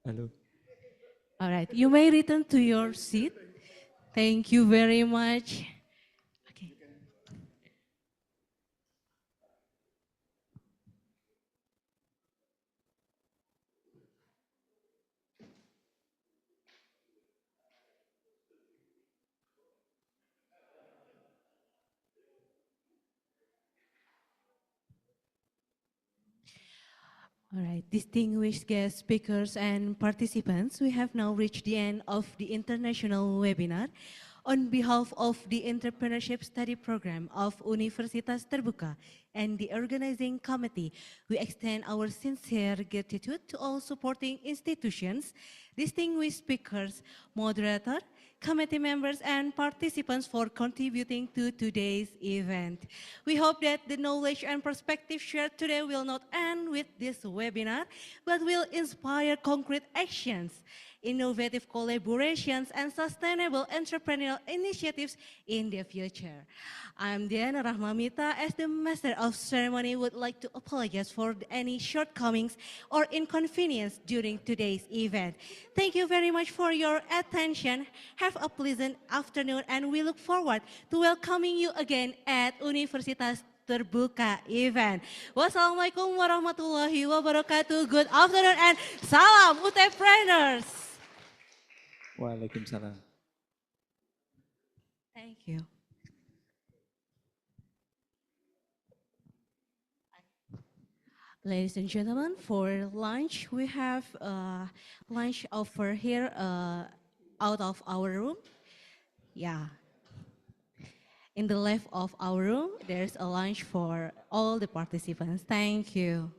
Hello. All right, you may return to your seat. Thank you very much. Okay. All right, distinguished guest speakers and participants, we have now reached the end of the international webinar. On behalf of the Entrepreneurship Study Program of Universitas Terbuka and the organizing committee, we extend our sincere gratitude to all supporting institutions, distinguished speakers, moderator, committee members, and participants for contributing to today's event. We hope that the knowledge and perspective shared today will not end with this webinar, but will inspire concrete actions, innovative collaborations, and sustainable entrepreneurial initiatives in the future. I'm Diana Rahmamita. As the Master of Ceremony, would like to apologize for any shortcomings or inconvenience during today's event. Thank you very much for your attention. Have a pleasant afternoon, and we look forward to welcoming you again at Universitas Terbuka event. Wassalamualaikum warahmatullahi wabarakatuh. Good afternoon and salam Entrepreneurs. Waalaikumsalam. Thank you. Ladies and gentlemen, for lunch, we have lunch offer here out of our room. Yeah. In the left of our room, there's a lunch for all the participants. Thank you.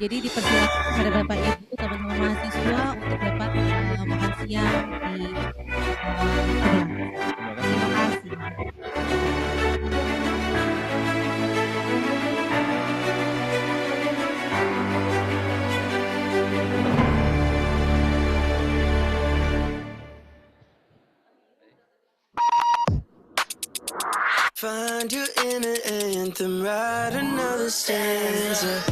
Jadi dipersilakan kepada Bapak Ibu, teman-teman mahasiswa untuk dapat makan siang di sebelah. Terima kasih. Find your inner anthem, write another stanza.